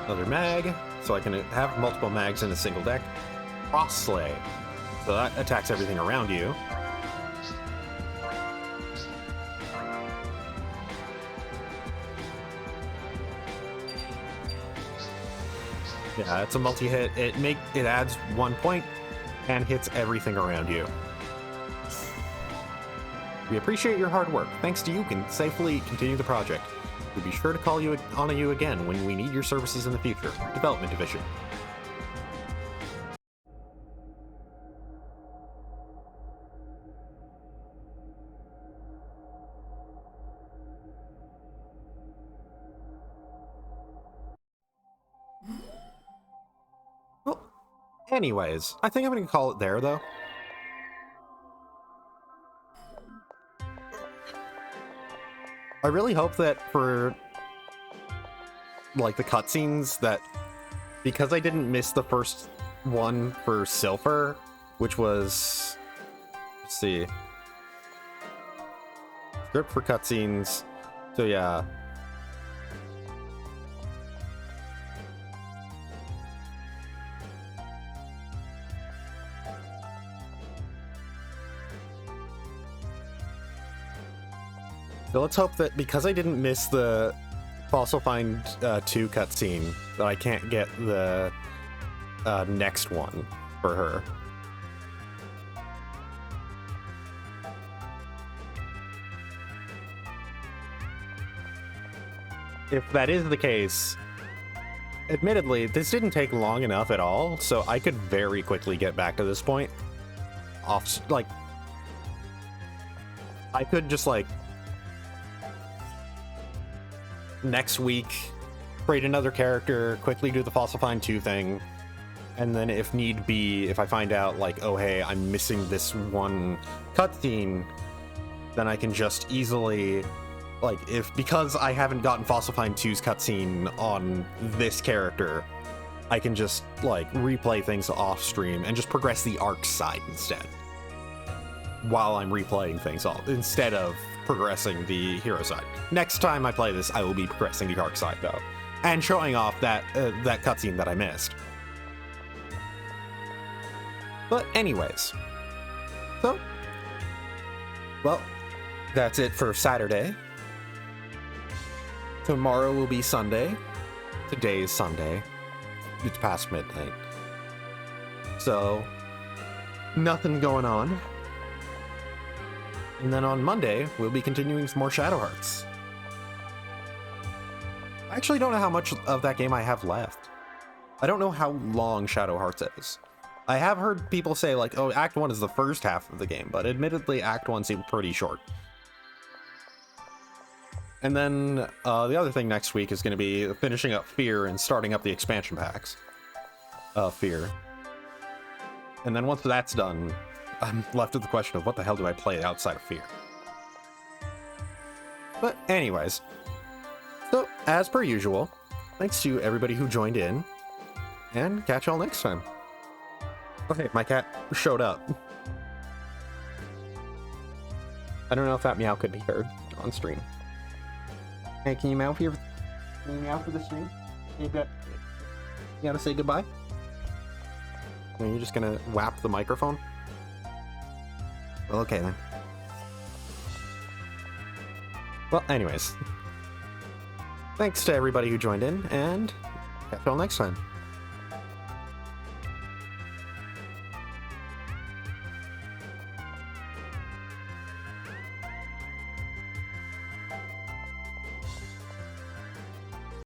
Another mag, so I can have multiple mags in a single deck. Cross Slay, so that attacks everything around you. Yeah, it's a multi-hit. It adds 1 point and hits everything around you. We appreciate your hard work. Thanks to you, can safely continue the project. We'll be sure to call on you again when we need your services in the future. Development Division. Well, anyways, I think I'm going to call it there, though. I really hope that for, like, the cutscenes, that because I didn't miss the first one for Silpher, which was, let's see, script for cutscenes, so yeah. So let's hope that because I didn't miss the Fossil Find 2 cutscene, that I can't get the next one for her. If that is the case, admittedly, this didn't take long enough at all, so I could very quickly get back to this point. I could just, like, next week, create another character, quickly do the Fossil Find 2 thing, and then if need be, if I find out, like, oh hey, I'm missing this one cutscene, then I can just easily, like, because I haven't gotten Fossil Find 2's cutscene on this character, I can just, like, replay things off stream and just progress the arc side instead, while I'm replaying things instead of progressing the hero side. Next time I play this, I will be progressing the arc side, though, and showing off that cutscene that I missed. But anyways, so, well, that's it for Saturday. Tomorrow will be Sunday. Today is Sunday. It's past midnight. So, nothing going on. And then on Monday, we'll be continuing some more Shadow Hearts. I actually don't know how much of that game I have left. I don't know how long Shadow Hearts is. I have heard people say, like, oh, Act 1 is the first half of the game, but admittedly, Act 1 seemed pretty short. And then the other thing next week is going to be finishing up Fear and starting up the expansion packs of Fear. And then once that's done, I'm left with the question of what the hell do I play outside of Fear? But anyways, so as per usual, thanks to everybody who joined in, and catch y'all next time. Okay, my cat showed up. I don't know if that meow could be heard on stream. Hey, can you meow for the stream? You gotta say goodbye? Are you just gonna whap the microphone? Well, okay then. Well, anyways. Thanks to everybody who joined in, and catch y'all next time.